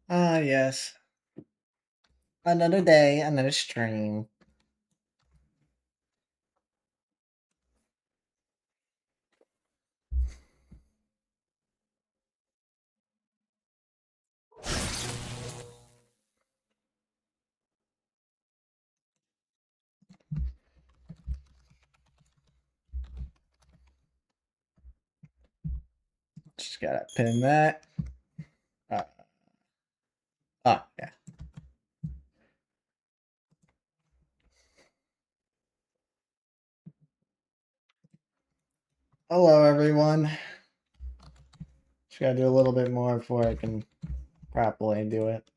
Ah, yes. Another day, another stream. Just gotta pin that. Uh, oh, yeah. Hello, everyone. Just gotta do a little bit more before I can properly do it.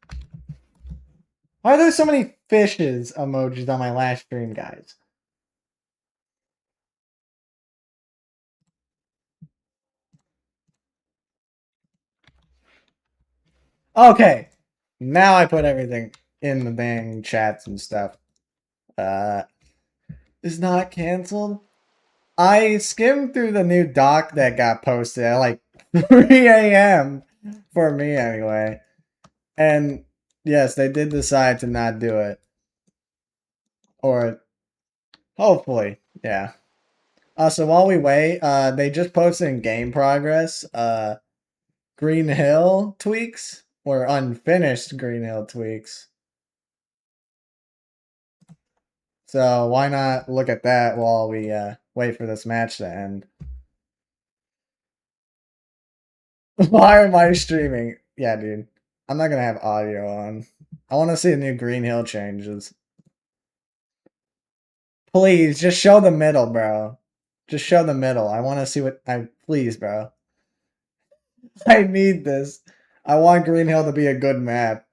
Why are there so many fishes emojis on my last stream, guys? Okay. Now I put everything in the dang chats and stuff. Is not canceled? I skimmed through the new doc that got posted at like 3 a.m. for me anyway. And yes, they did decide to not do it. Or hopefully, yeah. So while we wait, they just posted in game progress, Green Hill tweaks or unfinished Green Hill tweaks. So why not look at that while we wait for this match to end? Why am I streaming? Yeah, dude. I'm not gonna have audio on. I want to see the new Green Hill changes. Please, just show the middle, bro. Just show the middle. I want to see what please, bro. I need this. I want Green Hill to be a good map.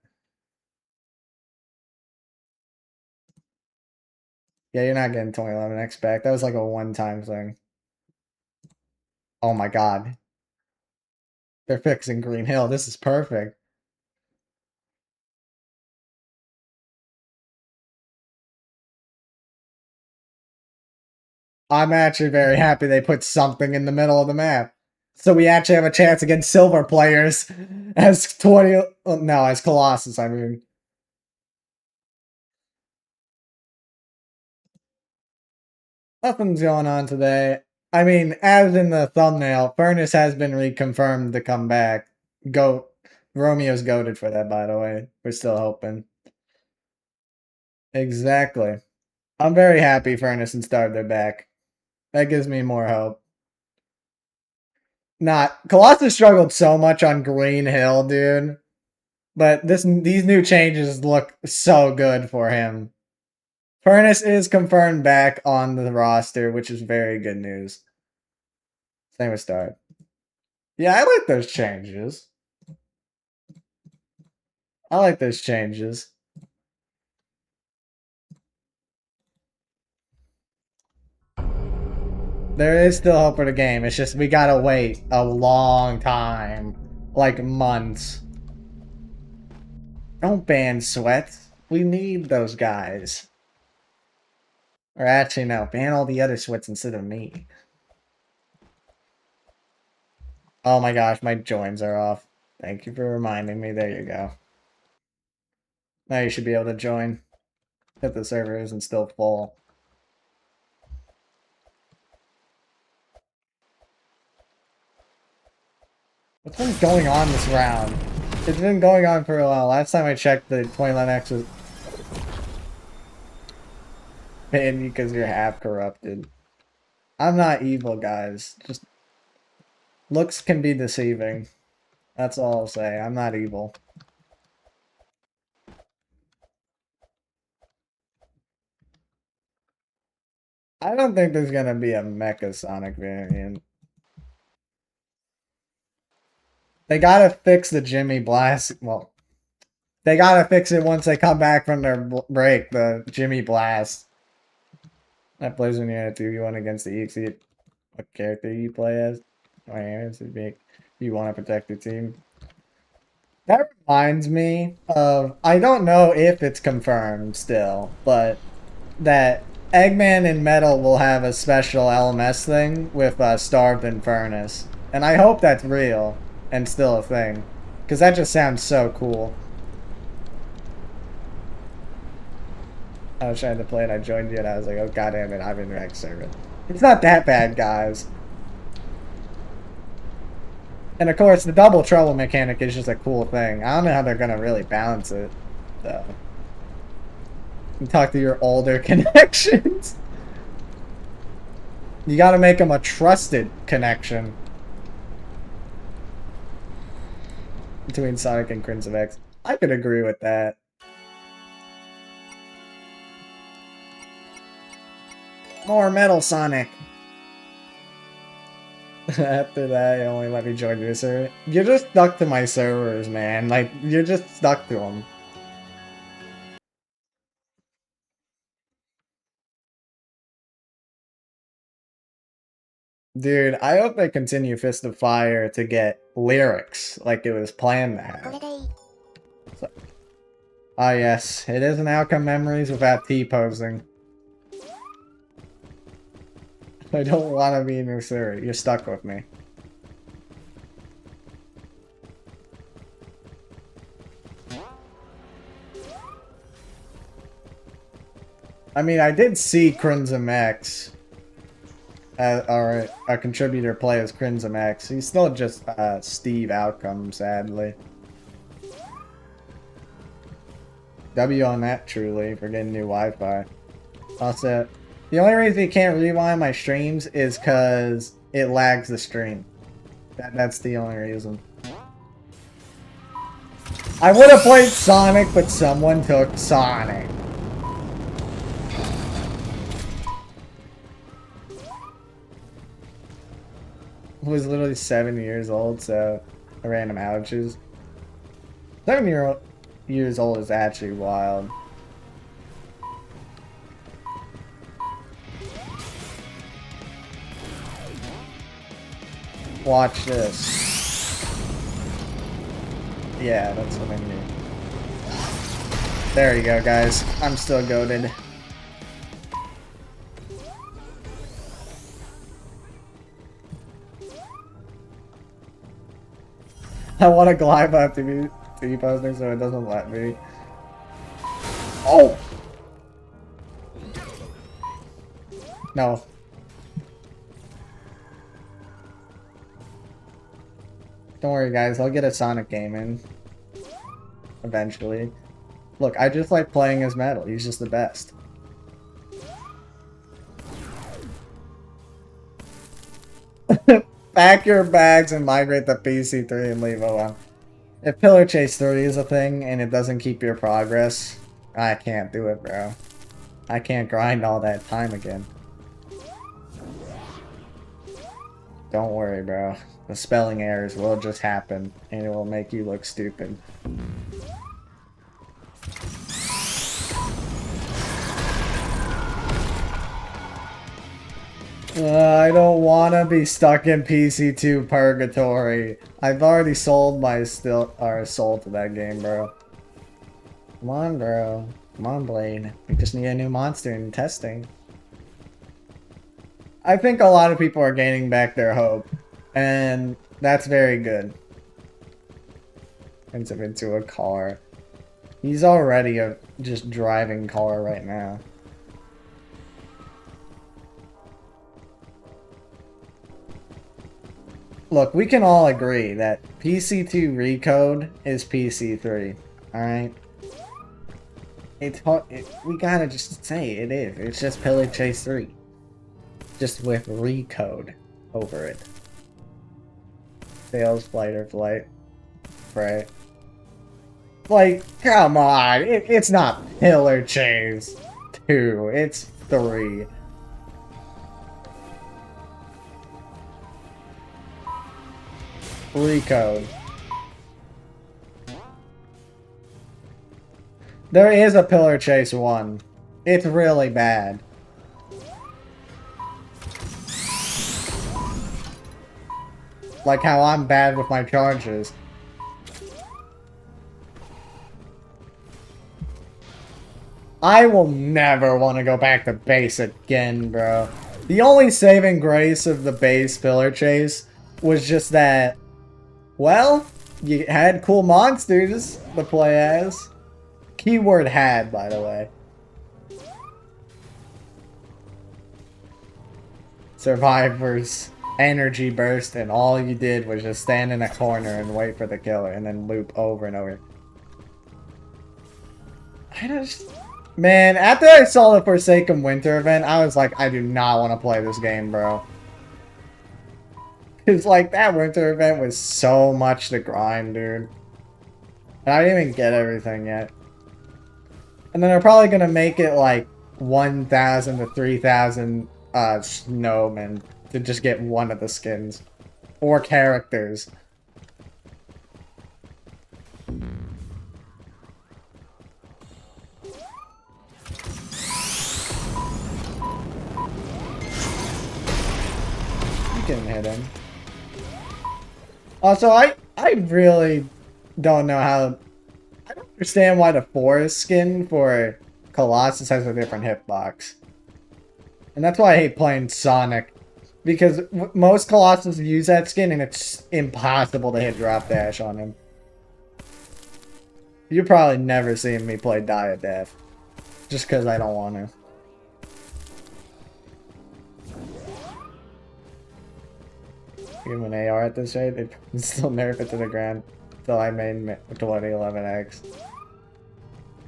Yeah, you're not getting 2011 X back. That was like a one-time thing. Oh my god. They're fixing Green Hill. This is perfect. I'm actually very happy they put something in the middle of the map. So we actually have a chance against silver players as 20... No, as Colossus, I mean. Nothing's going on today. I mean, as in the thumbnail, Furnace has been reconfirmed to come back. Romeo's goaded for that, by the way. We're still hoping. Exactly. I'm very happy Furnace and Starved are back. That gives me more hope. Colossus struggled so much on Green Hill, dude. But these new changes look so good for him. Furnace is confirmed back on the roster, which is very good news. Same with Starved. Yeah, I like those changes. I like those changes. There is still hope for the game. It's just we gotta wait a long time. Like months. Don't ban Sweat. We need those guys. Or actually, no. Ban all the other Sweats instead of me. Oh my gosh, my joins are off. Thank you for reminding me. There you go. Now you should be able to join. If the server isn't still full. What's been going on this round? It's been going on for a while. Last time I checked, the 29X was banned because you're half corrupted. I'm not evil, guys. Just looks can be deceiving. That's all I'll say. I'm not evil. I don't think there's gonna be a Mecha Sonic variant. They gotta fix the Jimmy Blast. Well, they gotta fix it once they come back from their break. The Jimmy Blast. That plays when you're at 2v1 against the EXE. What character you play as? You want to protect your team. That reminds me of, I don't know if it's confirmed still, but that Eggman and Metal will have a special LMS thing with Starved and Furnace. And I hope that's real and still a thing. Because that just sounds so cool. I was trying to play and I joined you and I was like, oh god damn it, I'm in Rex server. It's not that bad, guys. And of course, the double trouble mechanic is just a cool thing. I don't know how they're gonna really balance it, though. You talk to your older connections. You gotta make them a trusted connection. Between Sonic and Crimson X. I could agree with that. More Metal Sonic. After that, you only let me join your server. You're just stuck to my servers, man. Like, you're just stuck to them. Dude, I hope they continue Fist of Fire to get lyrics like it was planned to have. So, ah yes, it is an outcome memories without T-posing. I don't want to be in your server. You're stuck with me. I mean, I did see Crimson X. Or a contributor play as Crimson X. He's still just Steve Outcome, sadly. W on that, truly, for getting new Wi-Fi. Also, the only reason you can't rewind my streams is because it lags the stream. That's the only reason. I would have played Sonic, but someone took Sonic. Was literally 7 years old, so random outages. 7 years old is actually wild. Watch this. Yeah, that's what I need. There you go, guys. I'm still goated. I want to glide up to be T-posting so it doesn't let me. Oh! No. Don't worry, guys. I'll get a Sonic game in. Eventually. Look, I just like playing as Metal. He's just the best. Pack your bags and migrate to PC3 and leave alone. If Pillar Chase 3 is a thing and it doesn't keep your progress, I can't do it, bro. I can't grind all that time again. Don't worry, bro. The spelling errors will just happen and it will make you look stupid. I don't want to be stuck in PC2 purgatory. I've already sold my soul to that game, bro. Come on, bro. Come on, Blade. We just need a new monster in testing. I think a lot of people are gaining back their hope, and that's very good. Turns him into a car. He's already a just driving car right now. Look, we can all agree that PC2 Recode is PC3, alright? It's hard, we gotta just say it is. It's just Pillar Chase 3. Just with Recode over it. Sales Flight or Flight. Right. Like, come on! It's not Pillar Chase 2, it's 3. Recode. There is a Pillar Chase 1. It's really bad. Like how I'm bad with my charges. I will never want to go back to base again, bro. The only saving grace of the base Pillar Chase was just that, well, you had cool monsters to play as. Keyword had, by the way. Survivor's energy burst, and all you did was just stand in a corner and wait for the killer, and then loop over and over. I just... Man, after I saw the Forsaken Winter event, I was like, I do not want to play this game, bro. Because, like, that winter event was so much to grind, dude. And I didn't even get everything yet. And then they're probably going to make it, like, 1,000 to 3,000 snowmen to just get one of the skins. Or characters. You can hit him. Also, I really don't know how... I don't understand why the forest skin for Colossus has a different hitbox. And that's why I hate playing Sonic. Because most Colossus use that skin and it's impossible to hit drop dash on him. You probably never seen me play Die of Death. Just because I don't want to. Give him an AR at this rate, they still nerf it to the ground until I made 2011X.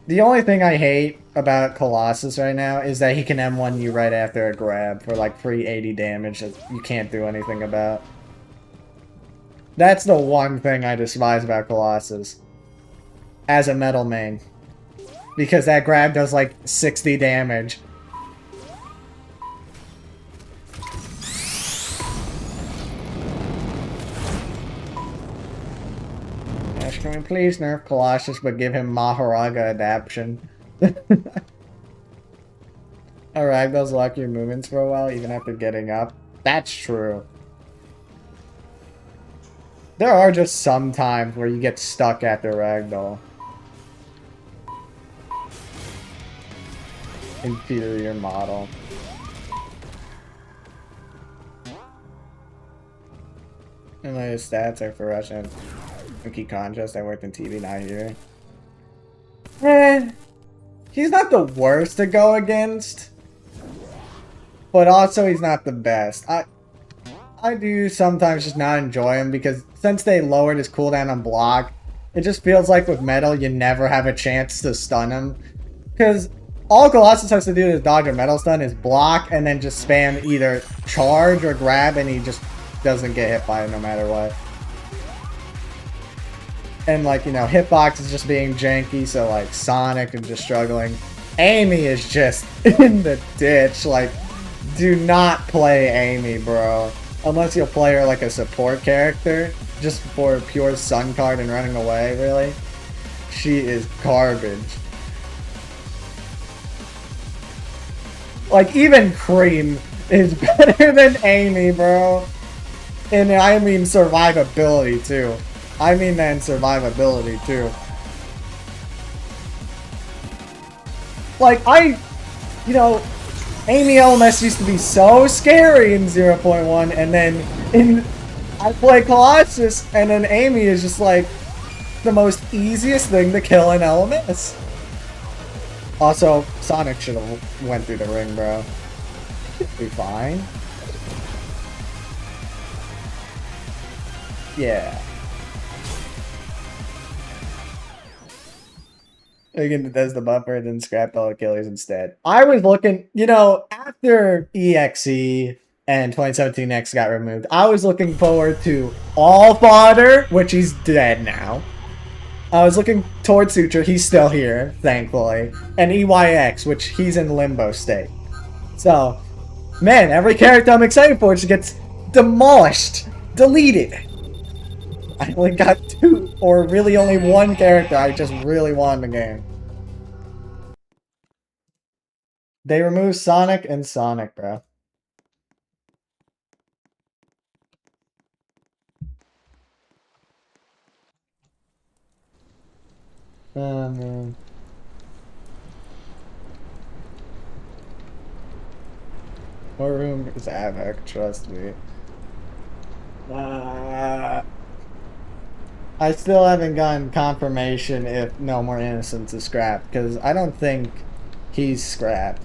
The only thing I hate about Colossus right now is that he can M1 you right after a grab for like free 80 damage that you can't do anything about. That's the one thing I despise about Colossus. As a metal main. Because that grab does like 60 damage. Can we please nerf Colossus but give him Maharaga adaption? Alright, those lock your movements for a while even after getting up. That's true. There are just some times where you get stuck after Ragdoll. Inferior model. And my stats are for Russian. Rookie contest, I worked in TV, not here. He's not the worst to go against. But also he's not the best. I do sometimes just not enjoy him because since they lowered his cooldown on block, it just feels like with metal you never have a chance to stun him. Because all Colossus has to do to dodge a metal stun is block and then just spam either charge or grab and he just doesn't get hit by it no matter what. And like, you know, hitbox is just being janky, so like Sonic is just struggling. Amy is just in the ditch. Like, do not play Amy, bro. Unless you'll play her like a support character, just for pure sun card and running away, really. She is garbage. Like, even Cream is better than Amy, bro. And I mean survivability, too. I mean then survivability too. Like you know, Amy LMS used to be so scary in 0.1 and then I play Colossus and then Amy is just like the most easiest thing to kill in LMS. Also, Sonic should have went through the ring, bro. Be fine. Yeah. Again, does the buffer, then scrap all the killers instead. I was looking, you know, after EXE and 2017X got removed, I was looking forward to All Fodder, which he's dead now. I was looking towards Suture, he's still here, thankfully. And EYX, which he's in limbo state. So, man, every character I'm excited for just gets demolished, deleted. I only got 2, or really only 1 character I just really want in the game. They removed Sonic and Sonic, bro. Oh, man. More room is Avak, trust me. I still haven't gotten confirmation if No More Innocence is scrapped, because I don't think he's scrapped.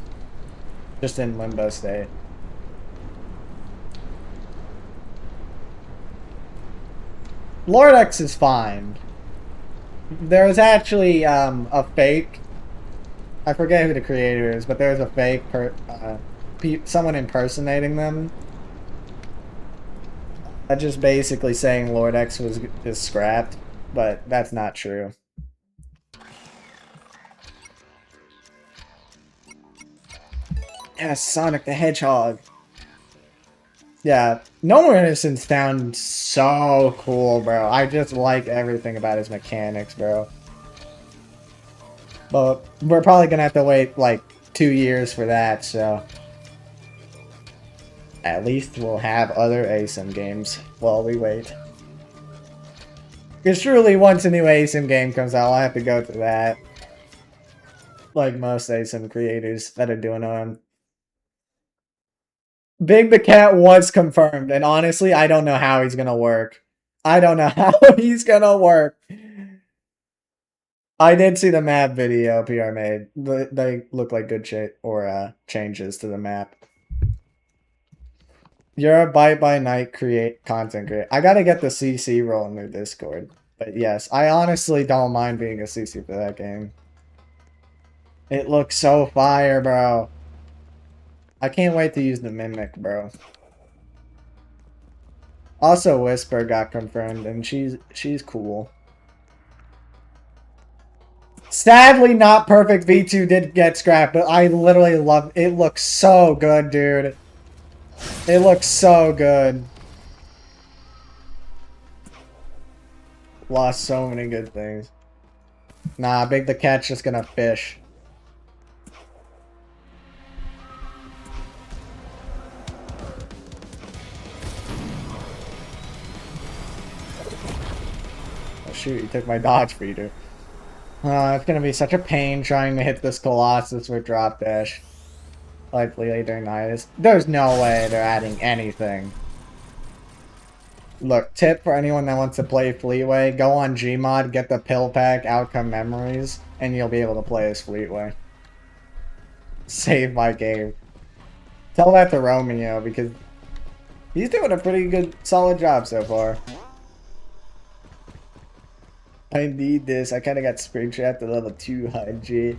Just in limbo state. Lord X is fine. There was actually a fake. I forget who the creator is, but there's a fake someone impersonating them. That's just basically saying Lord X is scrapped, but that's not true. Yeah, Sonic the Hedgehog. Yeah, No More Innocence sounds so cool, bro. I just like everything about his mechanics, bro. But we're probably gonna have to wait like 2 years for that, so at least we'll have other ASIM games while we wait. Because surely once a new ASIM game comes out, I'll have to go to that. Like most ASIM creators that are doing them. Big the Cat was confirmed, and honestly, I don't know how he's gonna work. I don't know how he's gonna work. I did see the map video PR made. They look like good changes to the map. You're a Bite by Night content creator. I gotta get the CC role in their Discord. But yes, I honestly don't mind being a CC for that game. It looks so fire, bro. I can't wait to use the Mimic, bro. Also, Whisper got confirmed, and she's cool. Sadly, not perfect V2 did get scrapped, but I literally love it. It looks so good, dude. It looks so good. Lost so many good things. Nah, Big the Cat's just gonna fish. Oh shoot, he took my dodge feeder. It's gonna be such a pain trying to hit this Colossus with drop dash. Like Leonidas. There's no way they're adding anything. Look, tip for anyone that wants to play Fleetway, go on Gmod, get the pill pack, outcome memories, and you'll be able to play as Fleetway. Save my game. Tell that to Romeo, because he's doing a pretty good, solid job so far. I need this. I kind of got Springtrap to level 200.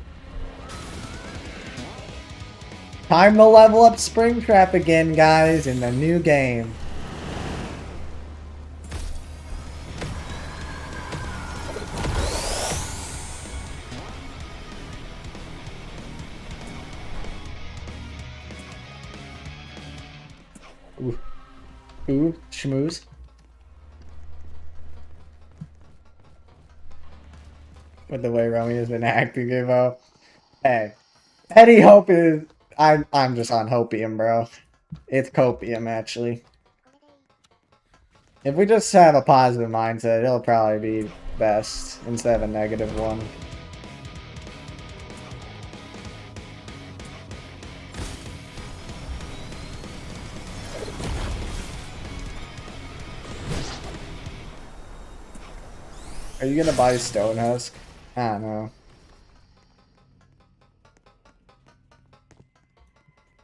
Time to level up Springtrap again, guys, in the new game. Ooh, schmooze. With the way Romeo's been acting, Givo. Hey, Eddie Hope is... I'm just on hopium, bro. It's copium, actually. If we just have a positive mindset, it'll probably be best instead of a negative one. Are you gonna buy Stone Husk? I don't know.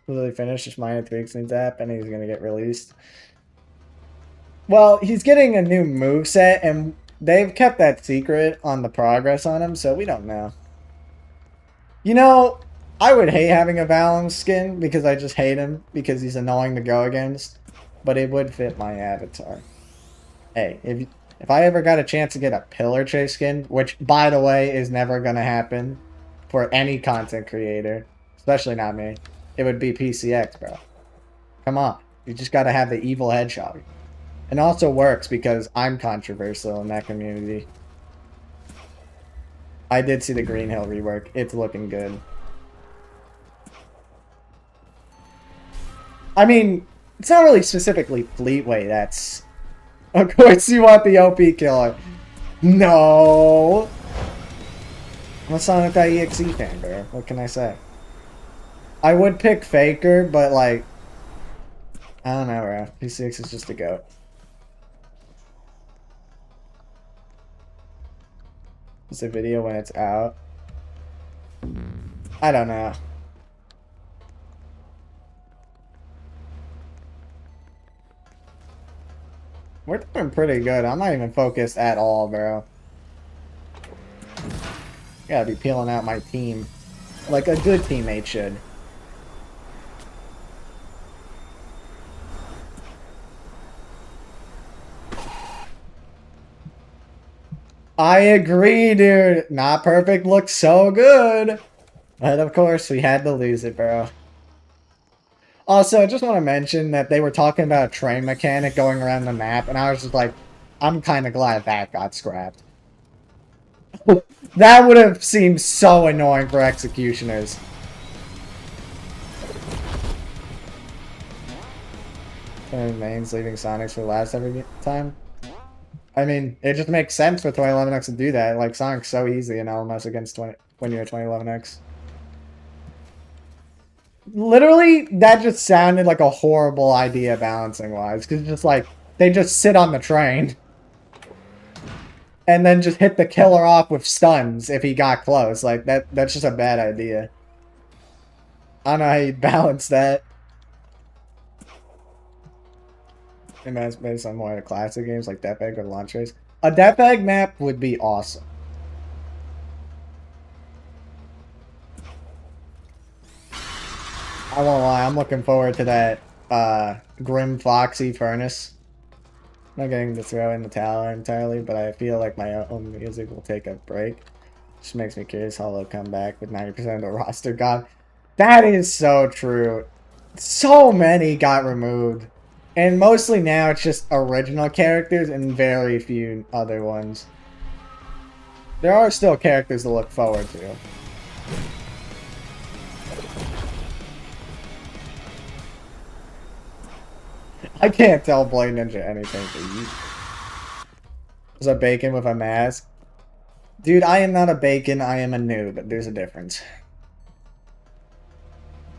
Literally finished just minor tweaks in his app and he's gonna get released. Well, he's getting a new moveset and they've kept that secret on the progress on him, so we don't know. You know, I would hate having a Valum skin because I just hate him because he's annoying to go against, but it would fit my avatar. Hey, if I ever got a chance to get a Pillar Chase skin, which, by the way, is never going to happen for any content creator, especially not me, it would be PCX, bro. Come on. You just got to have the evil hedgehog. And also works because I'm controversial in that community. I did see the Green Hill rework. It's looking good. I mean, it's not really specifically Fleetway that's... Of course you want the OP killer. No! I'm a Sonic.exe fan, bro. What can I say? I would pick Faker, but like... I don't know, bro. P6 is just a goat. Is the video when it's out? I don't know. We're doing pretty good. I'm not even focused at all, bro. Gotta be peeling out my team. Like a good teammate should. I agree, dude. Not perfect looks so good. But of course, we had to lose it, bro. Also, I just want to mention that they were talking about a train mechanic going around the map, and I was just like, I'm kind of glad that got scrapped. That would have seemed so annoying for executioners. Mains leaving Sonics for last every time. I mean, it just makes sense for 2011X to do that. Like, Sonic's so easy in LMS against when you're 2011X. Literally, that just sounded like a horrible idea balancing-wise. Because just like, they just sit on the train. And then just hit the killer off with stuns if he got close. Like, that's just a bad idea. I don't know how you balance that. And that's based on more of the classic games like Death Egg or Launch Race. A Death Egg map would be awesome. I won't lie, I'm looking forward to that Grim Foxy Furnace. I'm not getting to throw in the towel entirely, but I feel like my own music will take a break. Just makes me curious how they'll come back with 90% of the roster gone. That is so true. So many got removed. And mostly now it's just original characters and very few other ones. There are still characters to look forward to. I can't tell Blade Ninja anything to eat. Is a bacon with a mask? Dude, I am not a bacon, I am a noob. There's a difference.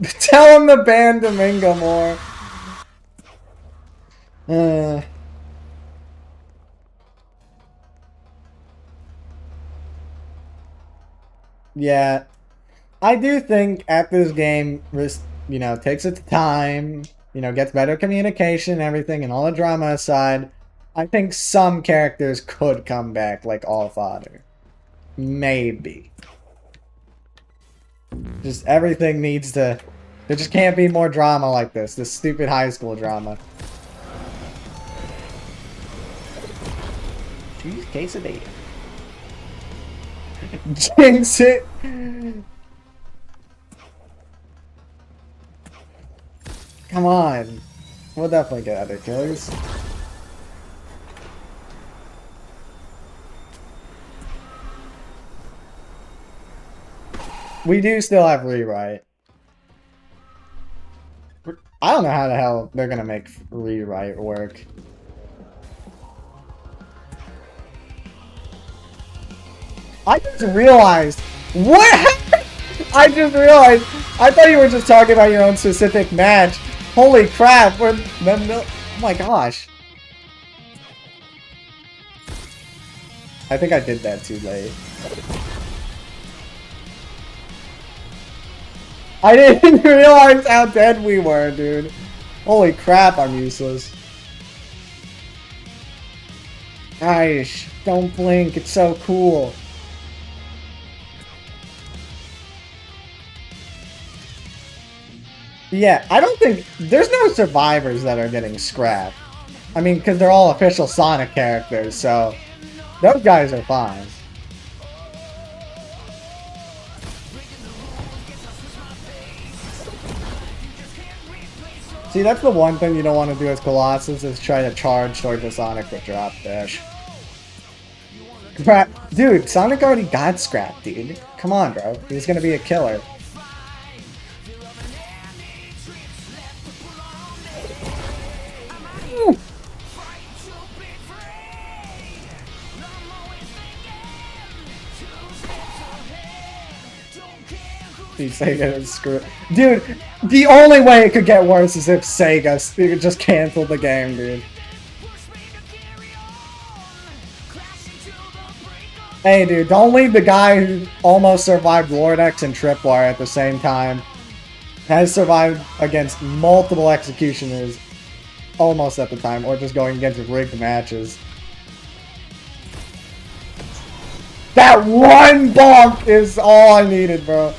Tell him to ban Domingo more. Yeah. I do think after this game, you know, takes its time, you know, gets better communication and everything, and all the drama aside, I think some characters could come back, like All Father. Maybe. Just everything needs to... There just can't be more drama like this. This stupid high school drama. Cheese quesadilla. Jinx it! Come on. We'll definitely get other killers. We do still have rewrite. I don't know how the hell they're gonna make rewrite work. I just realized what I just realized. I thought you were just talking about your own specific match. Holy crap! Oh my gosh! I think I did that too late. I didn't realize how dead we were, dude. Holy crap! I'm useless. Gosh, don't blink. It's so cool. Yeah, I don't think... There's no survivors that are getting scrapped. I mean, because they're all official Sonic characters, so... Those guys are fine. See, that's the one thing you don't want to do as Colossus, is try to charge towards the Sonic with Drop Dash. Crap. Dude, Sonic already got scrapped, dude. Come on, bro. He's gonna be a killer. Sega is screwed. Dude, the only way it could get worse is if Sega just canceled the game, dude. Hey, dude, don't leave the guy who almost survived Lord X and Tripwire at the same time. Has survived against multiple executioners. almost at the time, or just going against rigged matches. That one bonk is all I needed, bro.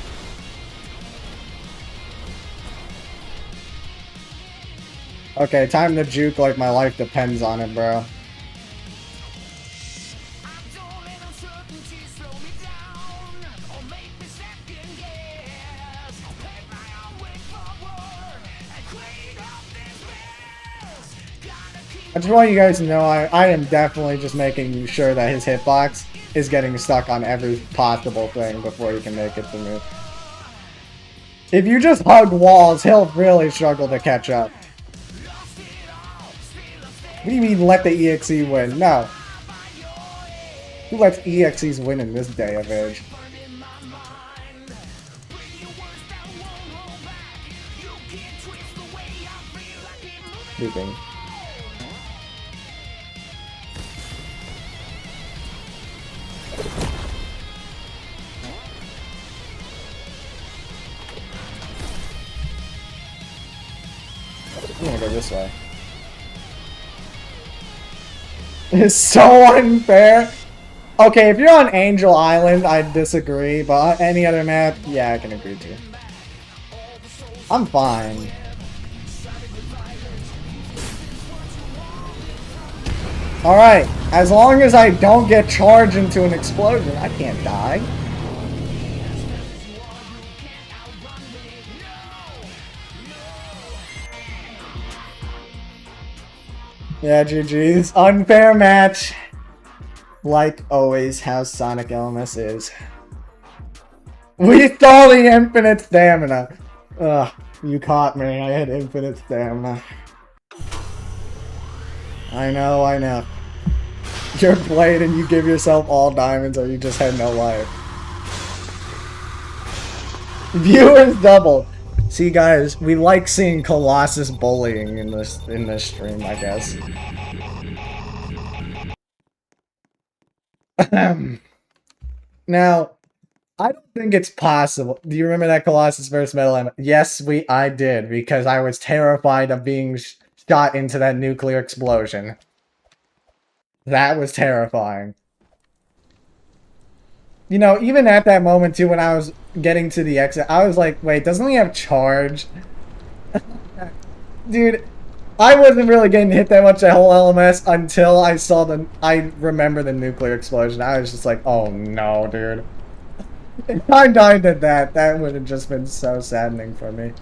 Okay, time to juke like my life depends on it, bro. I just want you guys to know I am definitely just making sure that his hitbox is getting stuck on every possible thing before he can make it to me. If you just hug walls, he'll really struggle to catch up. What do you mean let the EXE win? No. Who lets EXEs win in this day of age? Looping. I'm gonna go this way. It's so unfair. Okay, if you're on Angel Island, I disagree, but any other map, yeah, I can agree to. I'm fine. Alright, as long as I don't get charged into an explosion, I can't die. Yeah, GG's. Unfair match. Like always, how Sonic LMS is. We saw the infinite stamina. Ugh, you caught me. I had infinite stamina. I know, I know. You're played and you give yourself all diamonds or you just had no life. Viewers doubled. See guys, we like seeing Colossus bullying in this stream, I guess. Now, I don't think it's possible. Do you remember that Colossus vs. Metal M? Yes, I did, because I was terrified of being shot into that nuclear explosion. That was terrifying. You know, even at that moment, too, when I was getting to the exit, I was like, wait, doesn't he have charge? Dude, I wasn't really getting hit that much that whole LMS until I remember the nuclear explosion. I was just like, oh no, dude. If I died at that would have just been so saddening for me.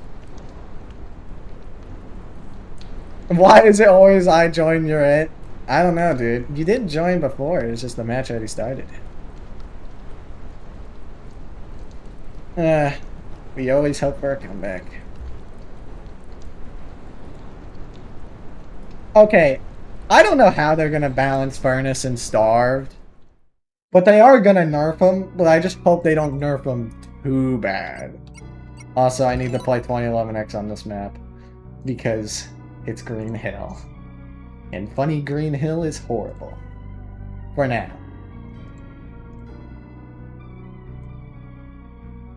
Why is it always I join, you're it? I don't know, dude. You did join before, it's just the match already started. We always hope for a comeback. Okay, I don't know how they're gonna balance Furnace and Starved, but they are gonna nerf him, but I just hope they don't nerf him too bad. Also, I need to play 2011X on this map, because it's Green Hill. And funny Green Hill is horrible. For now.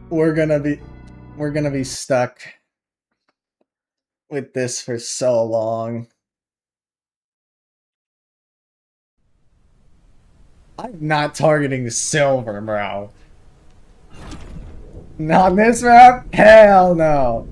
We're gonna be stuck with this for so long. I'm not targeting silver, bro. Not this map? Hell no.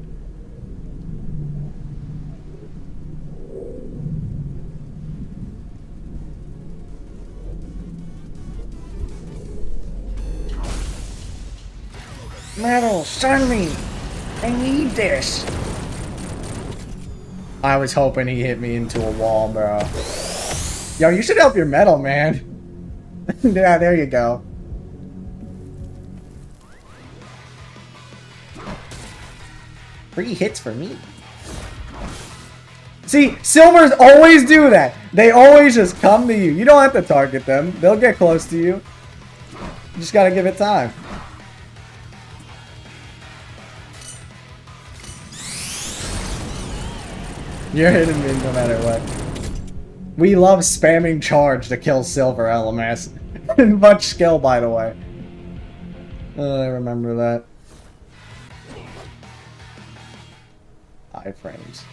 Metal, stun me! I need this! I was hoping he hit me into a wall, bro. Yo, you should help your Metal, man. Yeah, there you go. Free hits for me. See, Silvers always do that. They always just come to you. You don't have to target them. They'll get close to you. You just gotta give it time. You're hitting me no matter what. We love spamming charge to kill Silver LMS. Much skill, by the way. I remember that. Iframes.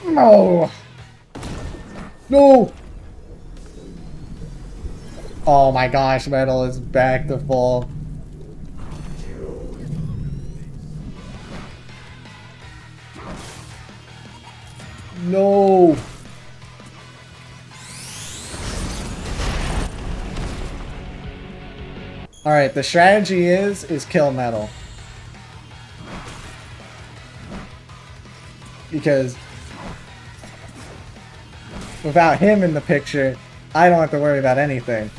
No! No! Oh my gosh, metal is back to full. No! Alright, the strategy is kill metal. Because without him in the picture, I don't have to worry about anything.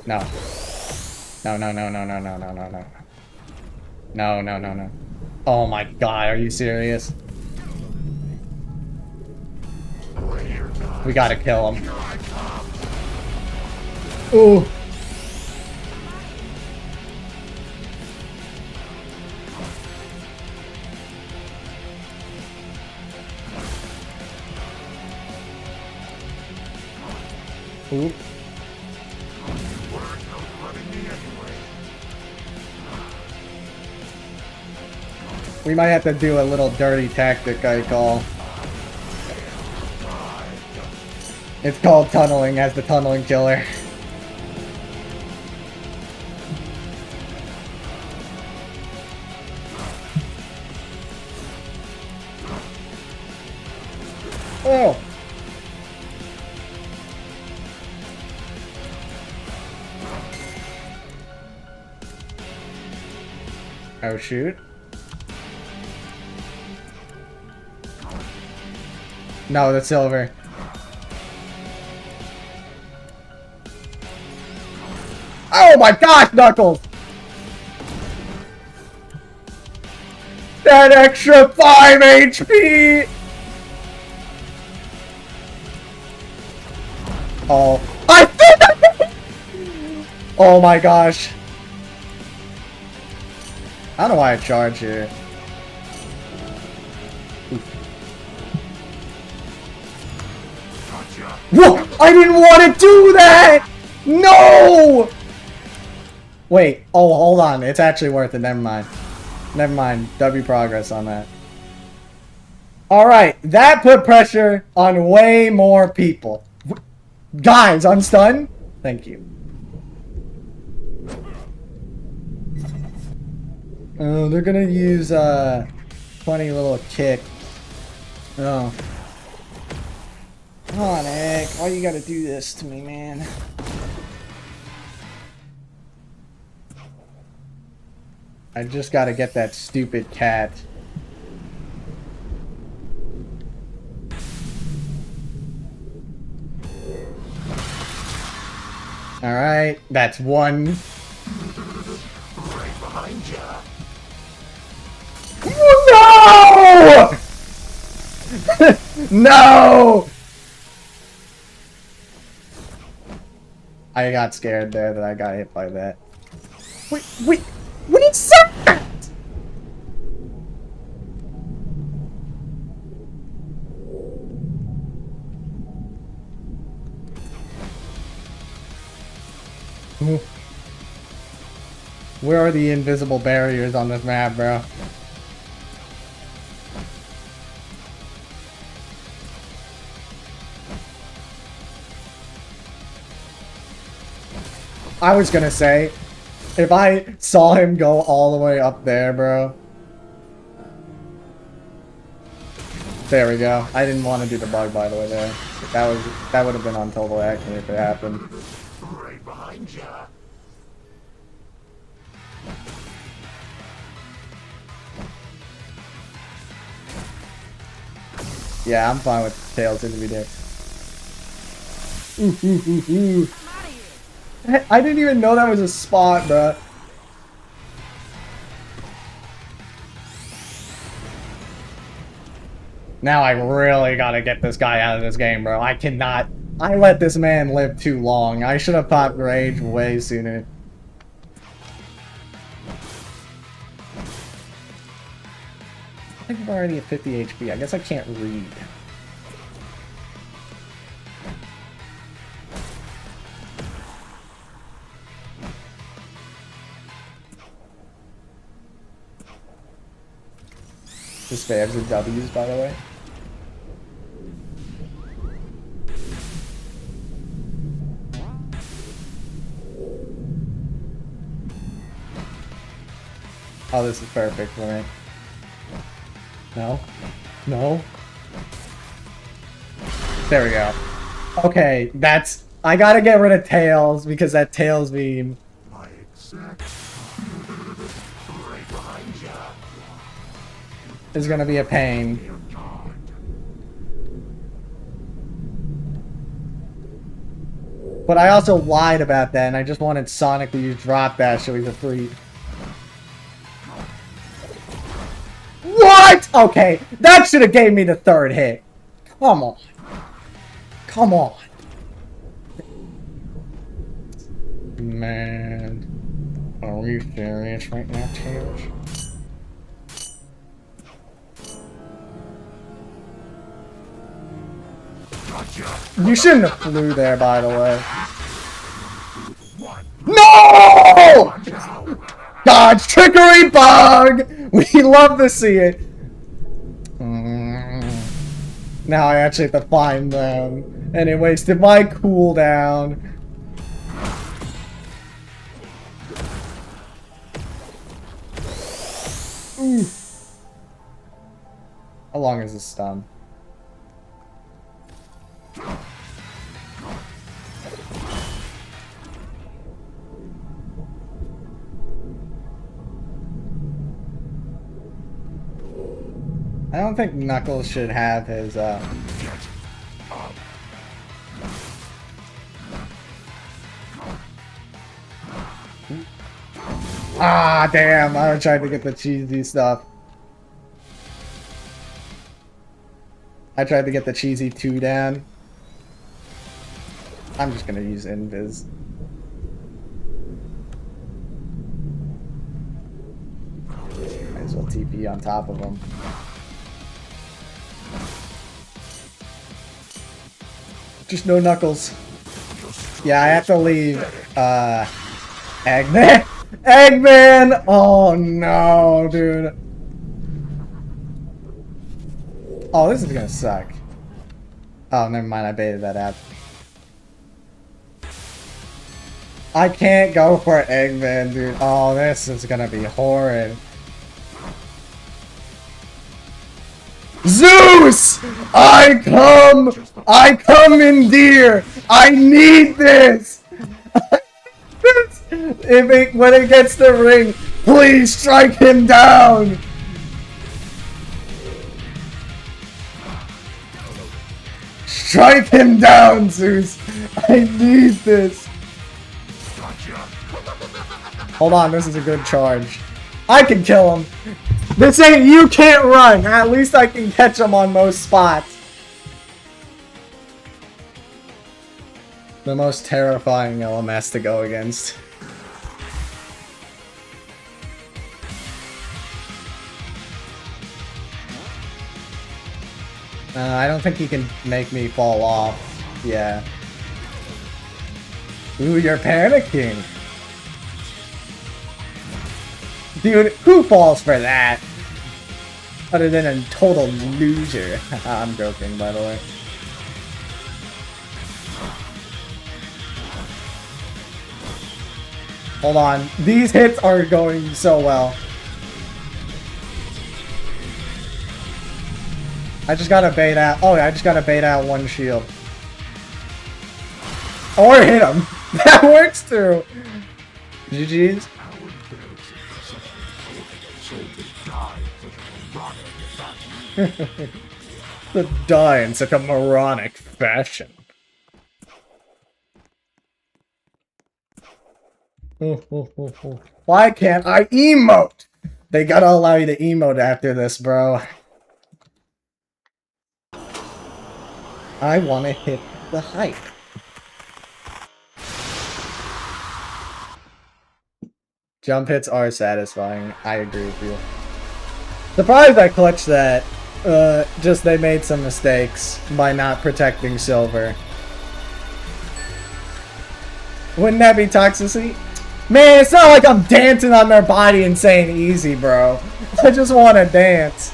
No. No, no, no, no, no, no, no, no, no. No, no, no, no. Oh my god, are you serious? We gotta kill him. Ooh. Ooh. We might have to do a little dirty tactic I call. It's called tunneling as the tunneling killer. Oh! Oh shoot. No, the silver. Oh my gosh, Knuckles! That extra 5 HP! Oh. Oh my gosh. I don't know why I charge here. Whoa! I didn't want to do that! No! Wait. Oh, hold on. It's actually worth it. Never mind. Never mind. W progress on that. Alright. That put pressure on way more people. Guys, unstun? Thank you. Oh, they're gonna use, funny little kick. Oh. Come on, Egg. Why you gotta do this to me, man? I just gotta get that stupid cat. Alright, that's one. Right behind ya. No! No! I got scared there that I got hit by that. Wait, what is that? Where are the invisible barriers on this map, bro? I was gonna say, if I saw him go all the way up there, bro. There we go. I didn't want to do the bug, by the way, there. That would have been on total accident if it happened. Right behind ya. Yeah, I'm fine with Tails in the video. I didn't even know that was a spot, bro. Now I really gotta get this guy out of this game, bro. I cannot. I let this man live too long. I should have popped rage way sooner. I think I'm already at 50 HP. I guess I can't read. Just spams and W's, by the way. Oh, this is perfect for me. No. No. There we go. Okay, that's... I gotta get rid of Tails, because that Tails meme... is gonna be a pain. But I also lied about that, and I just wanted Sonic to use Drop Dash so he's a free... What?! Okay, that should have gave me the third hit. Come on. Come on. Man. Are you serious right now, Tails? You shouldn't have flew there, by the way. No! God's trickery bug! We love to see it. Now I actually have to find them. And it wasted my cooldown. How long is this stun? I don't think Knuckles should have his, Ah, damn, I tried to get the cheesy stuff. I tried to get the cheesy 2 down. I'm just gonna use Invis. Might as well TP on top of him. Just no Knuckles. Yeah, I have to leave, Eggman? Eggman! Oh no, dude. Oh, this is gonna suck. Oh, never mind, I baited that out. I can't go for Eggman, dude. Oh, this is gonna be horrid. Zeus! I come in deer! I need this! When it gets the ring, please strike him down! Strike him down, Zeus! I need this! Hold on, this is a good charge. I can kill him! This ain't you can't run! At least I can catch him on most spots. The most terrifying LMS to go against. I don't think he can make me fall off. Yeah. Ooh, you're panicking. Dude, who falls for that? Other than a total loser. I'm joking, by the way. Hold on. These hits are going so well. I just gotta bait out. Oh, I just gotta bait out one shield. Or hit him. That works too. GG's. To die in such a moronic fashion. Why can't I emote? They gotta allow you to emote after this, bro. I wanna hit the hype. Jump hits are satisfying. I agree with you. Surprised I clutched that. Just they made some mistakes by not protecting Silver. Wouldn't that be toxicity? Man, it's not like I'm dancing on their body and saying easy, bro. I just want to dance.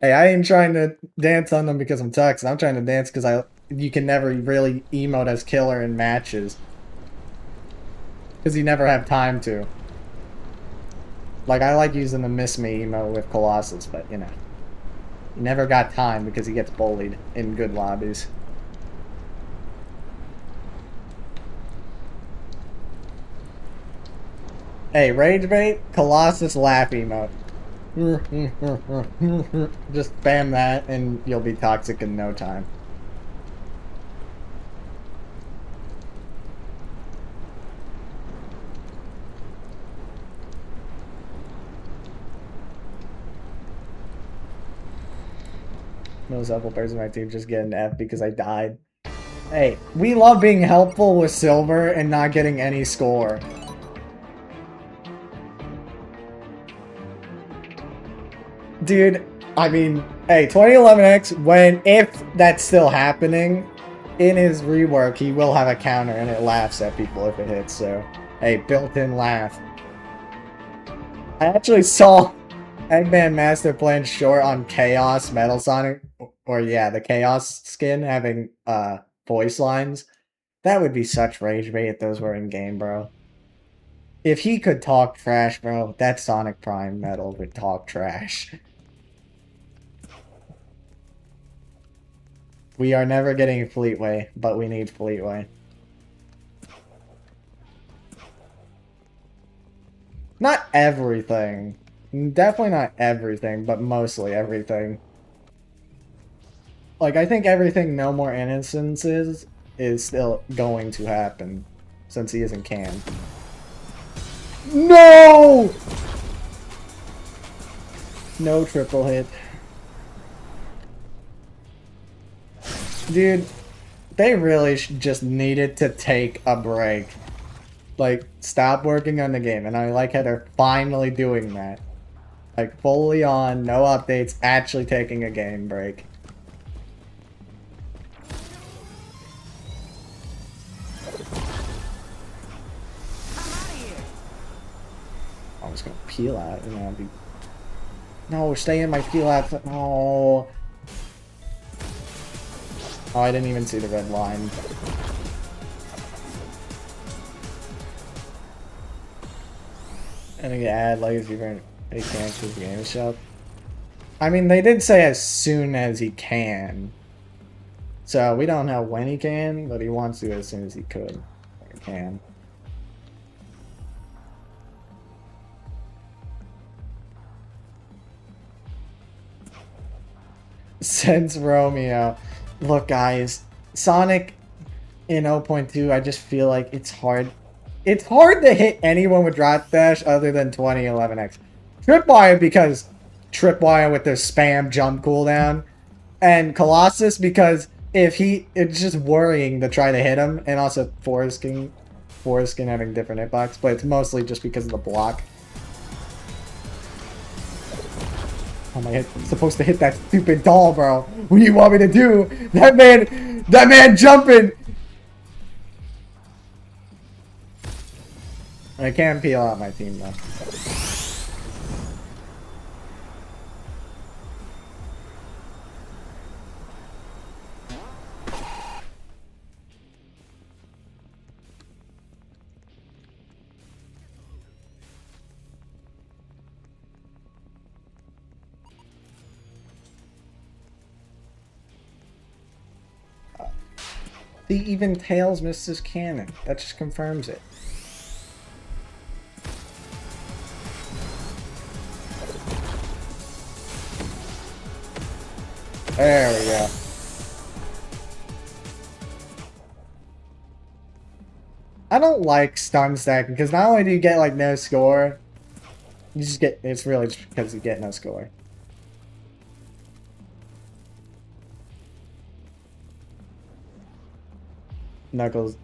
Hey, I ain't trying to dance on them because I'm Tux. I'm trying to dance because you can never really emote as killer in matches. Because you never have time to. Like, I like using the Miss Me emote with Colossus, but, you know. You never got time because he gets bullied in good lobbies. Hey, Rage Bait, Colossus laugh emote. Just spam that and you'll be toxic in no time. Most helpful person on my team just get an F because I died. Hey, we love being helpful with silver and not getting any score. Dude, I mean, hey, 2011X, if that's still happening, in his rework, he will have a counter and it laughs at people if it hits, so, hey, built-in laugh. I actually saw Eggman Master Plan short on Chaos Metal Sonic, or yeah, the Chaos skin having, voice lines. That would be such rage bait if those were in-game, bro. If he could talk trash, bro, that Sonic Prime Metal would talk trash. We are never getting Fleetway, but we need Fleetway. Not everything. Definitely not everything, but mostly everything. Like, I think everything No More Innocences is still going to happen, since he isn't canned. No! No triple hit. Dude, they really just needed to take a break. Like, stop working on the game, and I like how they're finally doing that. Like, fully on, no updates, actually taking a game break. I was gonna peel out, and I'll be... No, stay in my peel out. Oh. Oh, I didn't even see the red line. And I add legacy for a cancel the game shop. I mean, they did say as soon as he can. So we don't know when he can, but he wants to as soon as he could. Or can. Since Romeo. Look, guys. Sonic in 0.2, I just feel like it's hard. It's hard to hit anyone with drop dash other than 2011X. Tripwire because Tripwire with their spam jump cooldown. And Colossus because it's just worrying to try to hit him. And also Foreskin having different hitbox. But it's mostly just because of the block. Oh my god, I'm supposed to hit that stupid doll, bro. What do you want me to do? That man jumping! I can't peel out my team though. See, even Tails missed his cannon. That just confirms it. There we go. I don't like stun stacking because not only do you get like no score, you just get, it's really just because you get no score. Knuckles.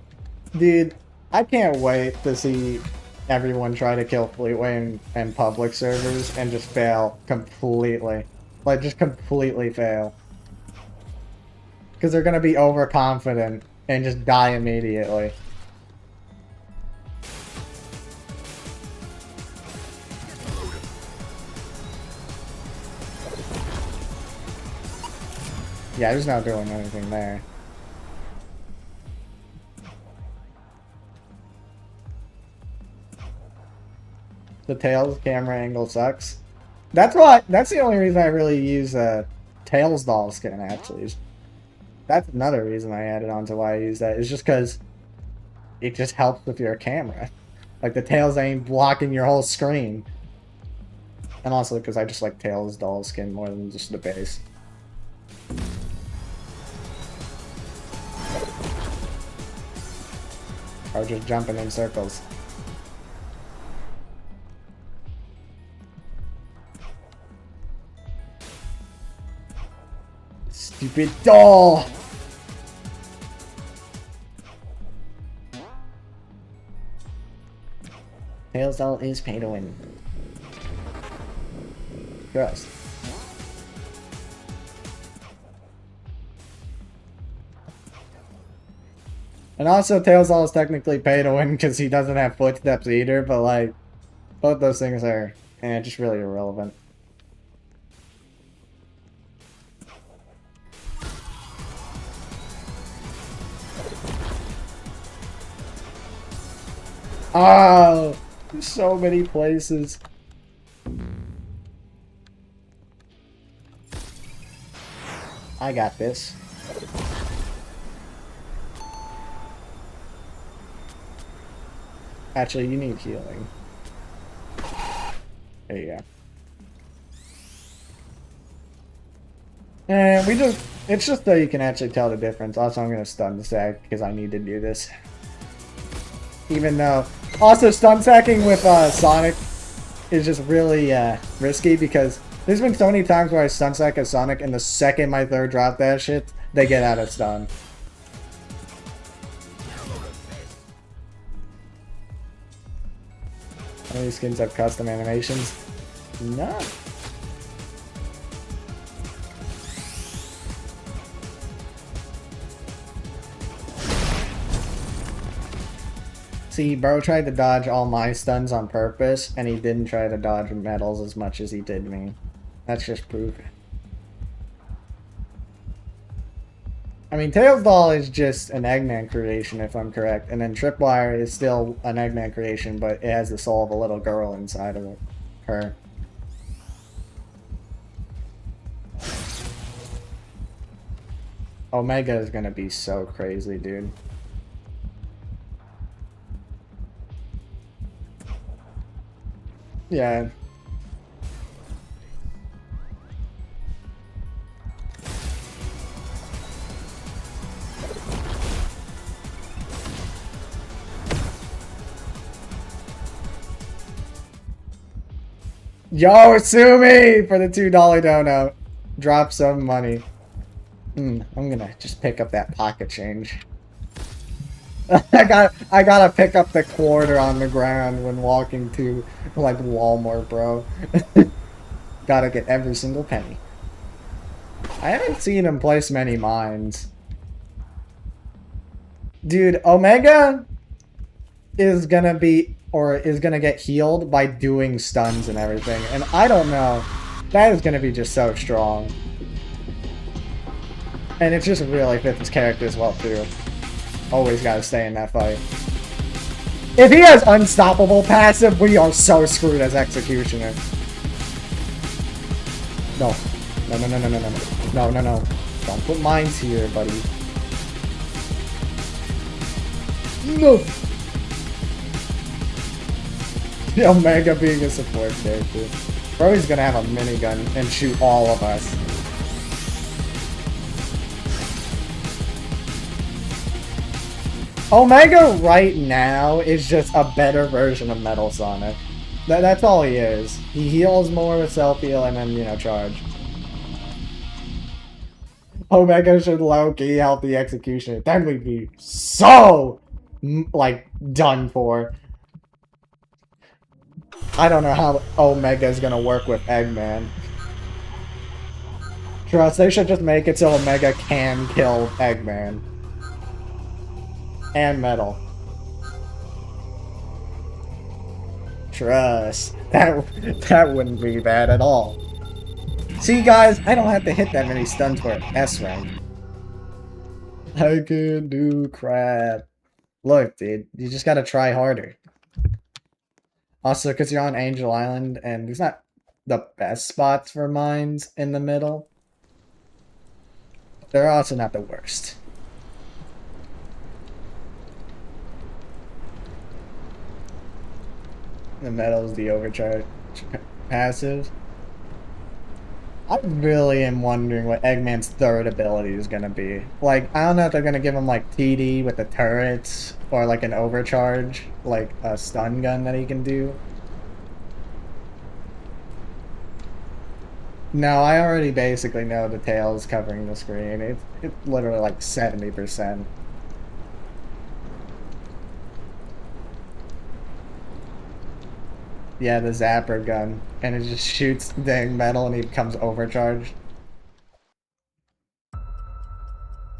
Dude, I can't wait to see everyone try to kill Fleetway and public servers and just fail completely. Like, just completely fail. Because they're going to be overconfident and just die immediately. Yeah, he's not doing anything there. The Tails camera angle sucks. That's the only reason I really use Tails doll skin, actually. That's another reason I added on to why I use that. Is just because it just helps with your camera. Like, the Tails ain't blocking your whole screen. And also because I just like Tails doll skin more than just the base. Or just jumping in circles. Stupid doll! Tails doll is pay to win. Gross. And also, Tails doll is technically pay to win because he doesn't have footsteps either, but like, both those things are just really irrelevant. Oh, there's so many places. I got this. Actually, you need healing. There you go. And it's just so you can actually tell the difference. Also, I'm gonna stun the sack because I need to do this. Even though, also stun sacking with Sonic is just really risky because there's been so many times where I stun sack a Sonic and the second my third drop that shit, they get out of stun. How many skins have custom animations? No. See, bro tried to dodge all my stuns on purpose, and he didn't try to dodge medals as much as he did me. That's just proof. I mean, Tails doll is just an Eggman creation, if I'm correct, and then Tripwire is still an Eggman creation, but it has the soul of a little girl inside of her. Omega is gonna be so crazy, dude. Yeah. Yo, sue me for the $2 donut. Drop some money. I'm gonna just pick up that pocket change. I gotta pick up the quarter on the ground when walking to like Walmart, bro. Gotta get every single penny. I haven't seen him place many mines. Dude, Omega is gonna get healed by doing stuns and everything. And I don't know. That is gonna be just so strong. And it just really fits his character as well, too. Always gotta stay in that fight. If he has unstoppable passive, we are so screwed as Executioner. No. No, no, no, no, no, no. No, no, no. Don't put mines here, buddy. No! The Omega being a support character. Bro, he's gonna have a minigun and shoot all of us. Omega right now is just a better version of Metal Sonic. That's all he is. He heals more with self-heal and then, you know, charge. Omega should low-key help the Executioner. Then we'd be so, like, done for. I don't know how Omega is gonna work with Eggman. Trust, they should just make it so Omega can kill Eggman. And Metal. Trust. That wouldn't be bad at all. See, guys, I don't have to hit that many stuns for S rank. I can do crap. Look, dude, you just gotta try harder. Also, because you're on Angel Island, and there's not the best spots for mines in the middle. They're also not the worst. The metal is the overcharge passive. I really am wondering what Eggman's third ability is going to be. Like, I don't know if they're going to give him, like, TD with the turrets, or, like, an overcharge, like a stun gun that he can do. No, I already basically know the tail is covering the screen. It's literally, like, 70%. Yeah, the zapper gun. And it just shoots dang metal and he becomes overcharged.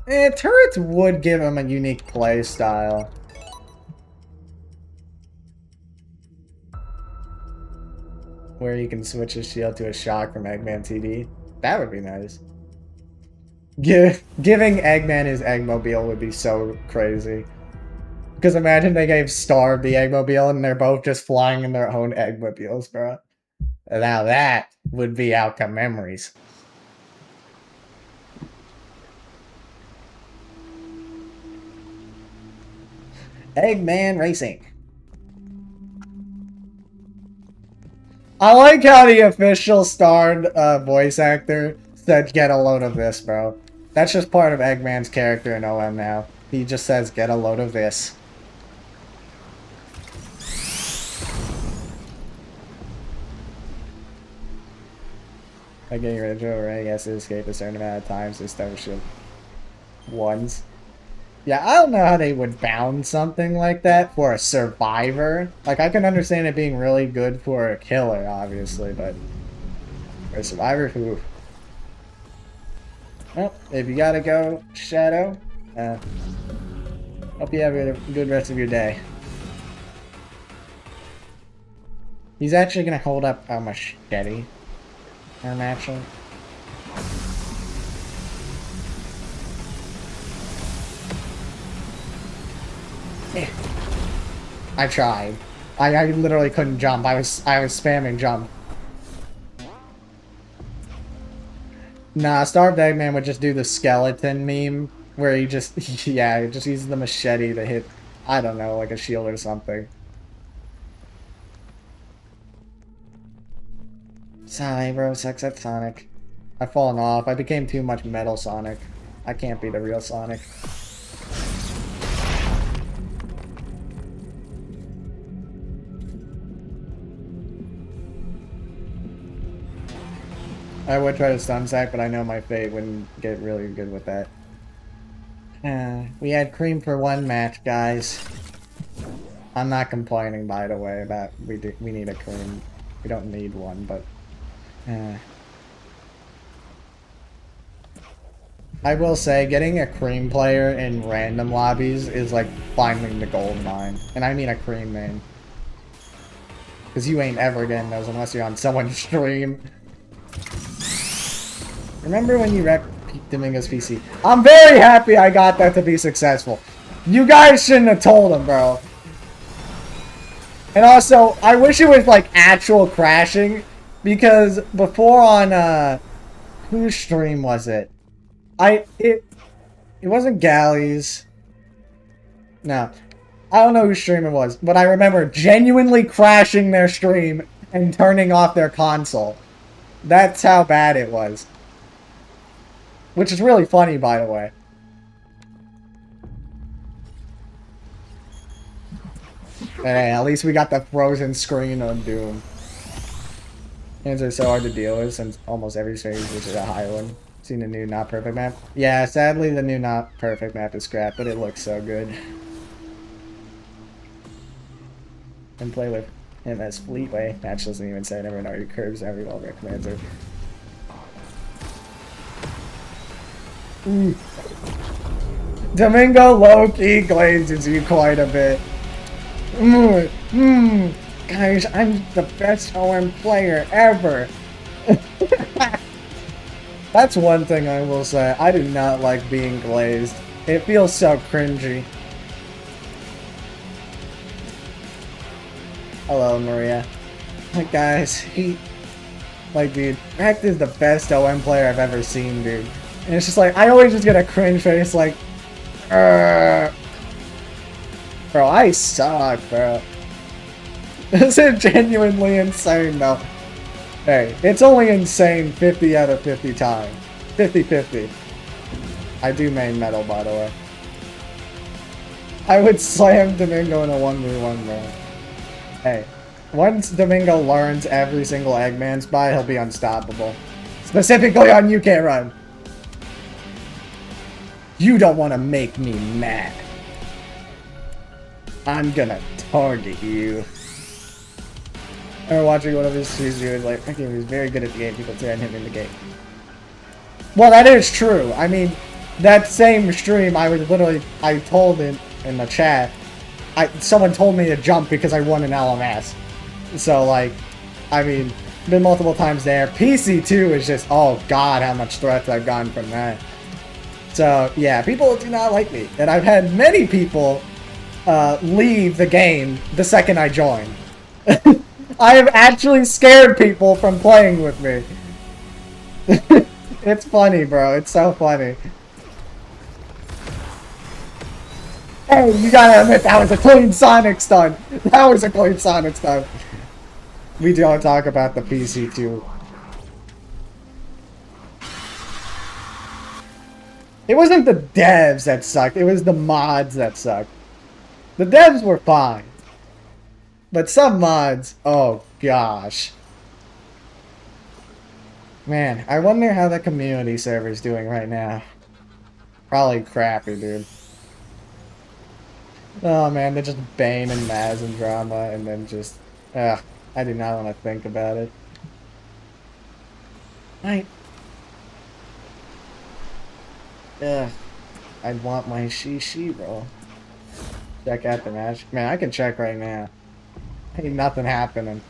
Turrets would give him a unique play style. Where you can switch his shield to a shock from Eggman TD. That would be nice. Giving Eggman his Eggmobile would be so crazy. Because imagine they gave Star the Eggmobile and they're both just flying in their own Eggmobiles, bro. Now that would be outcome memories. Eggman Racing. I like how the official starred voice actor said, "Get a load of this, bro." That's just part of Eggman's character in OM now. He just says, "Get a load of this." By getting rid of Joe Ray, has to escape a certain amount of times to establish ones. Yeah, I don't know how they would bound something like that for a survivor. Like, I can understand it being really good for a killer, obviously, but for a survivor, who? Well, if you gotta go, Shadow, hope you have a good rest of your day. He's actually gonna hold up a machete. Actually. I tried. I literally couldn't jump. I was spamming jump. Nah, Starved Eggman would just do the skeleton meme where he just yeah, just uses the machete to hit, I don't know, like a shield or something. Sorry, bro, sex at Sonic. I've fallen off. I became too much Metal Sonic. I can't be the real Sonic. I would try to stun sack, but I know my fate wouldn't get really good with that. We had cream for one match, guys. I'm not complaining, by the way, about we need a cream. We don't need one, but I will say, getting a cream player in random lobbies is like finding the gold mine. And I mean a cream main. Because you ain't ever getting those unless you're on someone's stream. Remember when you wrecked Domingo's PC? I'm very happy I got that to be successful. You guys shouldn't have told him, bro. And also, I wish it was like actual crashing. Because before on, whose stream was it? It wasn't Gally's. No. I don't know whose stream it was, but I remember genuinely crashing their stream and turning off their console. That's how bad it was. Which is really funny, by the way. Hey, at least we got the frozen screen on Doom. Hands are so hard to deal with since almost every stage is a high one. Seen the new Not Perfect map? Yeah, sadly the new Not Perfect map is scrapped, but it looks so good. And play with him as Fleetway. Match doesn't even say never know your curves every well commands are. Domingo low-key glazes you quite a bit. Guys, I'm the best OM player ever. That's one thing I will say. I do not like being glazed. It feels so cringy. Hello, Maria. Like, guys, dude, Rect is the best OM player I've ever seen, dude. And it's just like, I always just get a cringe face, like, bro, I suck, bro. This is genuinely insane, though. Hey, it's only insane 50 out of 50 times. 50-50. I do main metal, by the way. I would slam Domingo in a 1v1, bro. Hey, once Domingo learns every single Eggman spy, he'll be unstoppable. Specifically on You Can't Run. You don't want to make me mad. I'm gonna target you. I remember watching one of his streams, he was like, okay, he was very good at the game, people threatened him in the game. Well, that is true. I mean, that same stream, I told in the chat, someone told me to jump because I won an LMS. So, like, I mean, been multiple times there. PC2 is just, oh god, how much threats I've gotten from that. So, yeah, people do not like me. And I've had many people leave the game the second I join. I have actually scared people from playing with me. It's funny, bro. It's so funny. Hey, you gotta admit that was a clean Sonic stun. That was a clean Sonic stun. We don't talk about the PC2. It wasn't the devs that sucked. It was the mods that sucked. The devs were fine. But some mods, oh gosh. Man, I wonder how the community server's doing right now. Probably crappy, dude. Oh man, they're just Bane and Maz and drama, and then just... I do not want to think about it. I'd want my she roll. Check out the match. Man, I can check right now. Ain't nothing happening.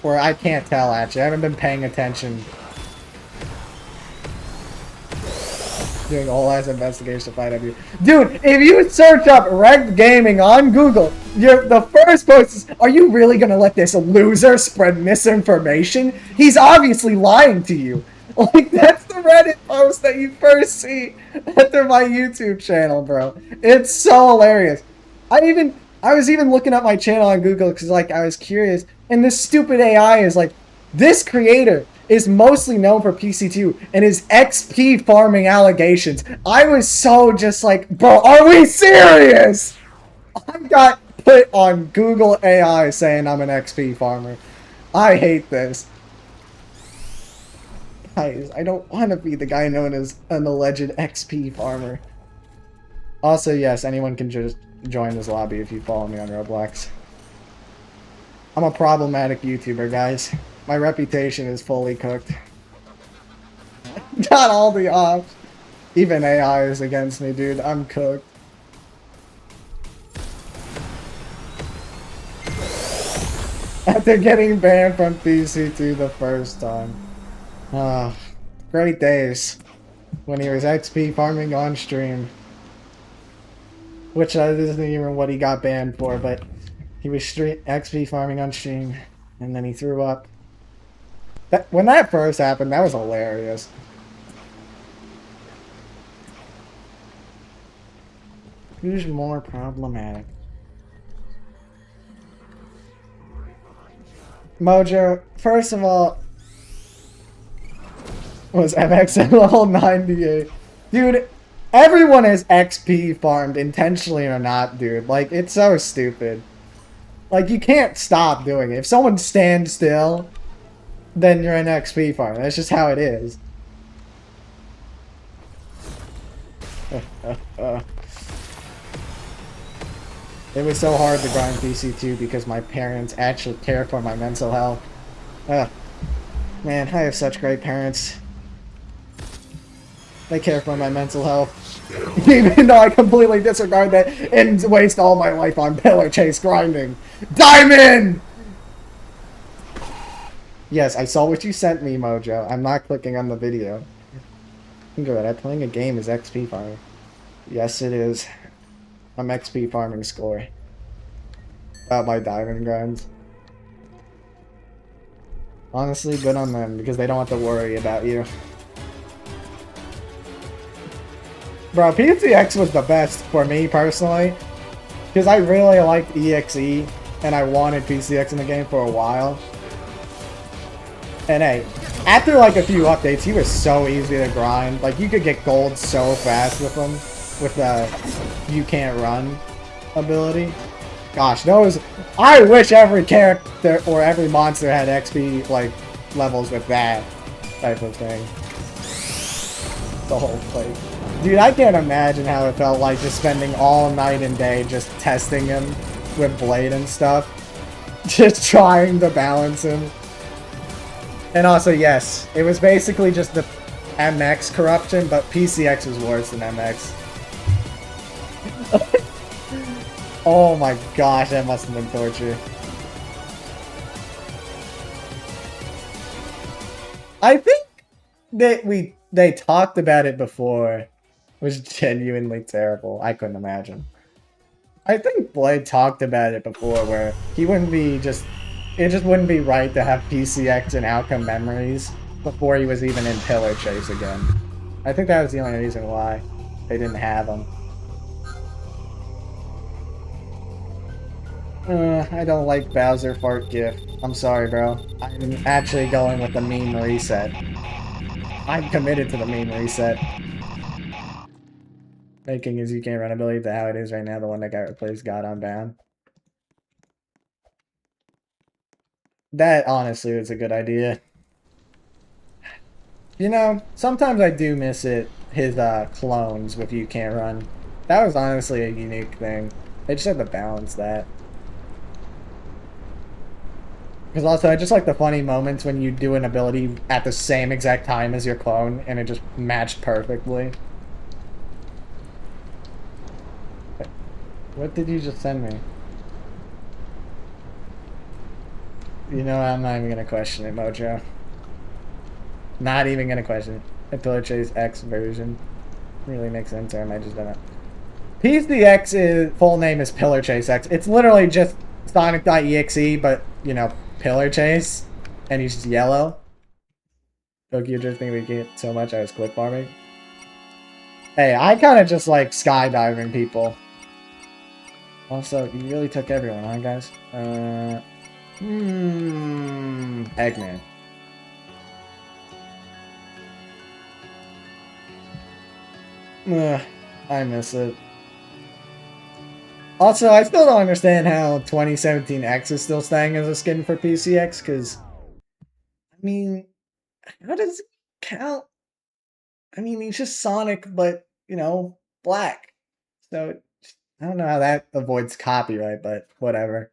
Or I can't tell, actually. I haven't been paying attention. Doing all eyes investigation to FIW. Dude, if you search up Wrecked Gaming on Google, the first post is, are you really gonna let this loser spread misinformation? He's obviously lying to you. Like, that's the Reddit post that you first see after my YouTube channel, bro. It's so hilarious. I was even looking up my channel on Google because, like, I was curious, and this stupid AI is like, this creator is mostly known for PC2 and his XP farming allegations. I was so just like, bro, are we serious? I got put on Google AI saying I'm an XP farmer. I hate this. Guys, I don't want to be the guy known as an alleged XP farmer. Also, yes, anyone can just join this lobby if you follow me on Roblox. I'm a problematic YouTuber, guys. My reputation is fully cooked. Got all the ops. Even AI is against me, dude. I'm cooked. After getting banned from PC2 the first time. Great days. When he was XP farming on stream. Which isn't even what he got banned for, but he was XP farming on stream. And then he threw up. When that first happened, that was hilarious. Who's more problematic? Mojo, first of all, was MX at level 98. Dude, everyone is XP farmed, intentionally or not, dude. Like, it's so stupid. Like, you can't stop doing it. If someone stands still, then you're an XP farm. That's just how it is. It was so hard to grind PC2 because my parents actually care for my mental health. Man, I have such great parents. They care for my mental health. Even though I completely disregard that and waste all my life on pillar chase grinding. Diamond! Yes, I saw what you sent me, Mojo. I'm not clicking on the video. Good at playing a game is XP farming. Yes, it is. I'm XP farming score. About my diamond grinds. Honestly, good on them, because they don't have to worry about you. Bro, PCX was the best for me, personally. Because I really liked EXE, and I wanted PCX in the game for a while. And hey, after like a few updates, he was so easy to grind. Like, you could get gold so fast with him. With the You Can't Run ability. Gosh, those... I wish every character or every monster had XP, like, levels with that type of thing. The whole place. Dude, I can't imagine how it felt like just spending all night and day just testing him with Blade and stuff. Just trying to balance him. And also, yes, it was basically just the MX corruption, but PCX was worse than MX. Oh my gosh, that must have been torture. I think that they talked about it before. It was genuinely terrible. I couldn't imagine. I think Blade talked about it before, where he wouldn't be just... It just wouldn't be right to have PCX and outcome memories before he was even in Pillar Chase again. I think that was the only reason why they didn't have him. I don't like Bowser Fart GIF. I'm sorry, bro. I'm actually going with the meme reset. I'm committed to the meme reset. Making his You Can't Run ability to how it is right now, the one that got replaced got Unbound. That, honestly, was a good idea. You know, sometimes I do miss it, his clones with You Can't Run. That was honestly a unique thing. They just had to balance that. Because also, I just like the funny moments when you do an ability at the same exact time as your clone, and it just matched perfectly. What did you just send me? You know, I'm not even gonna question it, Mojo. Not even gonna question it. The Pillar Chase X version really makes sense, or am I just done it? PCX's full name is Pillar Chase X. It's literally just Sonic.exe, but, you know, Pillar Chase, and he's just yellow. Tokyo drifting, we get so much, I was clip farming. Hey, I kind of just like skydiving people. Also, you really took everyone, huh, guys? Eggman. I miss it. Also, I still don't understand how 2017 X is still staying as a skin for PCX, because, I mean, how does it count? I mean, he's just Sonic, but, you know, black. So, I don't know how that avoids copyright, but whatever.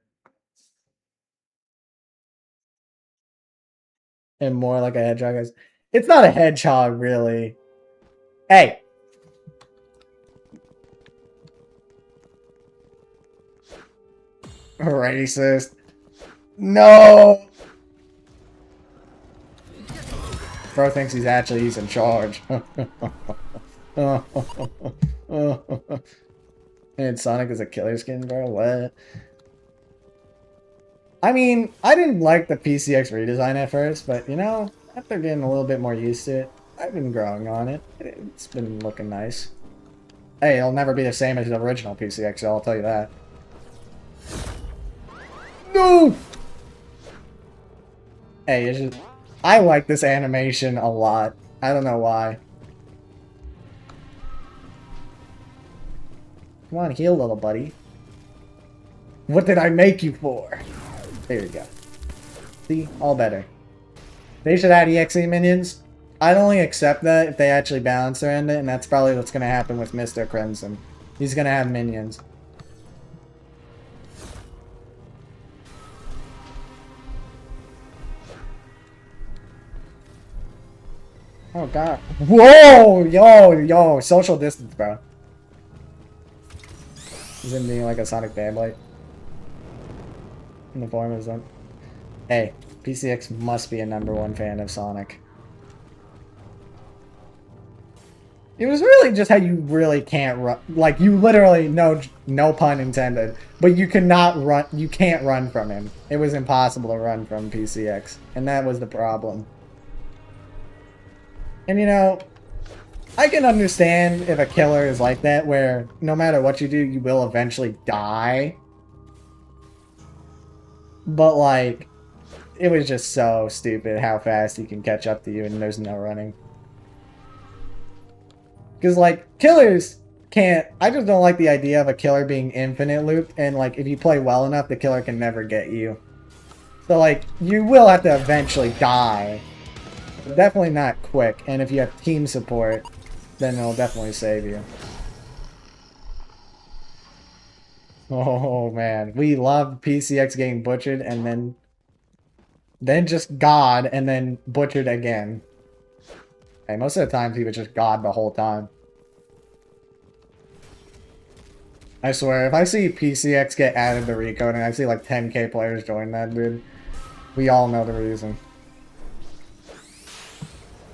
And more like a hedgehog is. It's not a hedgehog, really. Hey! Racist. No! Bro thinks he's in charge. And Sonic is a killer skin, bro? What? I mean, I didn't like the PCX redesign at first, but you know, after getting a little bit more used to it, I've been growing on it. It's been looking nice. Hey, it'll never be the same as the original PCX, so I'll tell you that. No! Hey, it's just... I like this animation a lot. I don't know why. Come on, heal, little buddy. What did I make you for? There you go. See? All better. They should add EXE minions. I'd only accept that if they actually balance their end, and that's probably what's going to happen with Mr. Crimson. He's going to have minions. Oh god. Whoa! Yo! Social distance, bro. He's him being like a Sonic fanboy. In the form of his own. Hey, PCX must be a #1 fan of Sonic. It was really just how you really can't run. Like, you literally, no pun intended, but you cannot run, you can't run from him. It was impossible to run from PCX, and that was the problem. And you know, I can understand if a killer is like that, where no matter what you do, you will eventually die. But like, it was just so stupid how fast he can catch up to you and there's no running. Because, like, killers can't... I just don't like the idea of a killer being infinite looped, and, like, if you play well enough, the killer can never get you. So, like, you will have to eventually die. But definitely not quick, and if you have team support, then it'll definitely save you. Oh, man. We loved PCX getting butchered, and then just God, and then butchered again. Hey, most of the times he was just God the whole time. I swear, if I see PCX get added to Recode and I see like 10k players join that, dude, we all know the reason.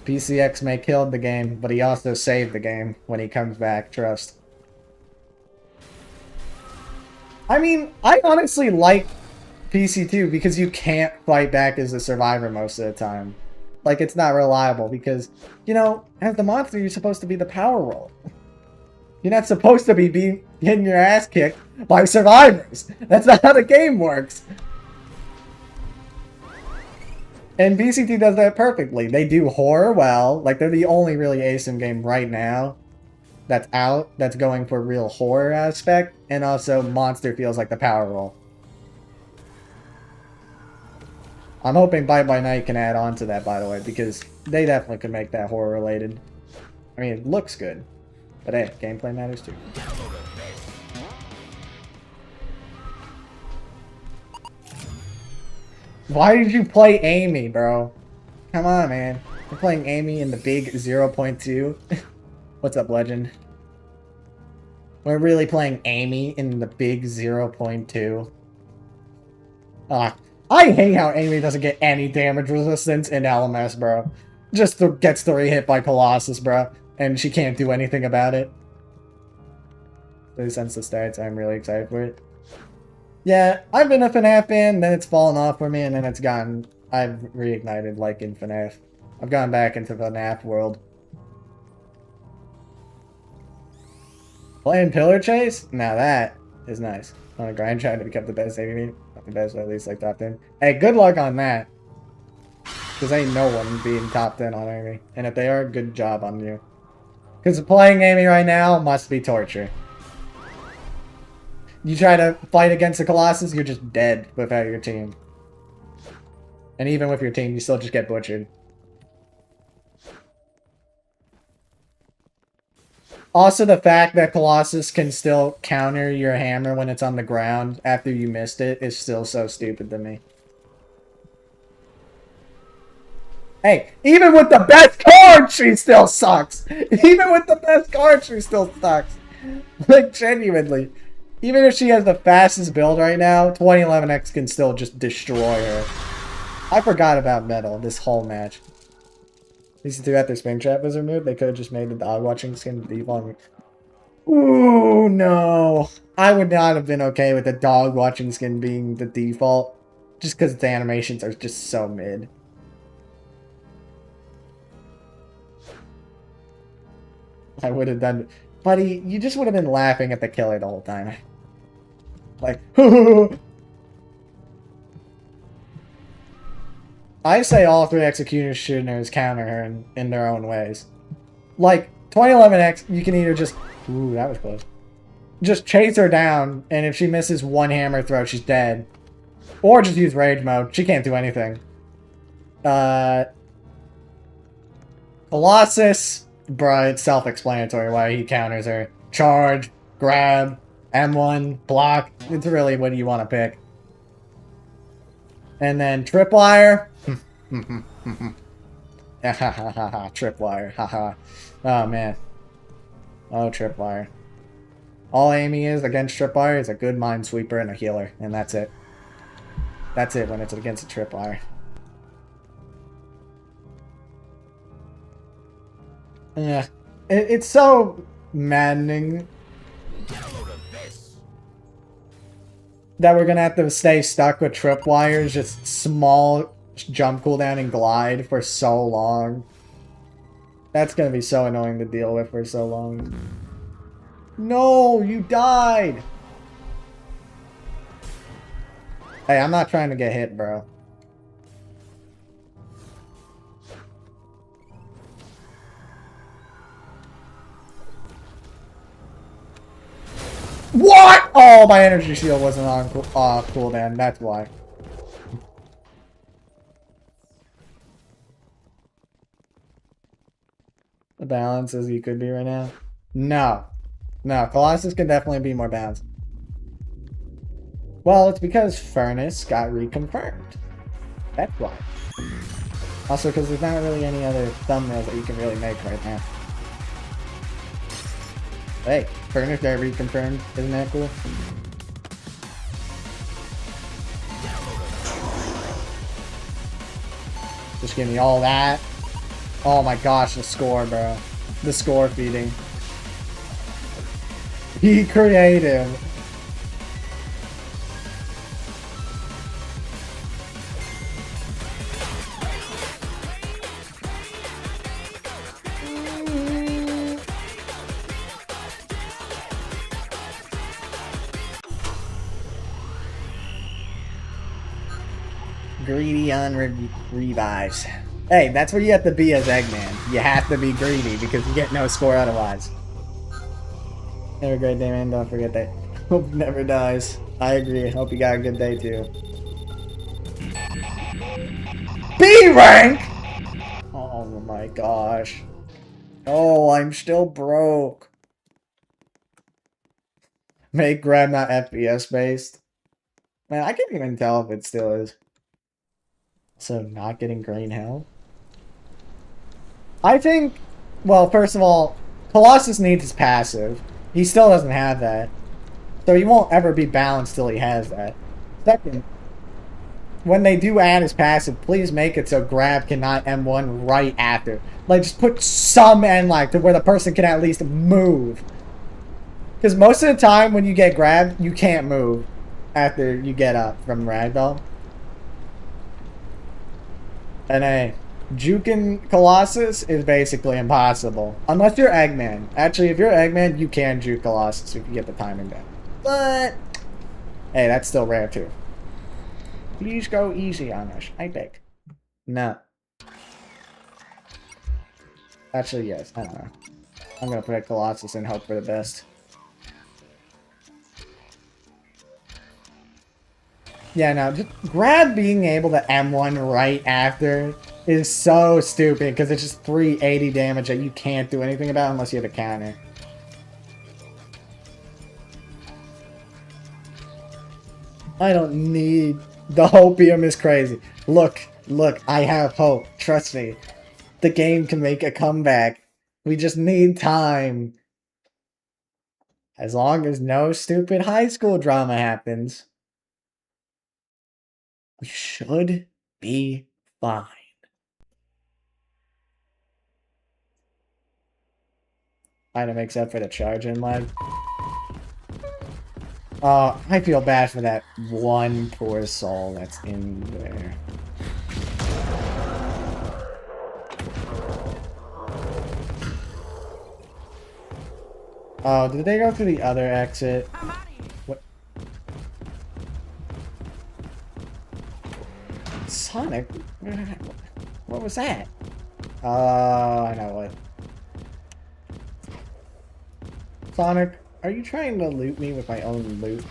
PCX may kill the game, but he also saved the game when he comes back, trust. I mean, I honestly like PC2 because you can't fight back as a survivor most of the time. Like, it's not reliable because, you know, as the monster, you're supposed to be the power role. You're not supposed to be getting your ass kicked by survivors. That's not how the game works. And VCT does that perfectly. They do horror well. Like, they're the only really ASIM game right now that's out that's going for real horror aspect. And also, monster feels like the power role. I'm hoping Bite by Night can add on to that, by the way, because they definitely could make that horror related. I mean, it looks good. But hey, gameplay matters too. Why did you play Amy, bro? Come on, man. You're playing Amy in the big 0.2. What's up, legend? We're really playing Amy in the big 0.2. I hate how Amy doesn't get any damage resistance in LMS, bro. Just gets 3 hit by Colossus, bro. And she can't do anything about it. Really since the starts, I'm really excited for it. Yeah, I've been a FNAF fan, then it's fallen off for me, and then it's gone... I've reignited, like, in FNAF. I've gone back into the FNAF world. Playing Pillar Chase? Now that is nice. On a grind trying to become the best AV. Not the best, but at least, like, top 10. Hey, good luck on that. Because ain't no one being top 10 on Amy. And if they are, good job on you. Because playing Amy right now must be torture. You try to fight against the Colossus, you're just dead without your team. And even with your team, you still just get butchered. Also, the fact that Colossus can still counter your hammer when it's on the ground after you missed it is still so stupid to me. Hey, even with the best card, she still sucks! Even with the best card, she still sucks! Like, genuinely. Even if she has the fastest build right now, 2011X can still just destroy her. I forgot about Metal this whole match. These two after Springtrap was removed, they could have just made the dog watching skin default. Ooh, no. I would not have been okay with the dog watching skin being the default. Just because the animations are just so mid. I would have done... Buddy, you just would have been laughing at the killer the whole time. Like, I say all 3 executioners counter her in their own ways. Like, 2011X, you can either just... Ooh, that was close. Just chase her down, and if she misses 1 hammer throw, she's dead. Or just use rage mode. She can't do anything. Colossus... Bruh, it's self-explanatory why he counters her. Charge, grab, M1, block. It's really what you want to pick. And then Tripwire. Tripwire. Haha. Oh, man. Oh, Tripwire. All Amy is against Tripwire is a good Minesweeper and a healer. And that's it. That's it when it's against a Tripwire. Yeah. It's so maddening that we're gonna have to stay stuck with tripwires, just small jump cooldown and glide for so long. That's gonna be so annoying to deal with for so long. No, you died! Hey, I'm not trying to get hit, bro. What? Oh, my energy shield wasn't on cooldown. That's why. The balance as you could be right now? No. No, Colossus can definitely be more balanced. Well, it's because Furnace got reconfirmed. That's why. Also, because there's not really any other thumbnails that you can really make right now. Hey, Furnace got reconfirmed. Isn't that cool? Just give me all that. Oh my gosh, the score, bro. The score feeding. Be creative. Greedy on revives. Hey, that's what you have to be as Eggman. You have to be greedy because you get no score otherwise. Have a great day, man. Don't forget that hope never dies. I agree. Hope you got a good day, too. B rank! Oh my gosh. Oh, I'm still broke. Make grab not FPS based. Man, I can't even tell if it still is. So, not getting green hell? I think, well, first of all, Colossus needs his passive. He still doesn't have that. So he won't ever be balanced till he has that. Second, when they do add his passive, please make it so grab cannot M1 right after. Like, just put some end lag to where the person can at least move. Because most of the time when you get grabbed, you can't move after you get up from Ragdoll. And hey, juking Colossus is basically impossible. Unless you're Eggman. Actually, if you're Eggman, you can juke Colossus if you get the timing down. But, hey, that's still rare too. Please go easy on us, I beg. No. Actually, yes, I don't know. I'm gonna put a Colossus and hope for the best. Yeah, no, just grab being able to M1 right after is so stupid because it's just 380 damage that you can't do anything about unless you have a counter. I don't need... The hopium is crazy. Look, I have hope. Trust me. The game can make a comeback. We just need time. As long as no stupid high school drama happens. We should be fine. Item except for the charge-in lag. I feel bad for that one poor soul that's in there. Oh, did they go through the other exit? What? Sonic? What was that? Oh, I know what. Sonic, are you trying to loot me with my own loot?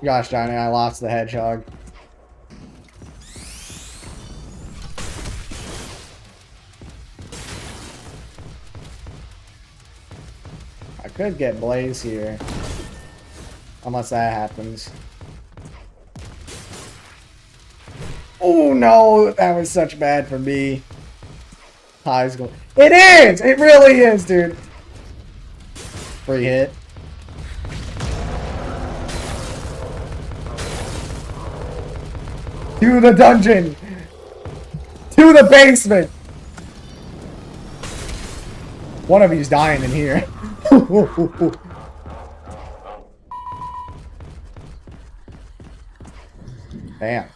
Gosh darn it, I lost the hedgehog. I could get Blaze here. Unless that happens. Oh no, that was such bad for me. High school. It is! It really is, dude. Free hit. To the dungeon! To the basement! One of you's dying in here. Damn.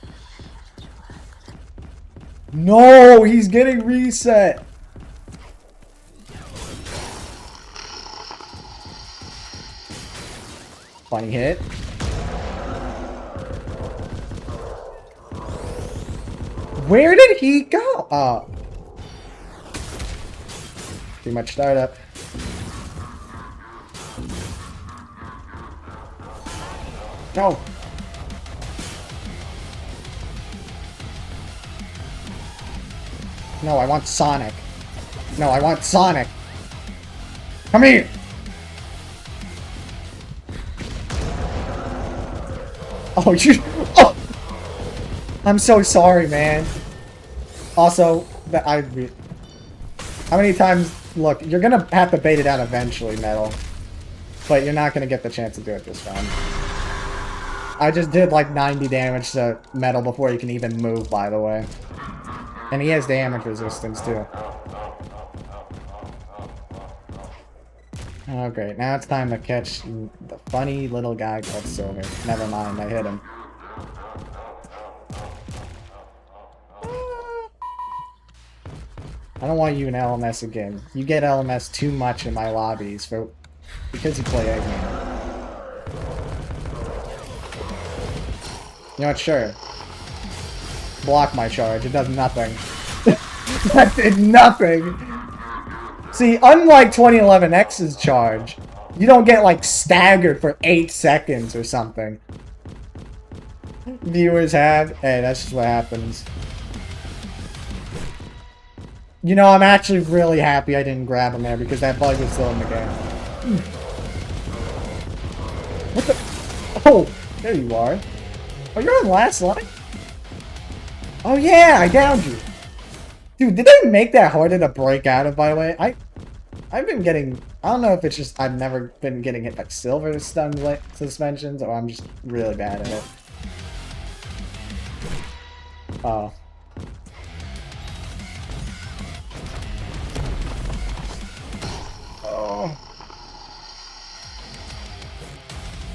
No, he's getting reset. Funny hit. Where did he go? Oh. Too much startup. No. No, I want Sonic. No, I want Sonic. Come here. Oh, you. Oh! I'm so sorry, man. Also, that how many times? Look, you're gonna have to bait it out eventually, Metal. But you're not gonna get the chance to do it this time. I just did like 90 damage to Metal before he can even move, by the way. And he has damage resistance, too. Oh, great. Now it's time to catch the funny little guy called Silver. Never mind, I hit him. I don't want you in LMS again. You get LMS too much in my lobbies because you play Eggman. You know what? Sure. Block my charge. It does nothing. That did nothing. See, unlike 2011X's charge, you don't get like staggered for 8 seconds or something. Viewers have. Hey, that's just what happens. You know, I'm actually really happy I didn't grab him there because that bug is still in the game. What the? Oh, there you are. Oh, you're on last line? Oh yeah, I downed you. Dude, did they make that harder to break out of, by the way? I've been getting... I don't know if it's just I've never been getting hit by silver stun suspensions, or I'm just really bad at it. Oh. Oh.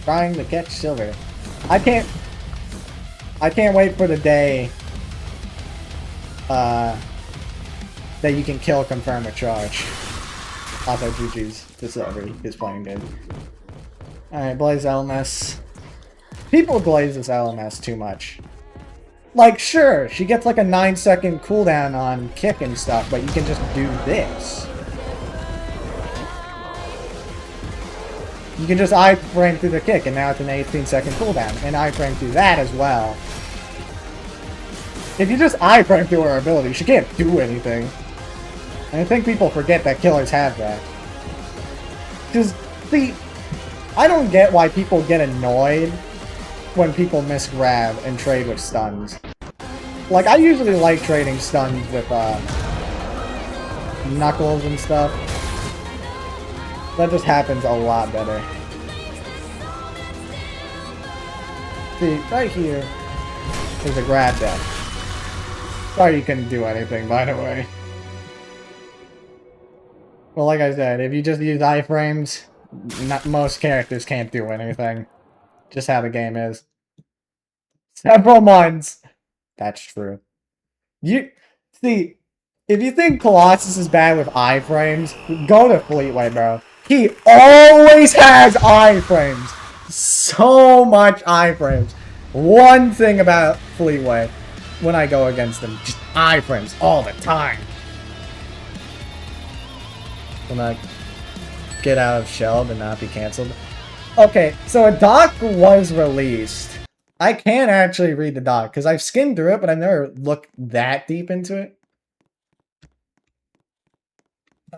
Trying to catch silver. I can't wait for the day that you can kill confirm a charge. Also, GG's to Silver. He's playing good. Alright, Blaze LMS. People glaze this LMS too much. Like, sure, she gets like a 9-second cooldown on kick and stuff, but you can just do this. You can just iframe through the kick, and now it's an 18-second cooldown, and iframe through that as well. If you just iframe through her ability, she can't do anything. And I think people forget that killers have that. Because, see, I don't get why people get annoyed when people misgrab and trade with stuns. Like, I usually like trading stuns with, Knuckles and stuff. That just happens a lot better. See, right here is a grab deck. Sorry you couldn't do anything, by the way. Well, like I said, if you just use iframes, most characters can't do anything. Just how the game is. Several months. That's true. See, if you think Colossus is bad with iframes, go to Fleetway, bro. He always has iframes. So much iframes. One thing about Fleetway when I go against him, just iframes all the time. When I get out of Shelled and not be cancelled. Okay, so a doc was released. I can't actually read the doc because I've skimmed through it, but I've never looked that deep into it.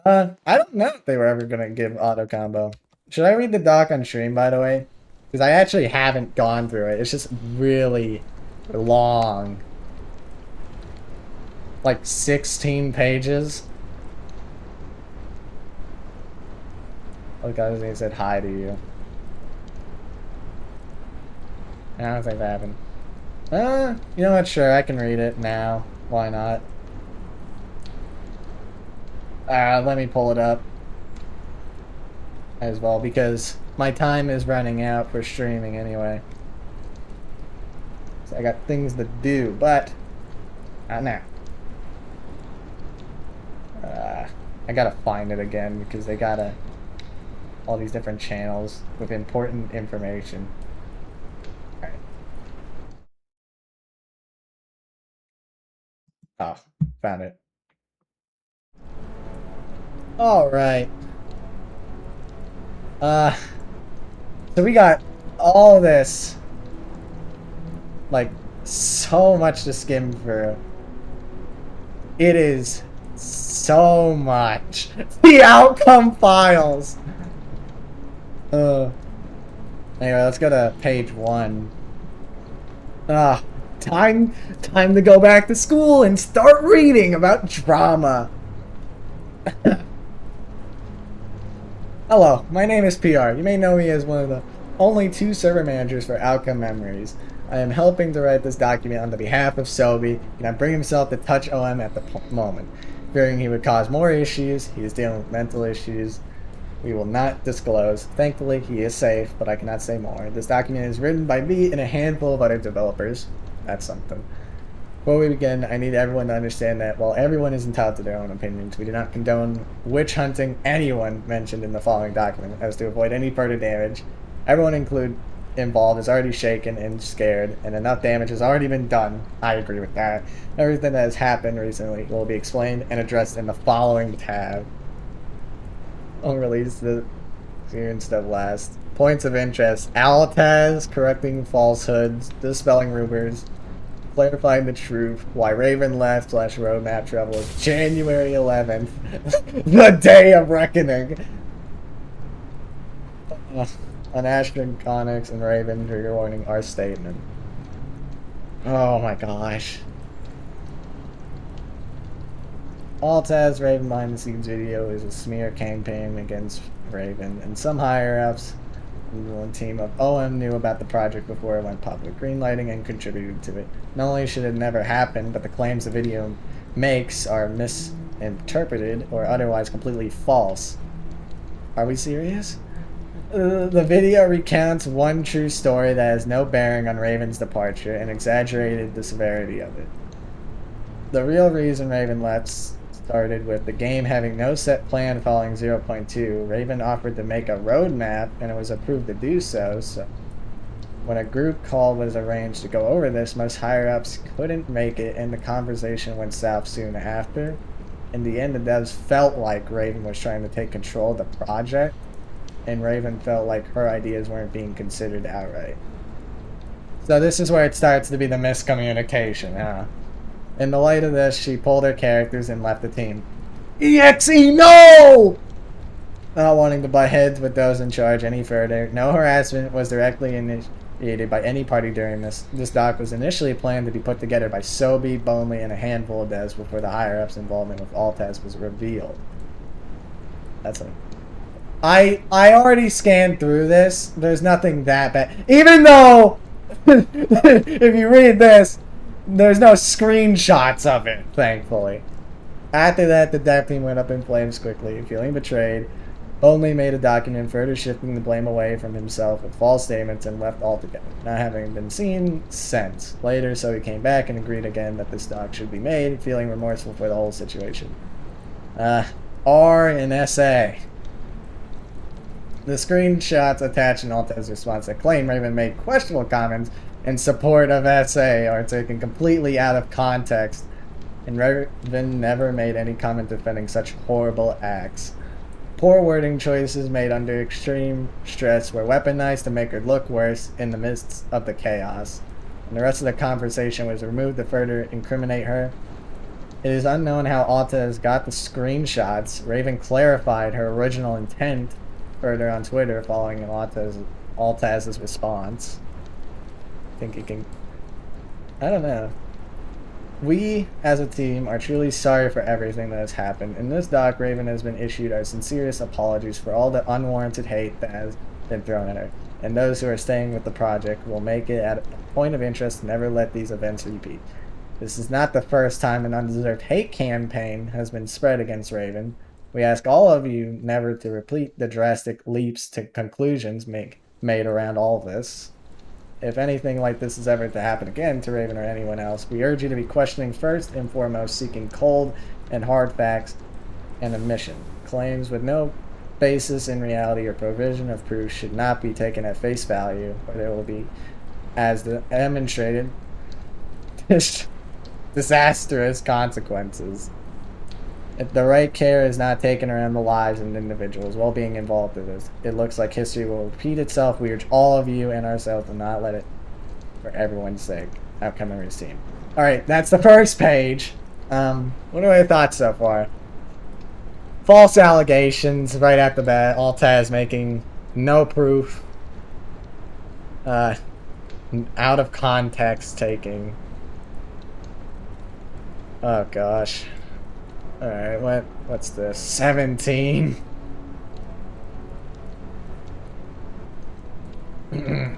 I don't know if they were ever gonna give auto combo. Should I read the doc on stream, by the way? Because I actually haven't gone through it. It's just really long. Like 16 pages. Because he said hi to you. I don't think that happened. You know what? Sure, I can read it now. Why not? Let me pull it up as well because my time is running out for streaming anyway. So I got things to do, but not now. I gotta find it again because they gotta all these different channels with important information. All right. Oh, found it. All right. So we got all this, like, so much to skim through. It is so much. The outcome files. Anyway, let's go to page 1. Time to go back to school and start reading about drama. Hello, my name is PR. You may know me as one of the only 2 server managers for Outcome Memories. I am helping to write this document on the behalf of Sobi, and I bring himself to touch OM at the moment. Fearing he would cause more issues, he is dealing with mental issues we will not disclose. Thankfully, he is safe, but I cannot say more. This document is written by me and a handful of other developers. That's something. Before we begin, I need everyone to understand that while everyone is entitled to their own opinions, we do not condone witch hunting anyone mentioned in the following document, as to avoid any further damage. Everyone involved is already shaken and scared, and enough damage has already been done. I agree with that. Everything that has happened recently will be explained and addressed in the following tab. I'll release the and stuff last. Points of interest. Altaz correcting falsehoods, dispelling rumors, clarifying the truth, why Raven left / roadmap travel is January 11th, the day of reckoning. On Ashton, Connix, and Raven, trigger warning, our statement. Oh my gosh. Altaz Raven behind the scenes video is a smear campaign against Raven, and some higher-ups in the team of OM knew about the project before it went public, greenlighting and contributed to it. Not only should it never happen, but the claims the video makes are misinterpreted or otherwise completely false. Are we serious? The video recounts one true story that has no bearing on Raven's departure and exaggerated the severity of it. The real reason Raven left started with the game having no set plan following 0.2. Raven offered to make a roadmap and it was approved to do so, so when a group call was arranged to go over this, most higher-ups couldn't make it and the conversation went south soon after. In the end, the devs felt like Raven was trying to take control of the project, and Raven felt like her ideas weren't being considered outright. So this is where it starts to be the miscommunication, huh? In the light of this, she pulled her characters and left the team. EXE, no! Not wanting to butt heads with those in charge any further, no harassment was directly initiated by any party during this. This doc was initially planned to be put together by Sobi, Bonely, and a handful of devs before the higher-ups' involvement with Altaz was revealed. That's like... I already scanned through this. There's nothing that bad. Even though, if you read this, there's no screenshots of it, thankfully. After that, the dev team went up in flames quickly, feeling betrayed. Only made a document further shifting the blame away from himself with false statements and left altogether, not having been seen since. Later, so he came back and agreed again that this doc should be made, feeling remorseful for the whole situation. R and SA. The screenshots attached in Altaz's response that claim Raven made questionable comments in support of SA are taken completely out of context, and Raven never made any comment defending such horrible acts. Poor wording choices made under extreme stress were weaponized to make her look worse in the midst of the chaos, and the rest of the conversation was removed to further incriminate her. It is unknown how Altaz got the screenshots. Raven clarified her original intent further on Twitter following Altaz's response. I think he can... I don't know. We, as a team, are truly sorry for everything that has happened. In this doc, Raven has been issued our sincerest apologies for all the unwarranted hate that has been thrown at her, and those who are staying with the project will make it a point of interest to never let these events repeat. This is not the first time an undeserved hate campaign has been spread against Raven. We ask all of you never to repeat the drastic leaps to conclusions made around all this. If anything like this is ever to happen again to Raven or anyone else, we urge you to be questioning first and foremost, seeking cold and hard facts and admission. Claims with no basis in reality or provision of proof should not be taken at face value, or there will be, as demonstrated, disastrous consequences. If the right care is not taken around the lives of individuals while being involved in this, it looks like history will repeat itself. We urge all of you and ourselves to not let it, for everyone's sake. Outcome Memories team. Alright, that's the first page. What are your thoughts so far? False allegations right at the bat. Altaz making no proof. Out of context taking. Oh gosh. Alright, what's this? 17. For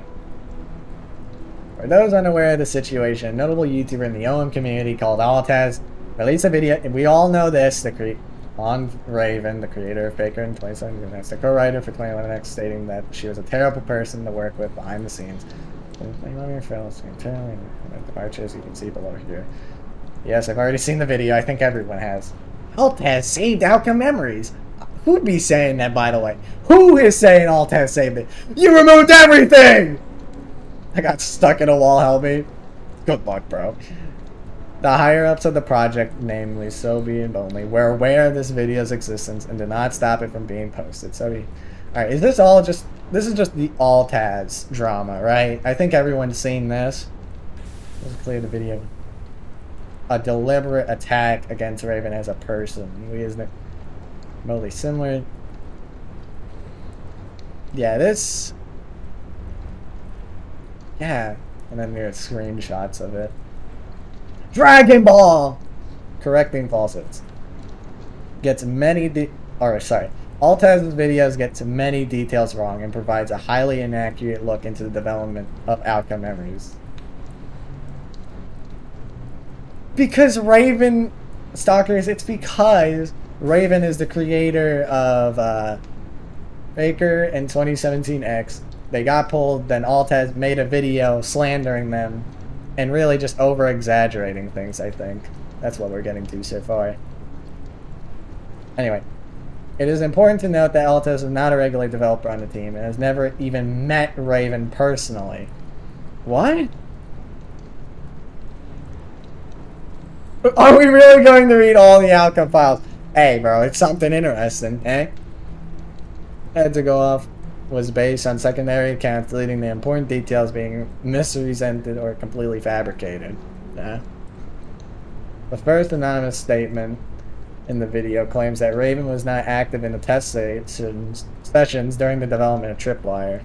those unaware of the situation, a notable YouTuber in the OM community called Altaz released a video. We all know this. On Raven, the creator of Faker in 2017, that's the co-writer for 21X, stating that she was a terrible person to work with behind the scenes. The arches you can see below here. Yes, I've already seen the video. I think everyone has. Altaz saved Outcome Memories. Who'd be saying that, by the way? Who is saying Altaz saved it? You removed everything! I got stuck in a wall, help me. Good luck, bro. The higher-ups of the project, namely Sobi and Bonley, were aware of this video's existence and did not stop it from being posted. Sobi... Alright, is this all just... This is just the Altaz drama, right? I think everyone's seen this. Let's clear the video. A deliberate attack against Raven as a person. We isn't remotely similar. Yeah, this. Yeah, and then there's screenshots of it. Dragon Ball! Correcting falsehoods. Gets many Altaz's videos gets many details wrong and provides a highly inaccurate look into the development of Outcome Memories. Because Raven, stalkers, it's because Raven is the creator of Faker and 2017X. They got pulled, then Altaz made a video slandering them and really just over-exaggerating things, I think. That's what we're getting to so far. Anyway, it is important to note that Altaz is not a regular developer on the team and has never even met Raven personally. What? Are we really going to read all the outcome files? Hey, bro, it's something interesting, eh? Had to go off was based on secondary accounts, leading to important details being misrepresented or completely fabricated. Yeah. The first anonymous statement in the video claims that Raven was not active in the test sessions during the development of Tripwire.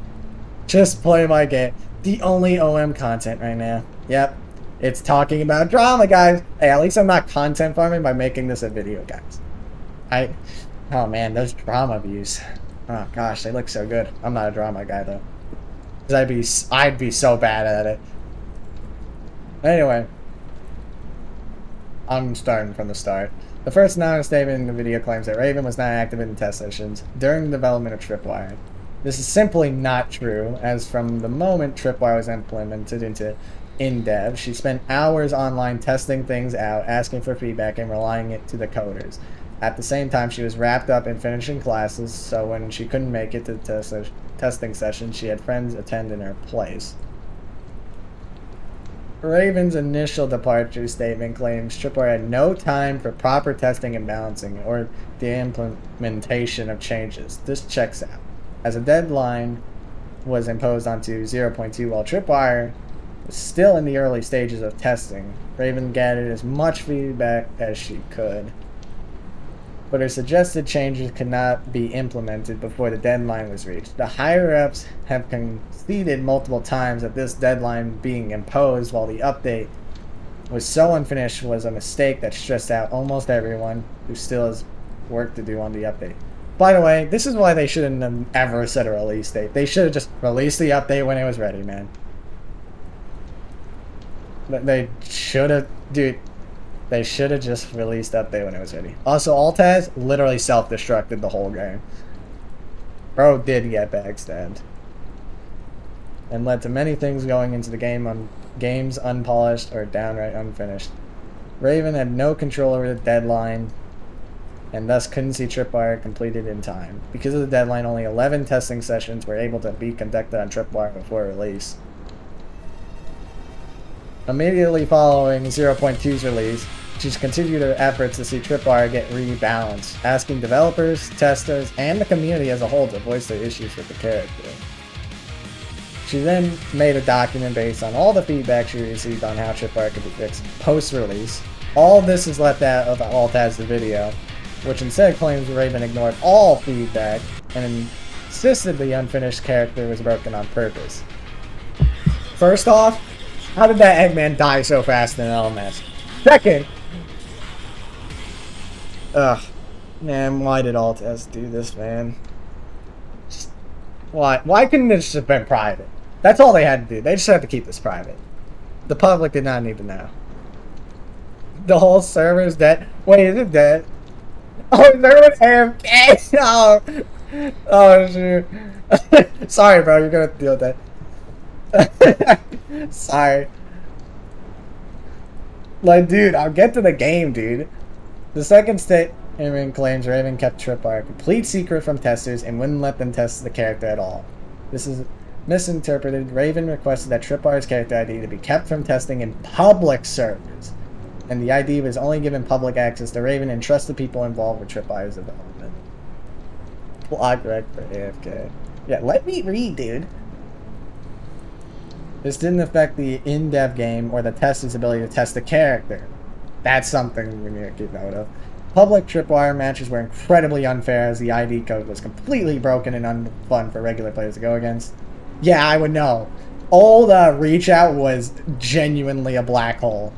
Just play my game. The only OM content right now. Yep. It's talking about drama, guys. Hey, at least I'm not content farming by making this a video, guys. Oh man, those drama views. Oh gosh, they look so good. I'm not a drama guy though. 'Cause I'd be so bad at it. Anyway, I'm starting from the start. The first anonymous statement in the video claims that Raven was not active in the test sessions during the development of Tripwire. This is simply not true, as from the moment Tripwire was implemented into in-dev, she spent hours online testing things out, asking for feedback, and relying it to the coders. At the same time, she was wrapped up in finishing classes, so when she couldn't make it to the testing session, she had friends attend in her place. Raven's initial departure statement claims Tripwire had no time for proper testing and balancing or the implementation of changes. This checks out, as a deadline was imposed onto 0.2 while Tripwire was still in the early stages of testing. Raven gathered as much feedback as she could, but her suggested changes could not be implemented before the deadline was reached. The higher-ups have conceded multiple times that this deadline being imposed while the update was so unfinished was a mistake that stressed out almost everyone who still has work to do on the update. By the way, this is why they shouldn't have ever set a release date. They should have just released the update when it was ready, man. They should have, dude. They should have just released the update when it was ready. Also, Altaz literally self-destructed the whole game. Bro did get backstabbed. And led to many things going into the games unpolished or downright unfinished. Raven had no control over the deadline, and thus couldn't see Tripwire completed in time. Because of the deadline, only 11 testing sessions were able to be conducted on Tripwire before release. Immediately following 0.2's release, she's continued her efforts to see Tripwire get rebalanced, asking developers, testers, and the community as a whole to voice their issues with the character. She then made a document based on all the feedback she received on how Tripwire could be fixed post-release. All this is left out of the Altaz video, which instead claims Raven ignored all feedback and insisted the unfinished character was broken on purpose. First off, how did that Eggman die so fast in LMS? Second, man, why did Altaz do this, man? Why couldn't this have been private? That's all they had to do. They just had to keep this private. The public did not need to know. The whole server's dead. Wait, is it dead? Oh, everyone's AFK. Oh shoot. Sorry, bro. You're gonna deal with that. Sorry. Like, dude, I'll get to the game, dude. The second statement claims Raven kept Tripwire a complete secret from testers and wouldn't let them test the character at all. This is misinterpreted. Raven requested that Tripwire's character ID to be kept from testing in public servers, and the ID was only given public access to Raven and trusted people involved with Tripwire's development. Blog rec for AFK. Yeah, let me read, dude. This didn't affect the in-dev game or the tester's ability to test the character. That's something we need to keep note of. Public Tripwire matches were incredibly unfair as the ID code was completely broken and unfun for regular players to go against. Yeah, I would know. All the reach out was genuinely a black hole.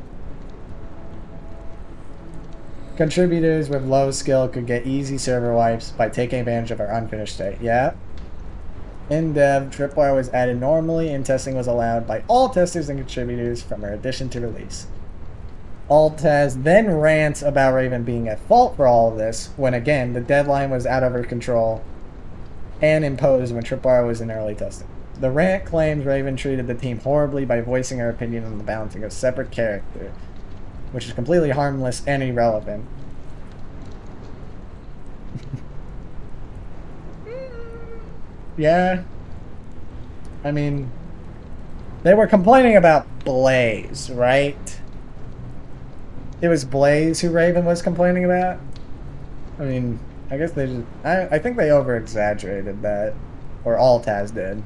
Contributors with low skill could get easy server wipes by taking advantage of our unfinished state. Yeah. In dev, Tripwire was added normally and testing was allowed by all testers and contributors from our addition to release. Altaz then rants about Raven being at fault for all of this, when again, the deadline was out of her control and imposed when Tripwire was in early testing. The rant claims Raven treated the team horribly by voicing her opinion on the balancing of separate character, which is completely harmless and irrelevant. Yeah. I mean, they were complaining about Blaze, right? It was Blaze who Raven was complaining about? I mean, I guess they just... I think they over-exaggerated that. Or Altaz did.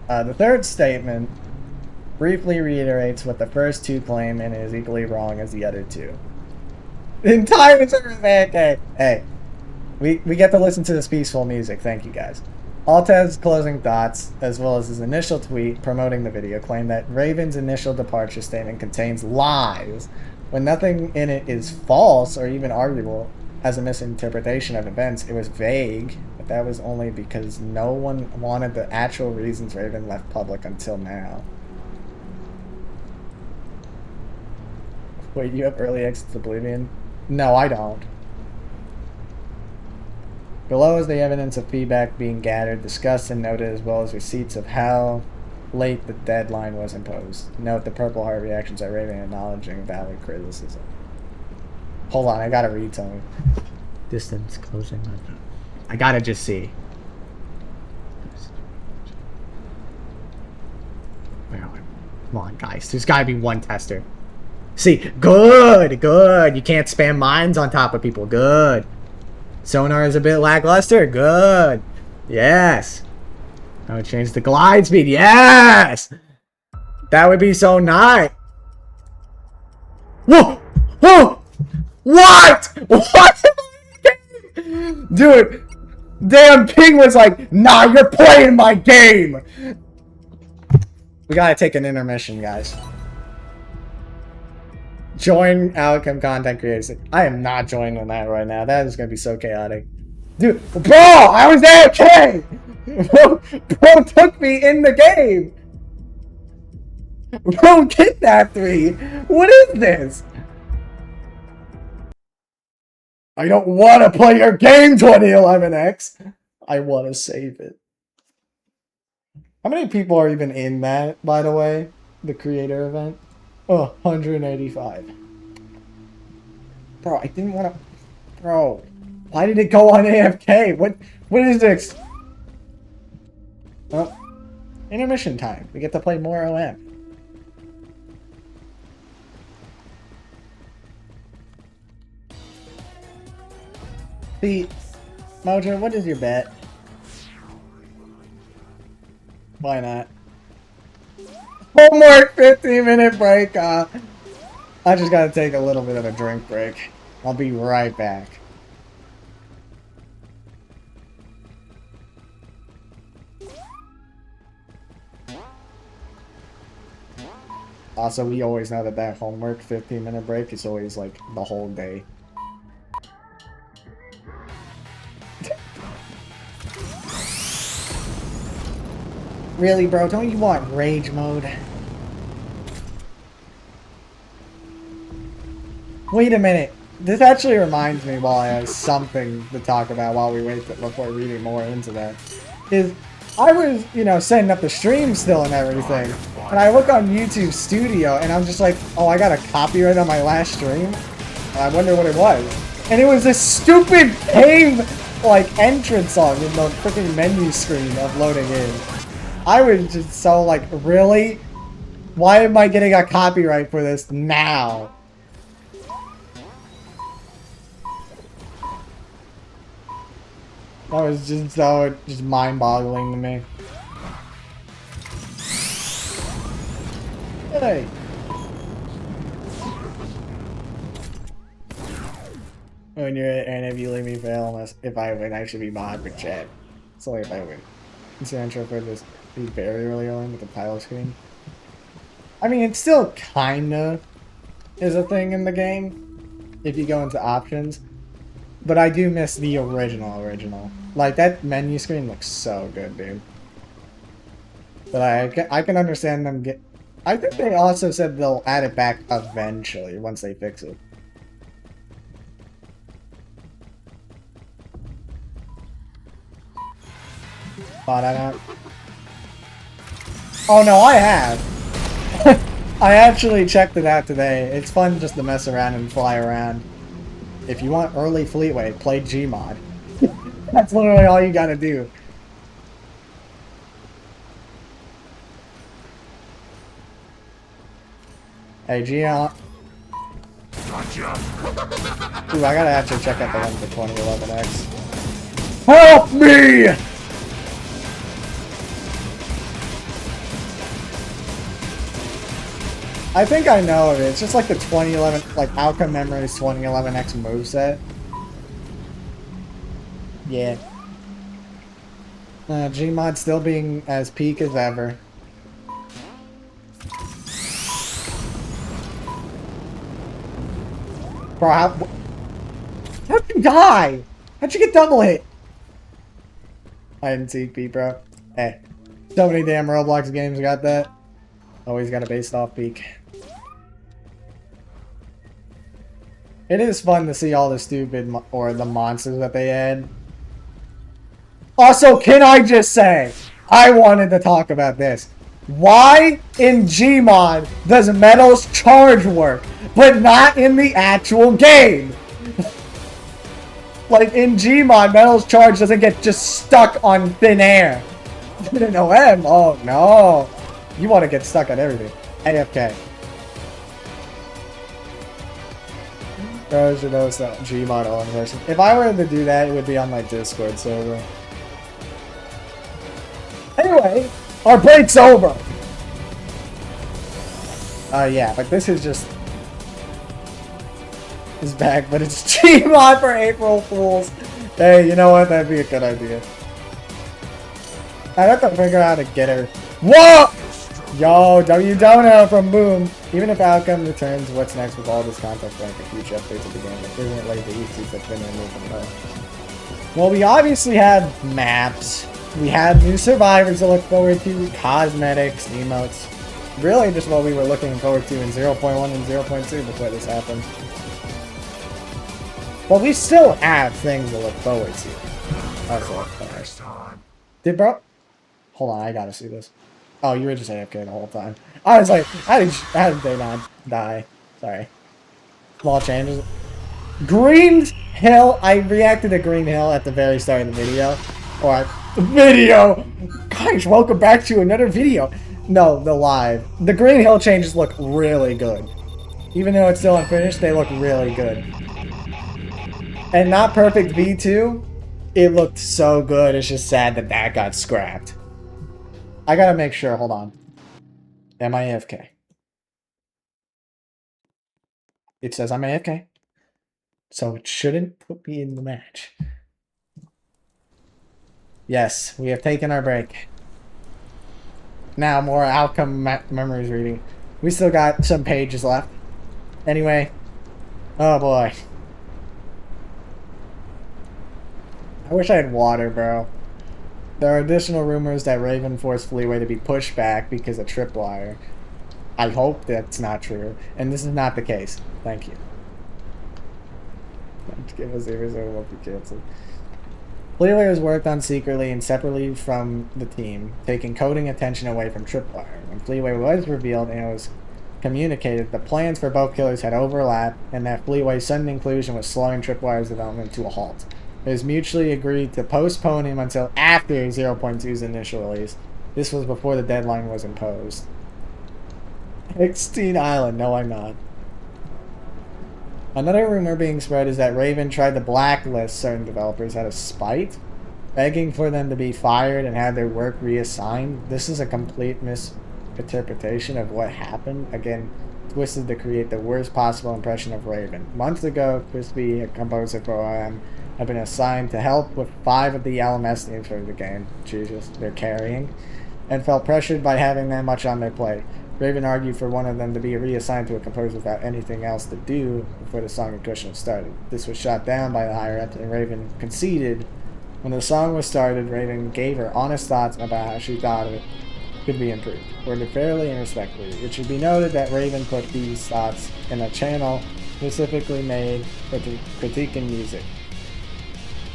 The third statement briefly reiterates what the first two claim and is equally wrong as the other two. The entire server is AFK. Hey, we get to listen to this peaceful music. Thank you, guys. Altaz's closing thoughts, as well as his initial tweet promoting the video, claim that Raven's initial departure statement contains lies, when nothing in it is false or even arguable as a misinterpretation of events. It was vague, but that was only because no one wanted the actual reasons Raven left public until now. Wait, you have early access to Oblivion? No, I don't. Below is the evidence of feedback being gathered, discussed, and noted, as well as receipts of how late the deadline was imposed. Note the Purple Heart reactions at Raven acknowledging valid criticism. Hold on, I gotta read something. Distance closing. I gotta just see. Where are we? Come on, guys. There's gotta be one tester. See, good, good. You can't spam mines on top of people. Good. Sonar is a bit lackluster. Good. Yes. I would change the glide speed. Yes. That would be so nice. Whoa. Whoa. What? What? Dude. Damn King was like, nah, you're playing my game. We gotta take an intermission, guys. Join outcome content creators. I am not joining that right now. That is gonna be so chaotic. Dude, bro, I was AFK! Bro took me in the game! Bro kidnapped me! What is this? I don't want to play your game, 2011X! I want to save it. How many people are even in that, by the way? The creator event? Oh, 185. Bro, I didn't want to... Bro, why did it go on AFK? What is this? Oh, intermission time. We get to play more OM. See, Mojo, what is your bet? Why not? Homework 15-minute break. I just gotta take a little bit of a drink break. I'll be right back. Also, we always know that homework 15-minute break is always like the whole day. Really, bro? Don't you want rage mode? Wait a minute. This actually reminds me while I have something to talk about while we wait before reading more into that. Is I was, you know, setting up the stream still and everything. And I look on YouTube Studio and I'm just like, oh, I got a copyright on my last stream? I wonder what it was. And it was this stupid cave, like, entrance song in the freaking menu screen of loading in. I was just so like, really? Why am I getting a copyright for this now? That was just so mind-boggling to me. Hey. When you're and if you leave me fail, unless if I win, I should be mod for chat. It's only if I win. It's the intro for this very early on with the title screen. I mean, it still kinda is a thing in the game if you go into options, but I do miss the original. Like, that menu screen looks so good, dude. But I can understand them get... I think they also said they'll add it back eventually once they fix it. Thought I not... Oh no, I have! I actually checked it out today. It's fun just to mess around and fly around. If you want early Fleetway, play Gmod. That's literally all you gotta do. Hey, Gmod. Gotcha. Ooh, I gotta actually check out the one for 2011X. Help me! I think I know of it. It's just like the 2011, like outcomememories 2011X moveset. Yeah. Gmod still being as peak as ever. Bro, how'd you die? How'd you get double hit? I didn't see peak, bro. Hey, so many damn Roblox games got that. Always got a based off peak. It is fun to see all the stupid or the monsters that they add. Also, can I just say, I wanted to talk about this. Why in Gmod does Metal's charge work, but not in the actual game? Like in Gmod, Metal's charge doesn't get just stuck on thin air. In OM, oh no. You want to get stuck on everything. AFK. I should know it's not Gmod all in person. If I were to do that, it would be on my Discord server. Anyway, our break's over. Yeah, but this is just... is back, but it's Gmod for April Fools. Hey, you know what? That'd be a good idea. I'd have to figure out how to get her. Whoa! Yo, W Dono from Boom. Even if Outcome returns, what's next with all this content for like a future updates of the game? Like, isn't it like the ECs that's been removed from the... Well, we obviously have maps. We have new survivors to look forward to, cosmetics, emotes. Really just what we were looking forward to in 0.1 and 0.2 before this happened. But we still have things to look forward to. Did bro? Hold on, I gotta see this. Oh, you were just AFK the whole time. I was like, how did they not die? Sorry. Small changes. Green Hill. I reacted to Green Hill at the very start of the video. Or video. Guys, welcome back to another video. No, the live. The Green Hill changes look really good. Even though it's still unfinished, they look really good. And Not Perfect V2, it looked so good. It's just sad that that got scrapped. I gotta make sure. Hold on. Am I AFK? It says I'm AFK. So it shouldn't put me in the match. Yes, we have taken our break. Now more outcome memories reading. We still got some pages left. Anyway. Oh boy. I wish I had water, bro. There are additional rumors that Raven forced Fleaway to be pushed back because of tripwire. I hope that's not true. And this is not the case. Thank you. Give us every so won't be canceled. Fleaway was worked on secretly and separately from the team, taking coding attention away from tripwire. When Fleaway was revealed and it was communicated, the plans for both killers had overlapped, and that Fleaway's sudden inclusion was slowing tripwire's development to a halt. It was mutually agreed to postpone him until after 0.2's initial release. This was before the deadline was imposed. Extine Island. No, I'm not. Another rumor being spread is that Raven tried to blacklist certain developers out of spite, begging for them to be fired and have their work reassigned. This is a complete misinterpretation of what happened. Again, twisted to create the worst possible impression of Raven. Months ago, Crispy, a composer for OM, had been assigned to help with 5 of the LMS themes for the game. Jesus, they're carrying. And felt pressured by having that much on their plate. Raven argued for one of them to be reassigned to a composer without anything else to do before the song and cushion started. This was shot down by the higher-ups, and Raven conceded. When the song was started, Raven gave her honest thoughts about how she thought it could be improved, worded fairly and respectfully. It should be noted that Raven put these thoughts in a channel specifically made for critiquing music.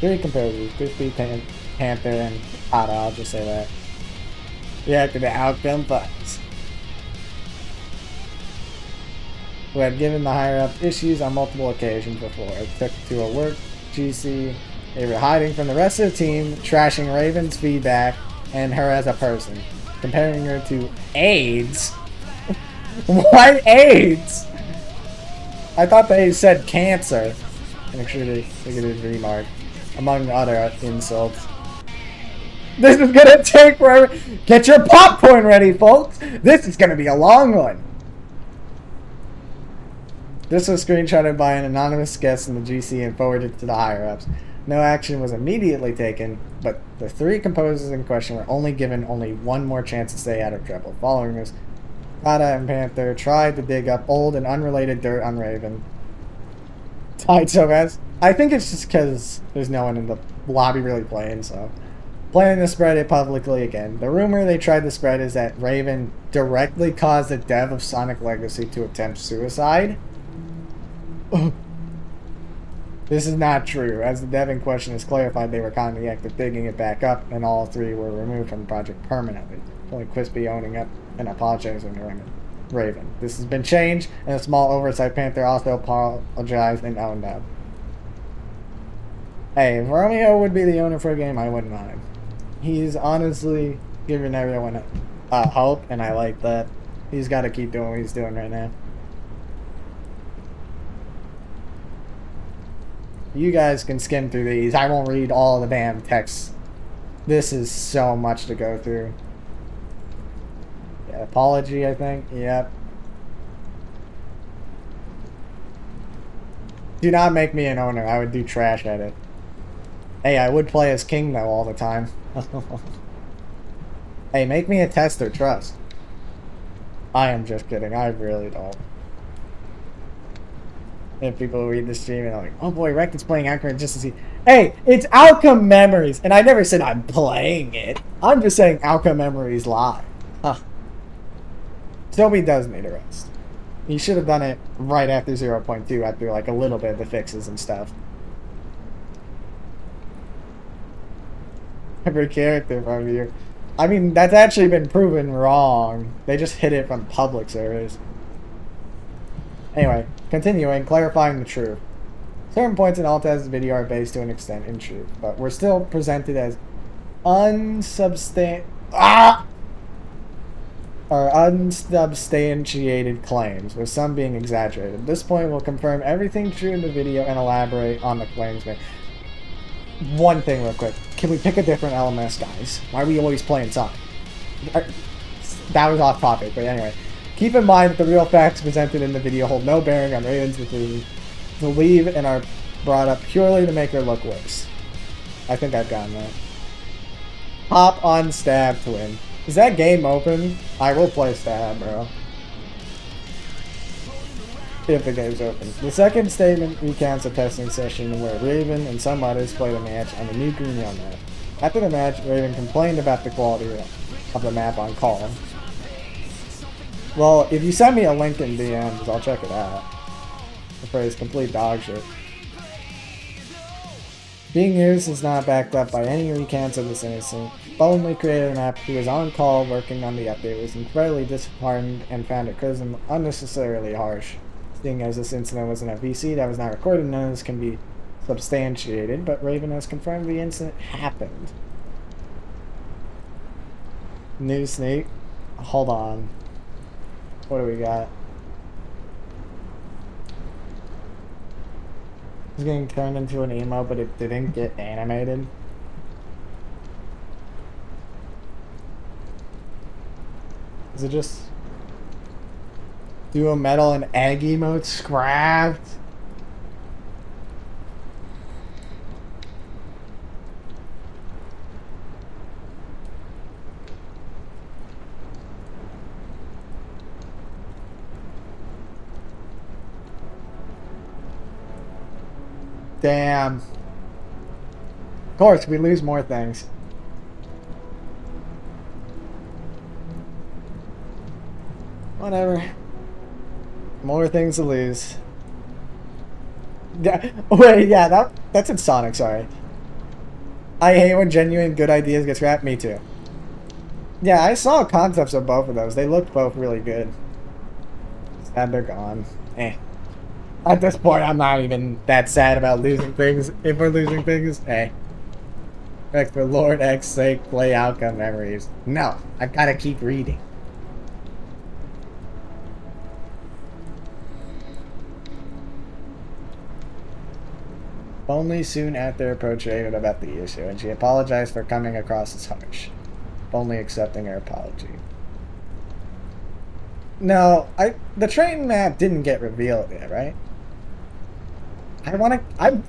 3 composers, Crispy, Panther, and Otto, I'll just say that. Reacted to outcome thoughts. Who had given the higher-ups issues on multiple occasions before. It took to a work GC. They were hiding from the rest of the team, trashing Raven's feedback and her as a person, comparing her to AIDS. What AIDS? I thought they said cancer. Make sure they get a remark, among other insults. This is gonna take forever. Get your popcorn ready, folks. This is gonna be a long one. This was screenshotted by an anonymous guest in the GC and forwarded to the higher-ups. No action was immediately taken, but the 3 composers in question were only given one more chance to stay out of trouble. Following this, Kata and Panther tried to dig up old and unrelated dirt on Raven. Tied so fast. I think it's just because there's no one in the lobby really playing, so... Planning to spread it publicly again. The rumor they tried to spread is that Raven directly caused the dev of Sonic Legacy to attempt suicide. This is not true. As the dev in question has clarified, they were caught in the act of digging it back up, and all 3 were removed from the project permanently. Only Crispy owning up and apologizing to Raven. This has been changed, and a small oversight. Panther also apologized and owned up. Hey, if Romeo would be the owner for a game, I wouldn't mind. He's honestly giving everyone hope, and I like that. He's got to keep doing what he's doing right now. You guys can skim through these. I won't read all the damn texts. This is so much to go through. Yeah, apology, I think. Yep. Do not make me an owner. I would do trash at it. Hey, I would play as king though all the time. Hey, make me a tester, trust. I am just kidding. I really don't. If people read the stream and they're like, oh boy, Rect is playing Outcome just to see. Hey, it's Outcome Memories. And I never said I'm playing it. I'm just saying Outcome Memories live. Huh. Toby does need a rest. He should have done it right after 0.2, after like a little bit of the fixes and stuff. Every character from you. I mean, that's actually been proven wrong. They just hid it from public servers. Anyway, continuing, clarifying the truth. Certain points in Altaz's video are based to an extent in truth, but we're still presented as unsubstantiated claims, with some being exaggerated. At this point, we'll confirm everything true in the video and elaborate on the claims made. One thing real quick. Can we pick a different LMS, guys? Why are we always playing Sonic? That was off topic, but anyway. Keep in mind that the real facts presented in the video hold no bearing on Raven's decision to leave and are brought up purely to make her look worse. I think I've gotten that. Hop on Stab to win. Is that game open? I will play Stab, bro. If the game's open. The second statement recounts a testing session where Raven and some others played a match on the new Green Yell map. After the match, Raven complained about the quality of the map on call. Well, if you send me a link in DMs, I'll check it out. The phrase complete dog shit. Being used is not backed up by any recounts of this incident. Only created an app who was on call working on the update, was incredibly disheartened and found it criticism unnecessarily harsh. Seeing as this incident was in a VC that was not recorded, none of this can be substantiated, but Raven has confirmed the incident happened. New sneak. Hold on. What do we got? It's getting turned into an emo, but it didn't get animated. Is it just duo metal and egg emote scrapped? Damn. Of course, we lose more things. Whatever. More things to lose. Yeah. Wait, yeah, that's in Sonic, sorry. I hate when genuine good ideas get scrapped. Me too. Yeah, I saw concepts of both of those. They looked both really good. Sad they're gone. Eh. At this point, I'm not even that sad about losing things. If we're losing things, hey. For Lord X's sake, play Outcome Memories. No, I've got to keep reading. Only soon after approached Raven about the issue, and she apologized for coming across as harsh. Only accepting her apology. No, the train map didn't get revealed yet, right? I'm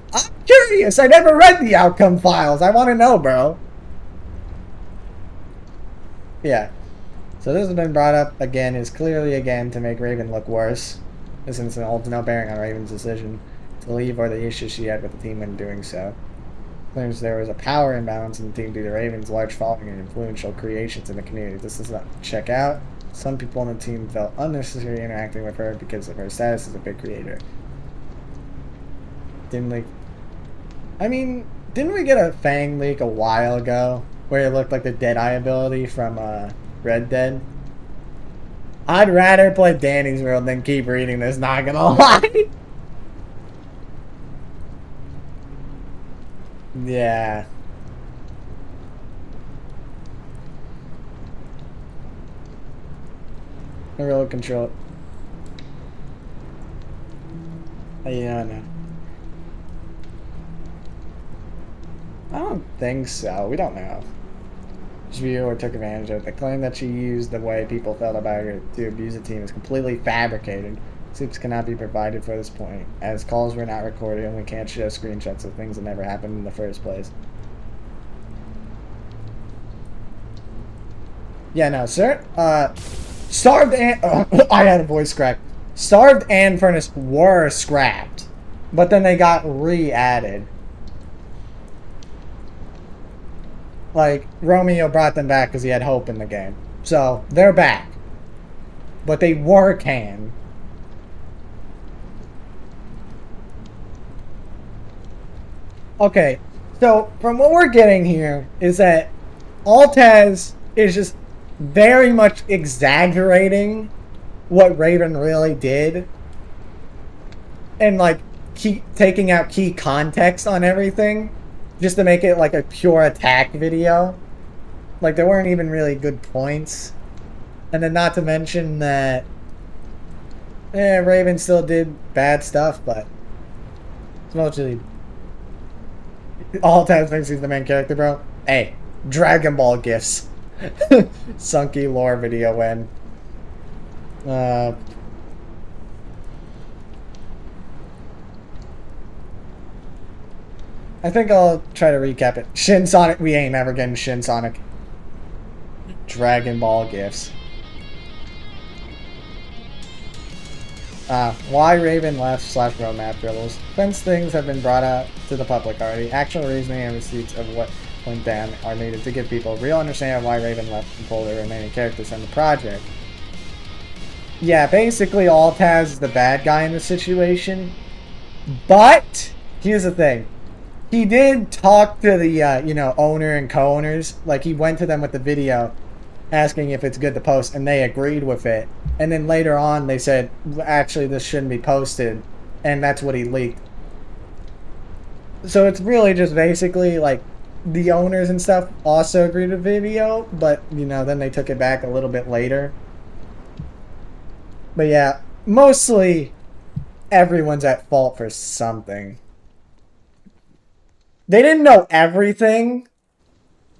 curious. I never read the outcome files. I want to know, bro. Yeah. So this has been brought up again, is clearly again to make Raven look worse. This incident holds no bearing on Raven's decision to leave or the issues she had with the team when doing so. Claims there was a power imbalance in the team due to Raven's large following and influential creations in the community. This does not check out. Some people on the team felt unnecessary interacting with her because of her status as a big creator. Didn't we get a Fang leak a while ago where it looked like the Deadeye ability from Red Dead? I'd rather play Danny's World than keep reading this, not gonna lie. Yeah. Remote control. Yeah, no. I don't think so. We don't know. She viewed or took advantage of it. The claim that she used the way people felt about her to abuse the team is completely fabricated. Soups cannot be provided for this point, as calls were not recorded and we can't show screenshots of things that never happened in the first place. Yeah, no, Starved and I had a voice crack. Starved and Furnace were scrapped, but then they got re-added. Like, Romeo brought them back because he had hope in the game. So, they're back. But they were canned. Okay, so from what we're getting here is that Altez is just very much exaggerating what Raven really did. And like taking out key context on everything just to make it like a pure attack video. Like there weren't even really good points. And then not to mention that Raven still did bad stuff, but it's mostly all times thinks he's the main character, bro. Hey, Dragon Ball gifts. Sunky lore video win. I think I'll try to recap it. Shin Sonic, we ain't ever getting Shin Sonic. Dragon Ball gifts. Why Raven left / roadmap dribbles. Since things have been brought out to the public already, actual reasoning and receipts of what went down are needed to give people a real understanding of why Raven left and pulled the remaining characters in the project. Yeah, basically Altaz is the bad guy in the situation. But here's the thing. He did talk to the owner and co-owners. Like he went to them with the video asking if it's good to post, and they agreed with it. And then later on they said, actually this shouldn't be posted, and that's what he leaked. So it's really just basically like the owners and stuff also agreed with the video, but then they took it back a little bit later. But yeah, mostly everyone's at fault for something. They didn't know everything,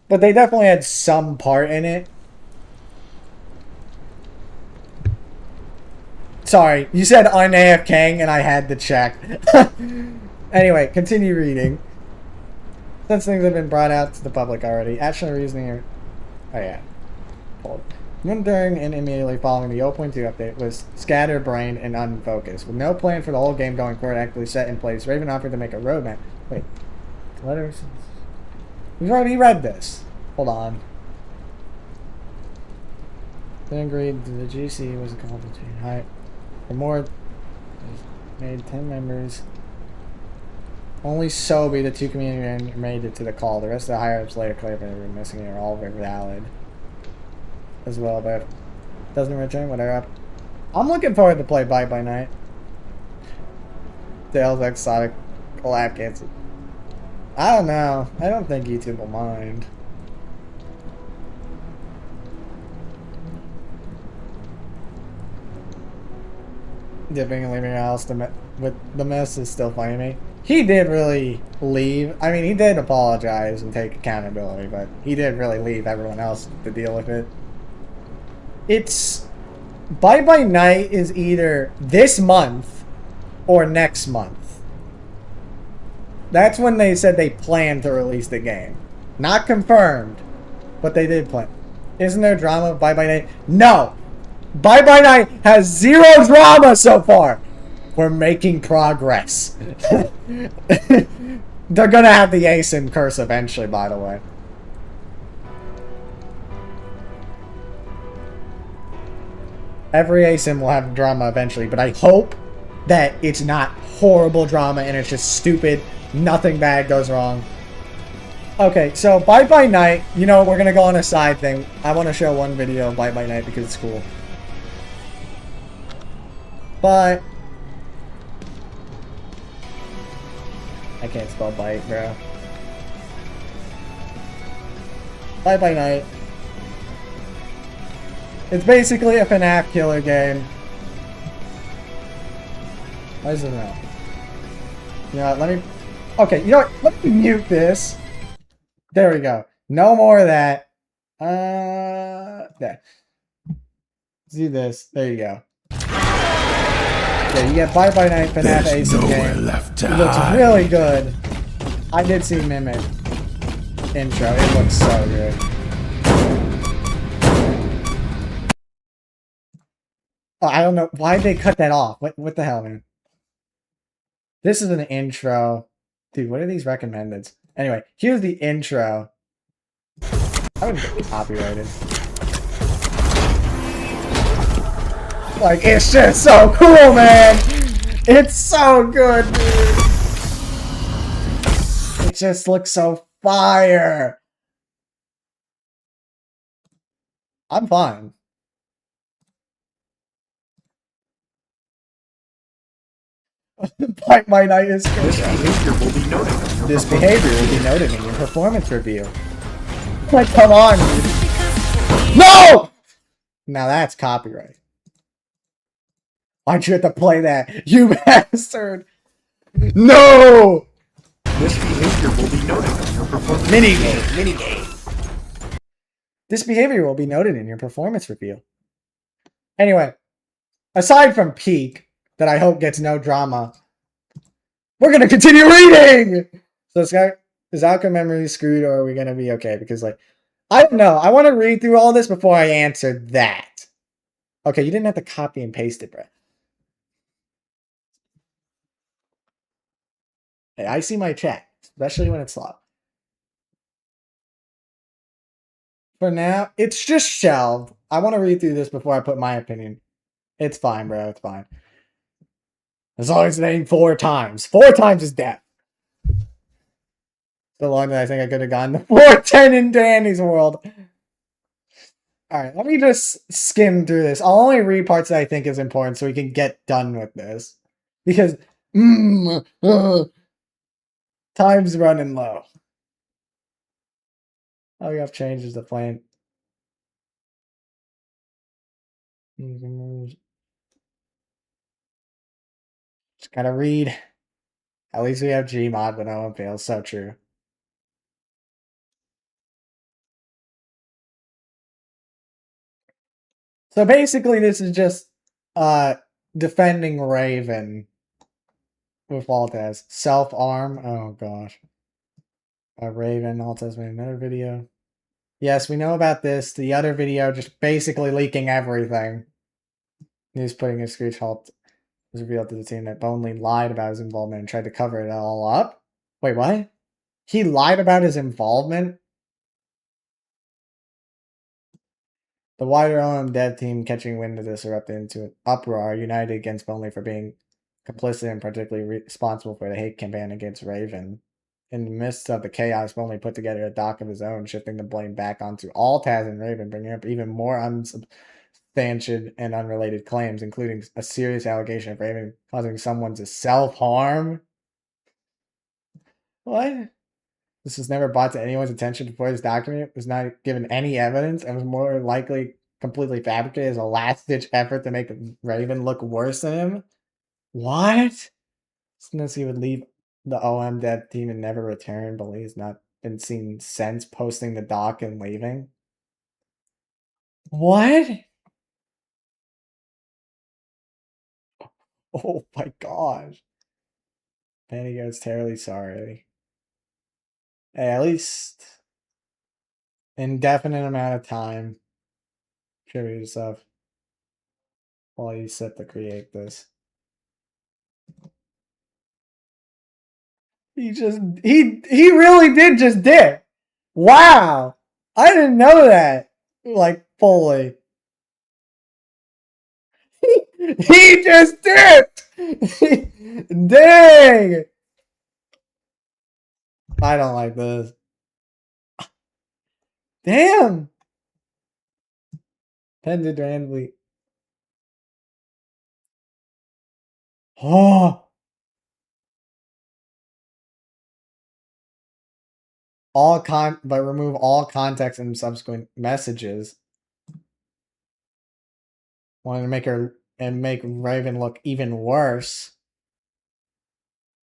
but they definitely had some part in it. Sorry, you said un-AFKing and I had to check. Anyway, continue reading. Since things have been brought out to the public already, actual reasoning... Oh yeah. Hold. During and immediately following the 0.2 update was scatterbrained and unfocused. With no plan for the whole game going forward actually set in place, Raven offered to make a roadmap. Wait. Letters? We've already read this. Hold on. They agreed the GC was a complicated height. For more, made 10 members. Only Sobi, the 2 community made it to the call. The rest of the higher-ups later claimed they were missing and are all very valid as well, but if it doesn't return, whatever. I'm looking forward to play Bite by Night. Tails X Sonic collab cancel. I don't know. I don't think YouTube will mind. Dipping and leaving your house with the mess is still funny to me. He did really leave. I mean, he did apologize and take accountability, but he did really leave everyone else to deal with it. It's... Bye Bye Night is either this month or next month. That's when they said they planned to release the game. Not confirmed, but they did plan. Isn't there drama of Bye Bye Night? No! Bye Bye Night has 0 drama so far! We're making progress. They're gonna have the ASIN curse eventually, by the way. Every ASIN will have drama eventually, but I hope that it's not horrible drama and it's just stupid. Nothing bad goes wrong. Okay, so Bye Bye Night, we're gonna go on a side thing. I want to show one video of Bye Bye Night because it's cool. But I can't spell bite, bro. Bye Bye Night. It's basically a FNAF killer game. Why is it not? Let me... Okay, let me mute this. There we go. No more of that. There. Let's do this. There you go. Yeah, you get Bye Bye Night FNAF ASIN game. It looks really good. I did see Mimic intro. It looks so good. Oh, I don't know. Why'd they cut that off? What the hell, man? This is an intro. Dude, what are these recommendeds? Anyway, here's the intro. I wouldn't get copyrighted. Like, it's just so cool, man! It's so good, dude! It just looks so fire! I'm fine. Bite my night is good. This behavior will be noted in your performance review. Like, come on, dude. No! Now that's copyright. Why'd you have to play that? You bastard! No! This behavior will be noted in your performance. Minigame. This behavior will be noted in your performance review. Anyway, aside from Peak, that I hope gets no drama, we're gonna continue reading! So is outcome memory screwed, or are we gonna be okay? Because, like, I don't know. I want to read through all this before I answer that. Okay, you didn't have to copy and paste it, Brett. Hey, I see my chat, especially when it's slow. For now, it's just shelved. I want to read through this before I put my opinion. It's fine, bro. It's fine. As long as it ain't 4 times. 4 times is death. So long that I think I could have gotten the 410 in Danny's world. Alright, let me just skim through this. I'll only read parts that I think is important so we can get done with this. Because, time's running low. All we have changes the plan. Just gotta read. At least we have Gmod, but no one fails. So true. So basically, this is just defending Raven with Altaz. Self-arm. Oh gosh. Raven, Altaz made another video. Yes, we know about this. The other video just basically leaking everything. He's putting a screenshot. Was revealed to the team that Boneley lied about his involvement and tried to cover it all up. Wait, what? He lied about his involvement? The wider OM dev team, catching wind of this, erupted into an uproar, united against Boneley for being complicit and particularly responsible for the hate campaign against Raven. In the midst of the chaos, Boneley put together a doc of his own, shifting the blame back onto Altaz and Raven, bringing up even more unsubstantiated and unrelated claims, including a serious allegation of Raven causing someone to self-harm. What? This was never brought to anyone's attention before this document was not given any evidence and was more likely completely fabricated as a last-ditch effort to make Raven look worse than him. What? Since he would leave the OM dev team and never return, but he's not been seen since posting the doc and leaving. What? Oh my gosh. Penny goes terribly sorry. Hey, at least indefinite amount of time. Tribute yourself while you set to create this. He really did just dip. Wow. I didn't know that. Like, fully. He just dipped! Dang! I don't like this. Damn! Pended randomly. Oh! But remove all context and subsequent messages. Wanted to make Raven look even worse.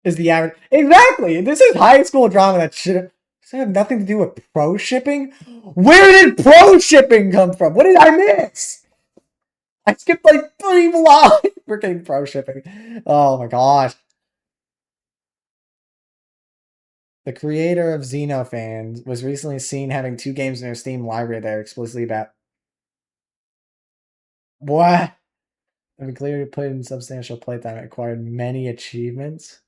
Is the average exactly? This is high school drama that should have nothing to do with pro shipping. Where did pro shipping come from? What did I miss? I skipped like 3 lines. Freaking pro shipping. Oh my gosh. The creator of Xenofans was recently seen having 2 games in their Steam library that are explicitly about what? I mean, clearly put in substantial playtime. It acquired many achievements.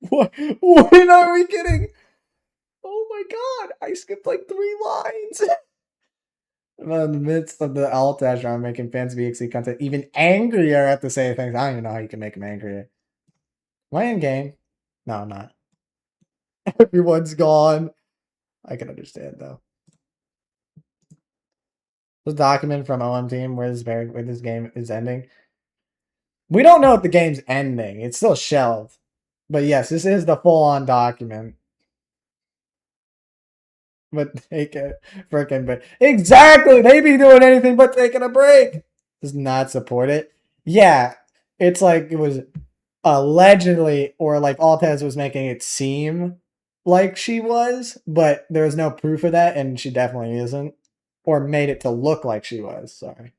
What? When are we getting? Oh my god! I skipped like 3 lines. In the midst of the alt dash, I'm making fans of EXE content even angrier at the same things. I don't even know how you can make them angrier. Am I in game? No, I'm not. Everyone's gone. I can understand though. The document from OM team where this game is ending. We don't know if the game's ending. It's still shelved. But yes, this is the full-on document. But take a freaking break. Exactly! They be doing anything but taking a break. Does not support it. Yeah, it's like it was allegedly, or like Altez was making it seem like she was, but there was no proof of that, and she definitely isn't. Or made it to look like she was. Sorry.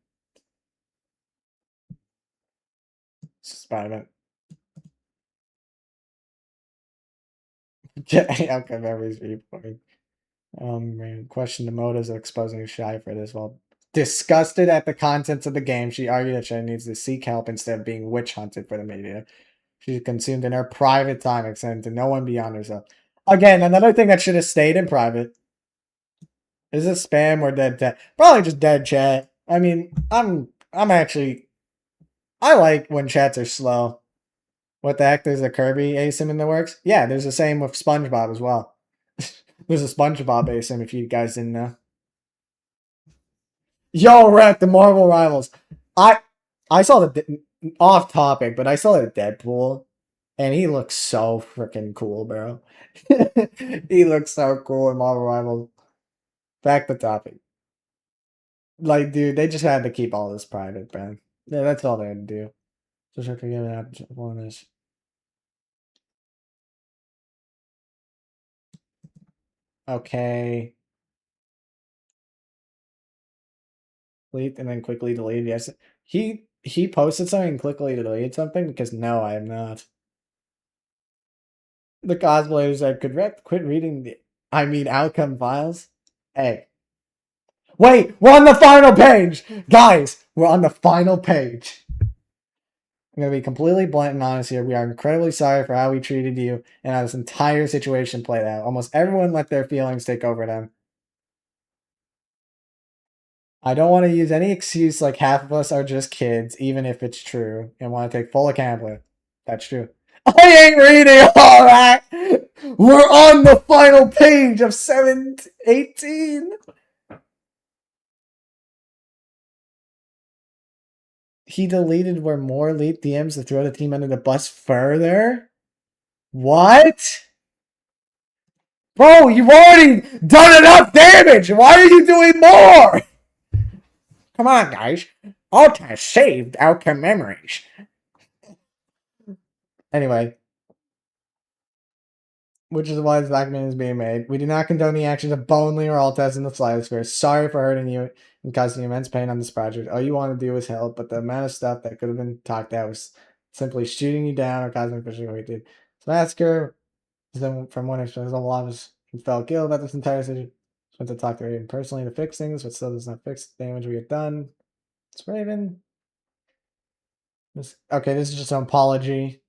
Spider-Man. Outcomememories reporting. Questioned the motives of exposing Shy for this. While disgusted at the contents of the game, she argued that Shy needs to seek help instead of being witch hunted for the media. She's consumed in her private time, extended to no one beyond herself. Again, another thing that should have stayed in private. Is this spam or dead chat? Probably just dead chat. I mean, I'm actually, I like when chats are slow. What the heck? There's a Kirby ASIM in the works? Yeah, there's the same with SpongeBob as well. There's a SpongeBob ASIM if you guys didn't know. Yo, Wreck, the Marvel Rivals. I saw the off topic, but I saw the Deadpool, and he looks so freaking cool, bro. He looks so cool in Marvel Rivals. Back to topic. Like, dude, they just had to keep all this private, man. Yeah, that's all they had to do. Just have to give it up on this. Okay. Delete and then quickly delete. Yes. He posted something and quickly deleted something because no, I am not. The cosplayers said, could Rec quit reading the outcome files? Hey. Wait, we're on the final page! Guys, we're on the final page. I'm going to be completely blunt and honest here. We are incredibly sorry for how we treated you and how this entire situation played out. Almost everyone let their feelings take over them. I don't want to use any excuse like half of us are just kids, even if it's true, and want to take full account of it. That's true. I ain't reading all that! We're on the final page of 718! He deleted where more leaked DMs to throw the team under the bus further? What? Bro, you've already done enough damage! Why are you doing more? Come on, guys. Alt has saved outcome memories. Anyway. Which is why this document is being made. We do not condone the actions of Bonely or Altez in the slightest. We're sorry for hurting you and causing immense pain on this project. All you want to do is help, but the amount of stuff that could have been talked out was simply shooting you down or causing fishing what we did. This massacre is from one extent. A lot of us felt guilt about this entire situation. Just went to talk to Raven personally to fix things, but still does not fix the damage we have done. It's Raven. This is just an apology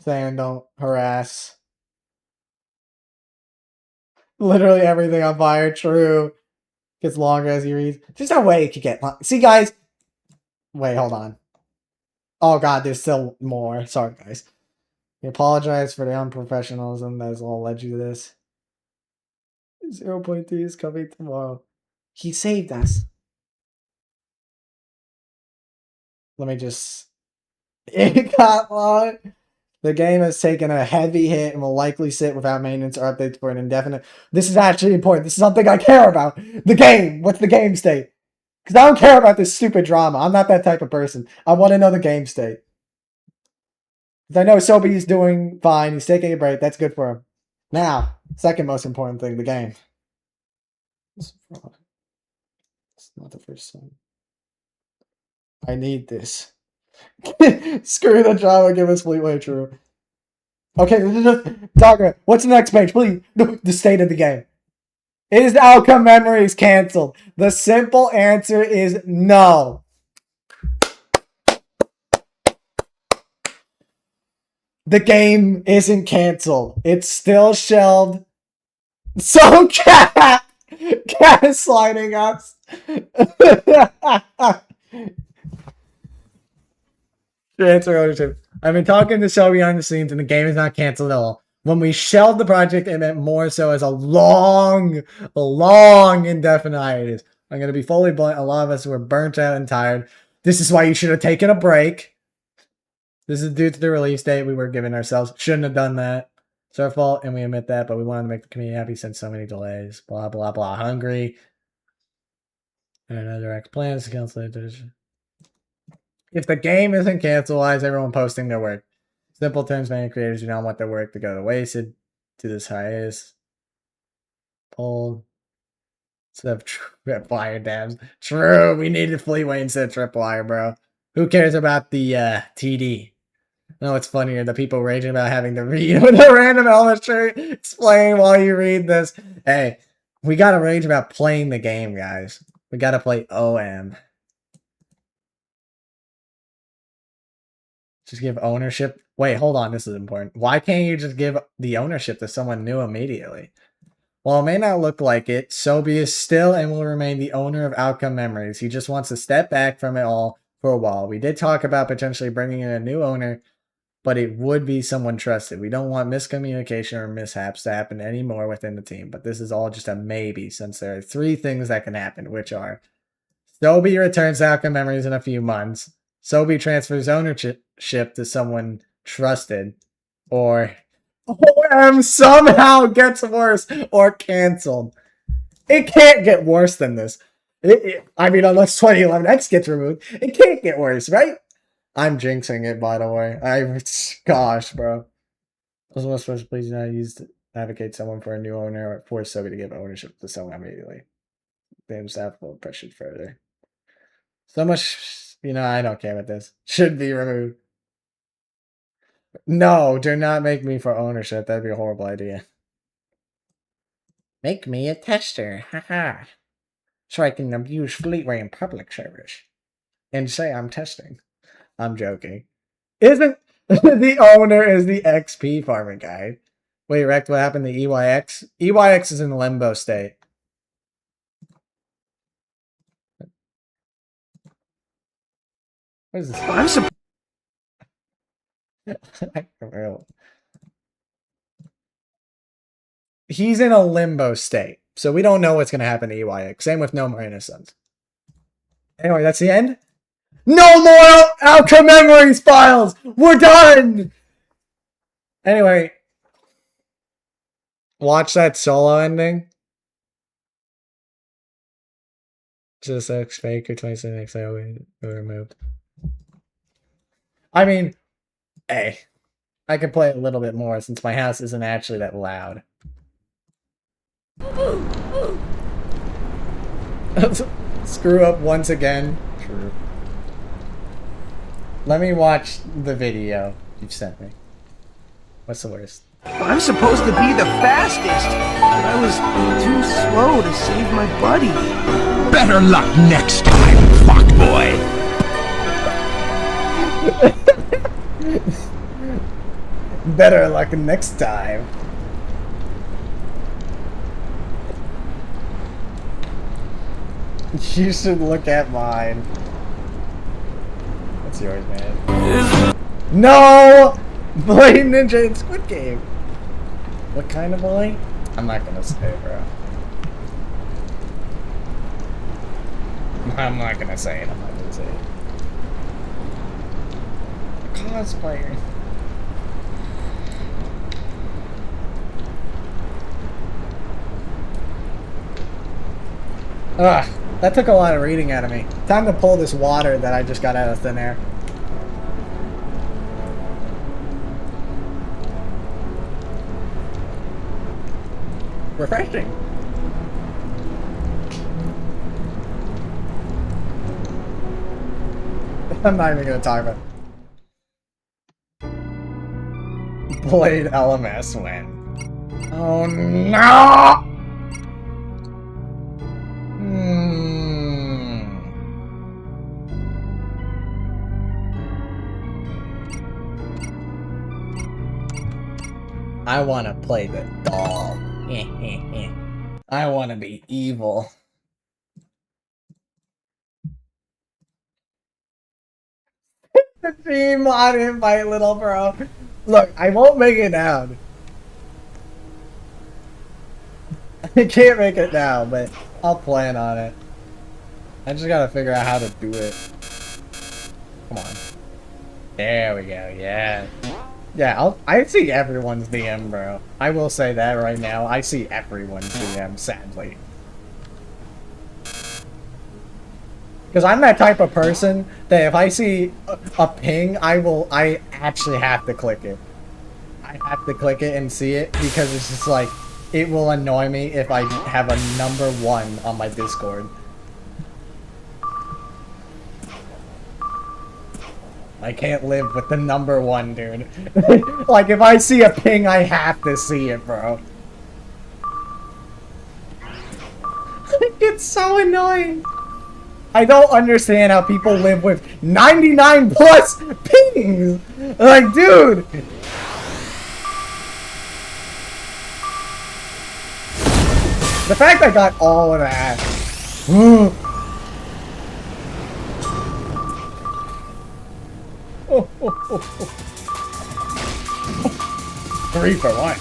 saying don't harass. Literally everything on fire, true. Gets longer as you read. There's no way it could get long. See, guys? Wait, hold on. Oh, God, there's still more. Sorry, guys. We apologize for the unprofessionalism that has all led you to this. 0.3 is coming tomorrow. He saved us. Let me just... It got long. The game has taken a heavy hit and will likely sit without maintenance or updates for an indefinite... This is actually important. This is something I care about. The game. What's the game state? Because I don't care about this stupid drama. I'm not that type of person. I want to know the game state. Because I know Sobi's doing fine. He's taking a break. That's good for him. Now, second most important thing, the game. It's not the first time. I need this. Screw the drama. Give us Fleetway True. Okay, Dogger, what's the next page, please? The state of the game. Is Outcome Memories canceled? The simple answer is no. The game isn't canceled. It's still shelved. So cat gaslighting us. Transfer ownership. I've been talking to Show behind the scenes, and the game is not canceled at all. When we shelved the project, it meant more so as a long, indefinite hiatus. I'm going to be fully blunt. A lot of us were burnt out and tired. This is why you should have taken a break. This is due to the release date we were giving ourselves. Shouldn't have done that. It's our fault, and we admit that, but we wanted to make the community happy since so many delays. Blah, blah, blah. Hungry. And another X plans to cancel it. If the game isn't canceled, why is everyone posting their work? Simple terms, many creators do not want their work to go to wasted to this hiatus. Pulled. Instead of tripwire dams. True, we needed Fleetway instead of tripwire, bro. Who cares about the TD? No, it's funnier. The people raging about having to read with a random elementary explain while you read this. Hey, we gotta rage about playing the game, guys. We gotta play OM. Just give ownership. Wait, hold on. This is important. Why can't you just give the ownership to someone new immediately? While it may not look like it, Sobi is still and will remain the owner of Outcome Memories. He just wants to step back from it all for a while. We did talk about potentially bringing in a new owner, but it would be someone trusted. We don't want miscommunication or mishaps to happen anymore within the team, but this is all just a maybe since there are 3 things that can happen, which are Sobi returns to Outcome Memories in a few months, Sobi transfers ownership to someone trusted, or OM somehow gets worse or canceled. It can't get worse than this. I mean, unless 2011X gets removed, it can't get worse, right? I'm jinxing it, by the way. Gosh, bro. Also, most supposed to please not use to advocate someone for a new owner or force Sobi to give ownership to someone immediately. Then staff will push it further. So much, I don't care about this. Should be removed. No, do not make me for ownership. That'd be a horrible idea. Make me a tester. Haha. So I can abuse Fleetway in public service. And say I'm testing. I'm joking. Isn't the owner is the XP farming guy? Wait, Rect, what happened to EYX? EYX is in limbo state. What is this? I'm surprised. He's in a limbo state, so we don't know what's going to happen to EYX. Same with No More Innocence. Anyway, that's the end. No more Outcome Memories files! We're done! Anyway, watch that solo ending. Just X fake or 27X removed. I mean, hey, I can play a little bit more since my house isn't actually that loud. Screw up once again. True. Let me watch the video you've sent me. What's the worst? I'm supposed to be the fastest, but I was too slow to save my buddy. Better luck next time, fuckboy. Better luck next time. You should look at mine. What's yours, man? No! Boy Ninja in Squid Game. What kind of boy? I'm not gonna say, bro. I'm not gonna say it. I'm not gonna say it. Cosplayer. Ugh, that took a lot of reading out of me. Time to pull this water that I just got out of thin air. Refreshing. I'm not even gonna talk about it. Blade LMS win. Oh no! I want to play the doll. I want to be evil. Team on invite, little bro. Look, I won't make it down. I can't make it now, but I'll plan on it. I just gotta figure out how to do it. Come on. There we go, yeah. Yeah, I see everyone's DM, bro. I will say that right now. I see everyone's DM, sadly. Because I'm that type of person that if I see a ping, I actually have to click it. I have to click it and see it because it's just like, it will annoy me if I have a number 1 on my Discord. I can't live with the number 1, dude. Like, if I see a ping, I have to see it, bro. It's so annoying. I don't understand how people live with 99 plus pings. Like, dude. The fact I got all of that. 3 for 1.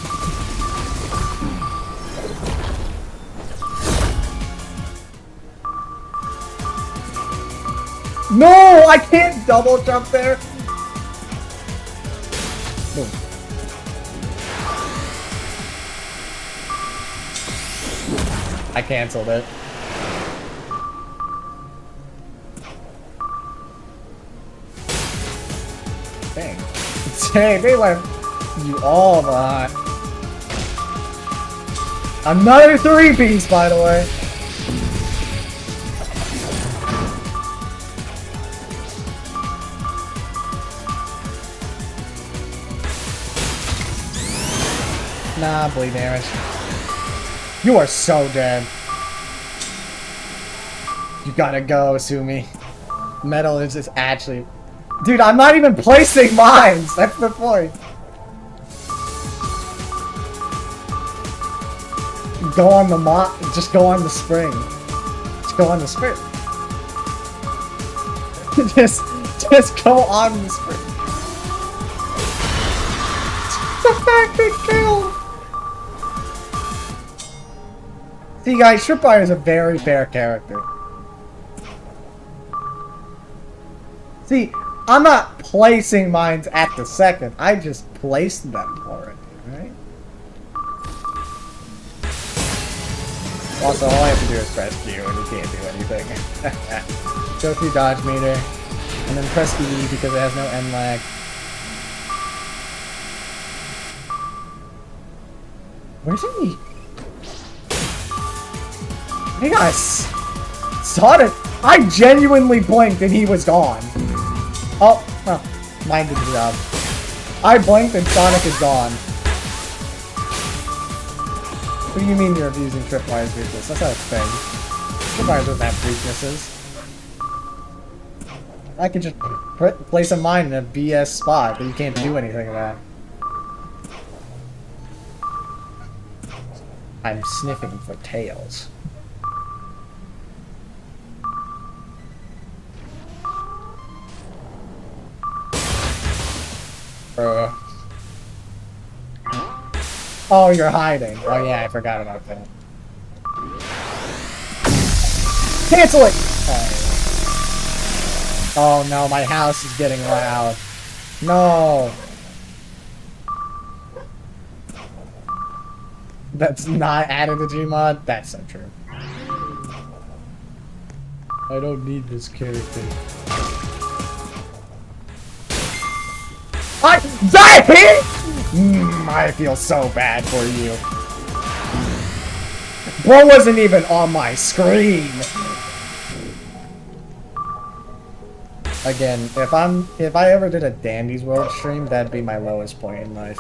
No, I can't double jump there. Boom. I canceled it. Dang. Dang, they left you all behind. Another 3-piece, by the way. Nah, bleed damage. You are so dead. You gotta go, Sumi. Metal is just actually... Dude, I'm not even placing mines! That's the point. Go on the just go on the spring. Just go on the spring. just go on the spring. The fact it killed! See guys, Tripwire is a very fair character. See, I'm not placing mines at the second, I just placed them already, right? Also, all I have to do is press Q and you can't do anything. Go through dodge meter, and then press E because it has no end lag. Where's he? Hey guys! Sonic! I genuinely blinked and he was gone. Oh, well, mine did the job. I blinked and Sonic is gone. What do you mean you're abusing Tripwire's weakness? That's not a thing. Tripwire doesn't have weaknesses. I can just place a mine in a BS spot, but you can't do anything about it. I'm sniffing for tails. Oh, you're hiding. Oh yeah, I forgot about that. Cancel it! Oh no, my house is getting loud. No! That's not added to Gmod? That's so true. I don't need this character. I die! I feel so bad for you. Bro wasn't even on my screen. Again, if I ever did a Dandy's World stream, that'd be my lowest point in life.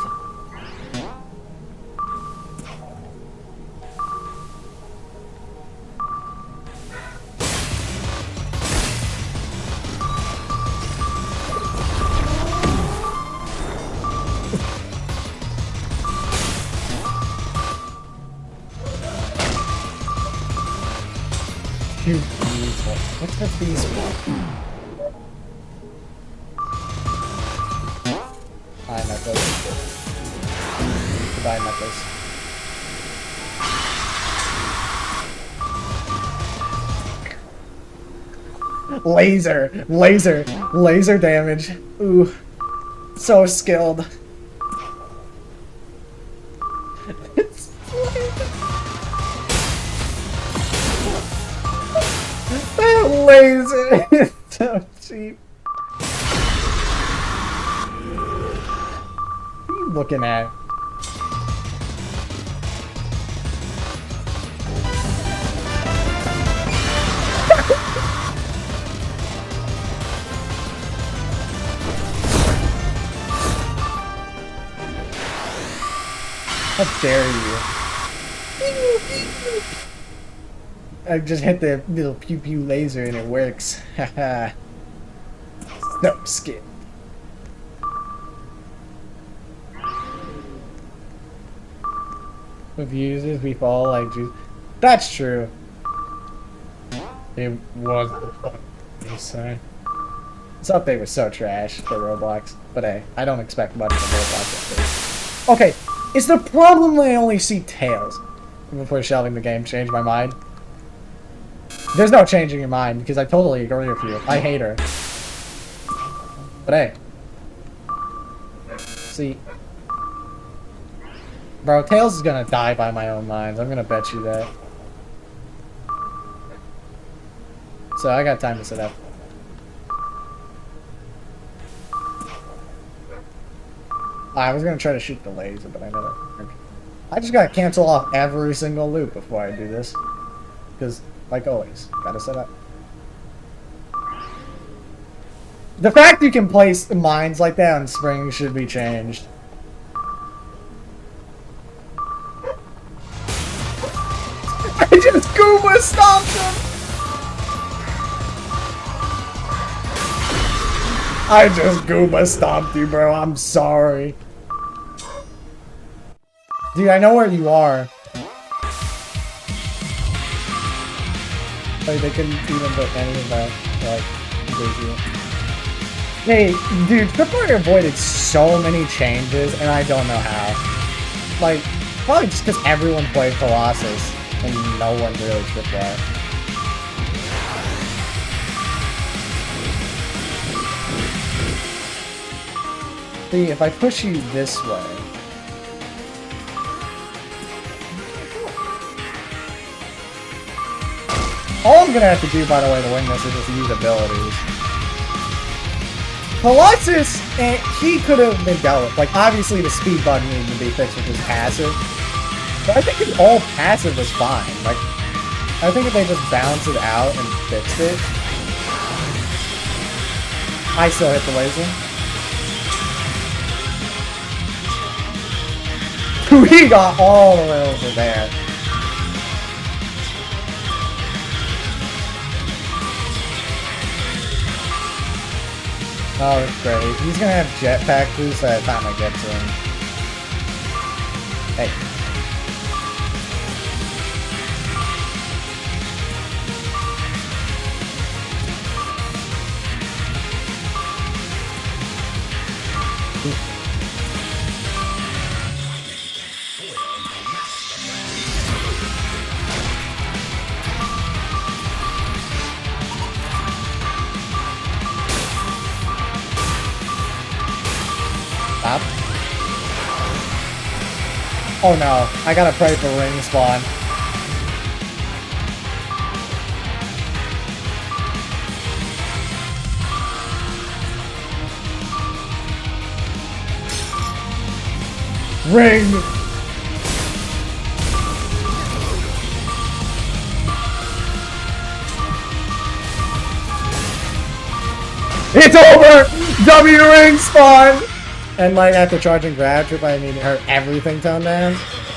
Pew pews. What's with these? Hi, Necklace. Goodbye, Necklace. Laser damage. Ooh, so skilled. That laser is so cheap. What are you looking at? How dare you? I just hit the little pew pew laser and it works. Haha. No skip. With users, we fall like juice. That's true. It was the fun. Sorry. This update was so trash for Roblox, but hey, I don't expect much from Roblox updates. Okay, is the problem that I only see tails? Before shelving the game, change my mind. There's no changing your mind because I totally agree with you. I hate her. But hey. See. Bro, Tails is gonna die by my own lines. I'm gonna bet you that. So I got time to set up. I was gonna try to shoot the laser, but I never. I just gotta cancel off every single loop before I do this. Because, like always, gotta set up. The fact you can place mines like that on springs should be changed. I just Goomba stomped him! I just Goomba stomped you, bro. I'm sorry. Dude, I know where you are. Like, they couldn't even put any of that, like, visual. Hey, dude, Tripwire avoided so many changes, and I don't know how. Like, probably just because everyone played Colossus, and no one really Tripwire. See, if I push you this way... All I'm gonna have to do, by the way, to win this is just use abilities. Colossus, he could have been dealt with. Like, obviously the speed bug needed to be fixed with his passive. But I think his all passive was fine. Like, I think if they just balanced it out and fixed it... I still hit the laser. We got all the way over there. Oh, it's great. He's gonna have jetpack boost by the time I get to him. Hey. Stop. Oh no, I gotta pray for ring spawn. Ring! It's over! W ring spawn! And like after charging grab trip, I need her everything toned down.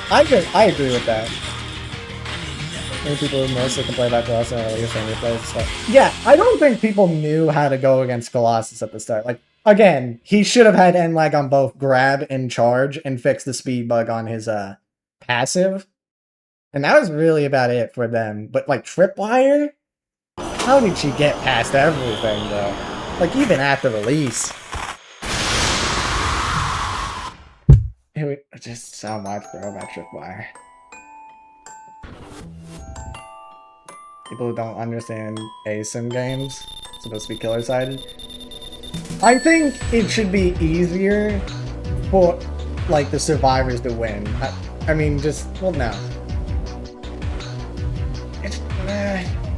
I agree with that. Many people who mostly can play that Colossus and release and replays stuff. Yeah, I don't think people knew how to go against Colossus at the start. Like, again, he should have had end lag on both grab and charge and fix the speed bug on his passive. And that was really about it for them. But like Tripwire, How did she get past everything, though? Like, even after release. It was just so much, bro, about Tripwire. People who don't understand ASIM games, supposed to be killer-sided. I think it should be easier for, like, the survivors to win. I mean, just, well, no.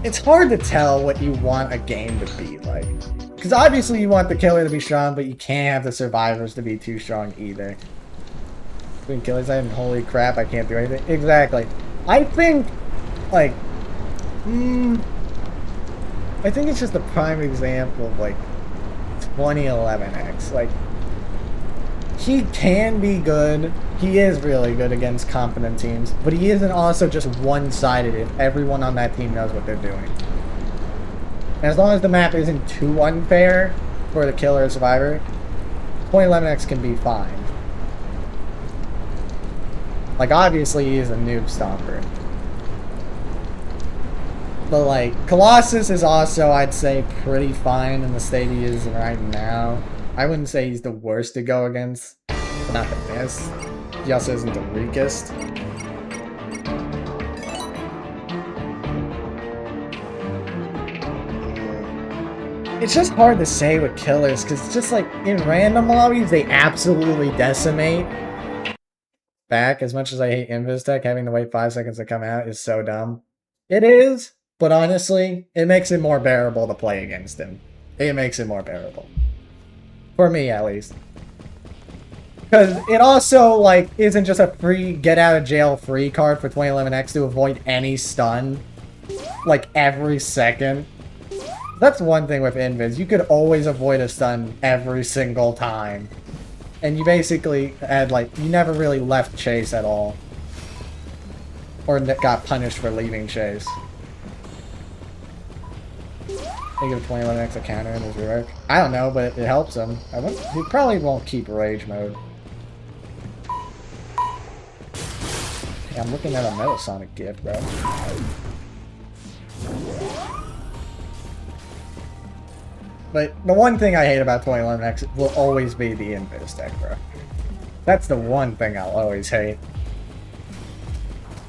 It's hard to tell what you want a game to be like. Because obviously you want the killer to be strong, but you can't have the survivors to be too strong either. Between killer-sided and holy crap, I can't do anything. Exactly. I think, like, I think it's just a prime example of, like, 2011X. Like, he can be good. He is really good against competent teams, but he isn't also just one-sided if everyone on that team knows what they're doing. And as long as the map isn't too unfair for the killer or survivor, 2011X can be fine. Like, obviously he is a noob stomper. But, like, Colossus is also, I'd say, pretty fine in the state he is right now. I wouldn't say he's the worst to go against, but not the best. He also isn't the weakest. It's just hard to say with killers, because it's just like, in random lobbies, they absolutely decimate. Back, as much as I hate Invis Tech, having to wait 5 seconds to come out is so dumb. It is, but honestly, it makes it more bearable to play against him. It makes it more bearable. For me, at least. Because it also, like, isn't just a free get-out-of-jail-free card for 2011X to avoid any stun, like, every second. That's one thing with Invis. You could always avoid a stun every single time. And you basically had, like, you never really left chase at all. Or got punished for leaving chase. They give 2011X a counter in his rework. I don't know, but it helps him. He probably won't keep rage mode. Hey, I'm looking at a Metal Sonic gift, bro. But the one thing I hate about 2011X will always be the Invis deck, bro. That's the one thing I'll always hate.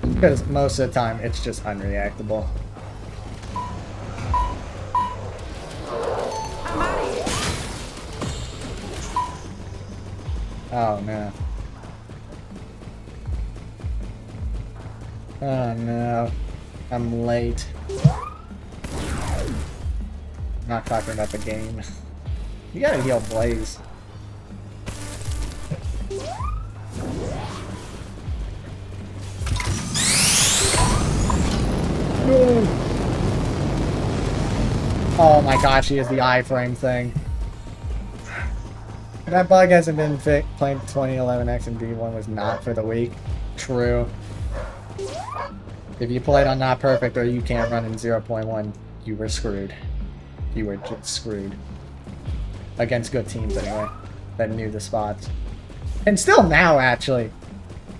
Because most of the time, it's just unreactable. Oh, no. Oh, no. I'm late. I'm not talking about the game. You gotta heal Blaze. Oh my gosh, he has the iframe thing. That bug hasn't been fixed. Playing 2011X and D1 was not for the weak. True. If you played on not perfect or you can't run in 0.1, you were screwed. You were just screwed. Against good teams, anyway. That knew the spots. And still now, actually.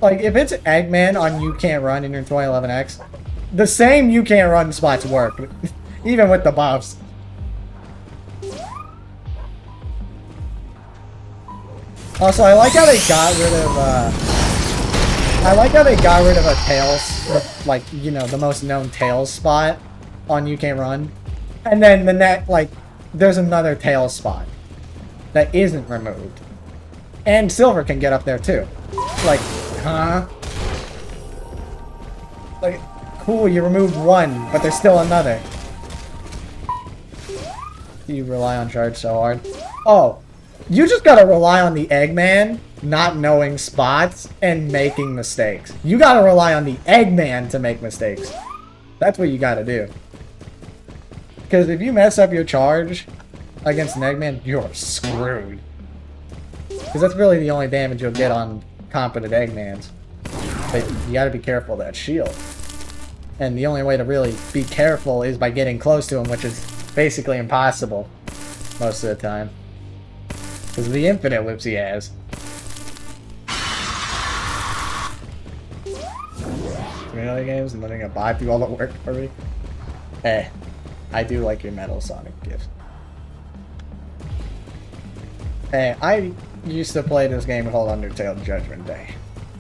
Like, if it's Eggman on You Can't Run in your 2011X, the same You Can't Run spots work. Even with the buffs. Also, I like how they got rid of, I like how they got rid of a Tails, like, you know, the most known Tails spot on You Can't Run. And then the net, like, there's another Tails spot that isn't removed. And Silver can get up there too. Like, huh? Like, cool, you removed one, but there's still another. You rely on charge so hard. Oh, you just gotta rely on the Eggman not knowing spots and making mistakes. You gotta rely on the Eggman to make mistakes. That's what you gotta do. Because if you mess up your charge against an Eggman, you're screwed. Because that's really the only damage you'll get on competent Eggmans. But you gotta be careful of that shield. And the only way to really be careful is by getting close to him, which is basically impossible most of the time. Because of the infinite whips he has. Three other games and letting a bot do all the work for me. Eh. I do like your Metal Sonic gift. Hey, I used to play this game called Undertale Judgment Day.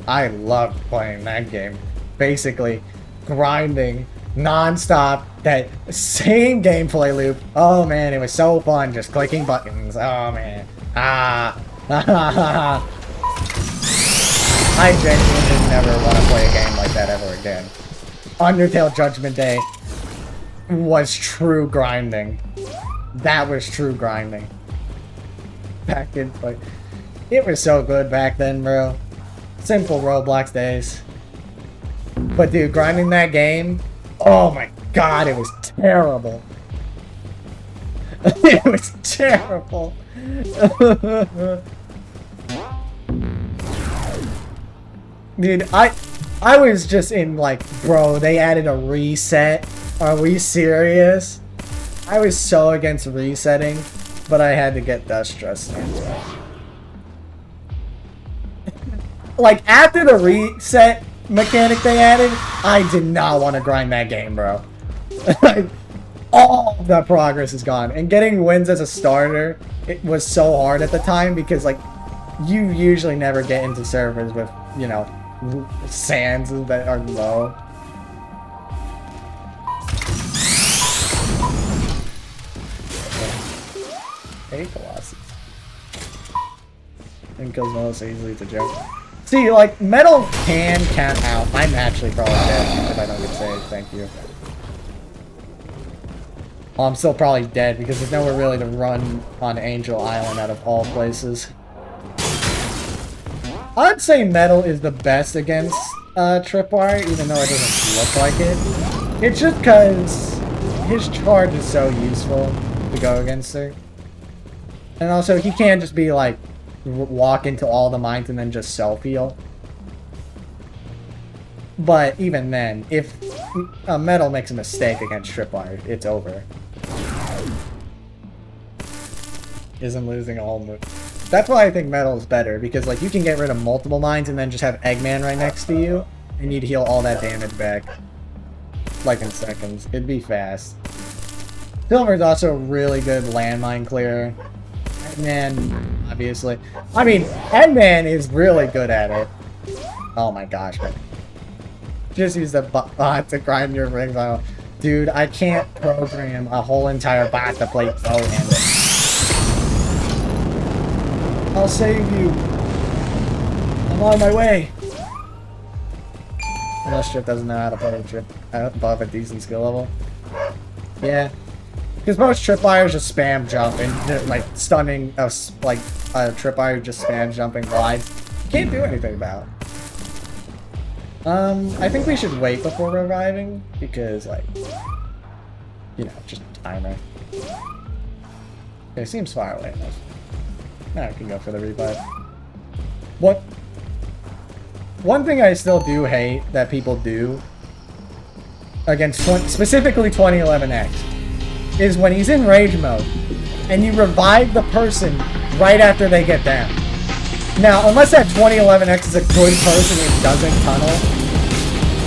I loved playing that game. Basically, grinding non-stop, that same gameplay loop. Oh man, it was so fun just clicking buttons. Oh man. I genuinely never want to play a game like that ever again. Undertale Judgment Day was true grinding. That was true grinding. Back in, like, it was so good back then, bro. Simple Roblox days. But dude, grinding that game, oh my god, it was terrible. It was terrible. Dude, I was just in like, bro, they added a reset. Are we serious? I was so against resetting, but I had to get Dust Trust into it. Like, after the reset mechanic they added, I did not want to grind that game, bro. All the progress is gone. And getting wins as a starter, it was so hard at the time because, like, you usually never get into servers with, you know, sands that are low. Hey, Colossus. And kills Metal so easily to joke. See, like, Metal can count out. I'm actually probably dead if I don't get saved. Thank you. Well, I'm still probably dead because there's nowhere really to run on Angel Island out of all places. I'd say Metal is the best against Tripwire, even though it doesn't look like it. It's just because his charge is so useful to go against her. And also, he can't just be like, walk into all the mines and then just self-heal. But even then, if a Metal makes a mistake against Tripwire, it's over. Isn't losing a whole move. That's why I think Metal is better, because like you can get rid of multiple mines and then just have Eggman right next to you, and you'd heal all that damage back. Like in seconds. It'd be fast. Silver's also a really good landmine clearer. Eggman, obviously. I mean, Eggman is really good at it. Oh my gosh, man. Just use the bot to grind your rings out. Dude, I can't program a whole entire bot to play bow and I'll save you. I'm on my way. Unless Trip doesn't know how to play Trip above a decent skill level. Yeah. Because most Tripwires just spam jump and like stunning a Tripwire just spam jumping wide. Can't do anything about. I think we should wait before reviving because like, you know, just timer. It seems far away enough. Now I can go for the revive. One thing I still do hate that people do against specifically 2011X is when he's in rage mode and you revive the person right after they get down. Now, unless that 2011X is a good person who doesn't tunnel,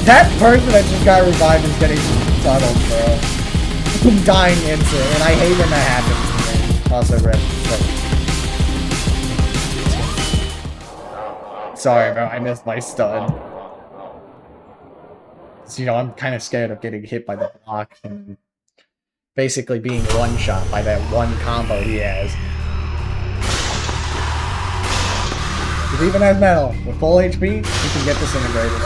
that person that just got revived is getting tunneled, bro. I'm dying instant, and I hate when that happens to me. Also, rip. Sorry, bro. I missed my stun. So, you know, I'm kind of scared of getting hit by the block and basically being one-shot by that one combo he has. Because even as Metal, with full HP, he can get disintegrated.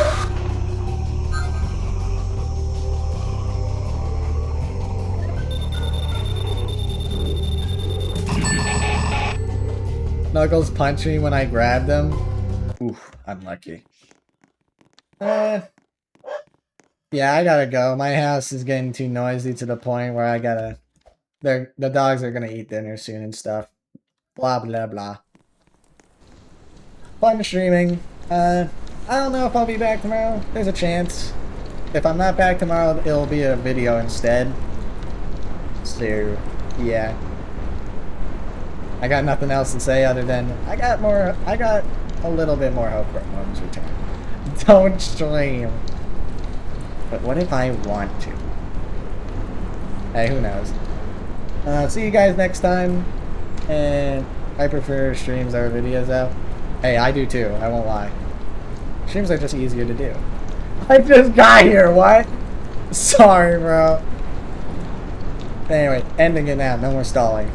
Knuckles punched me when I grabbed him. Oof, unlucky. Yeah, I gotta go. My house is getting too noisy to the point where I gotta... The dogs are gonna eat dinner soon and stuff. Blah, blah, blah. Fun streaming. I don't know if I'll be back tomorrow. There's a chance. If I'm not back tomorrow, it'll be a video instead. So, yeah. I got nothing else to say other than I got a little bit more hope for Mom's return. Don't stream. But what if I want to? Hey, who knows? See you guys next time. And I prefer streams over videos though. Hey, I do too. I won't lie. Streams are just easier to do. I just got here. What? Sorry, bro. Anyway, ending it now. No more stalling.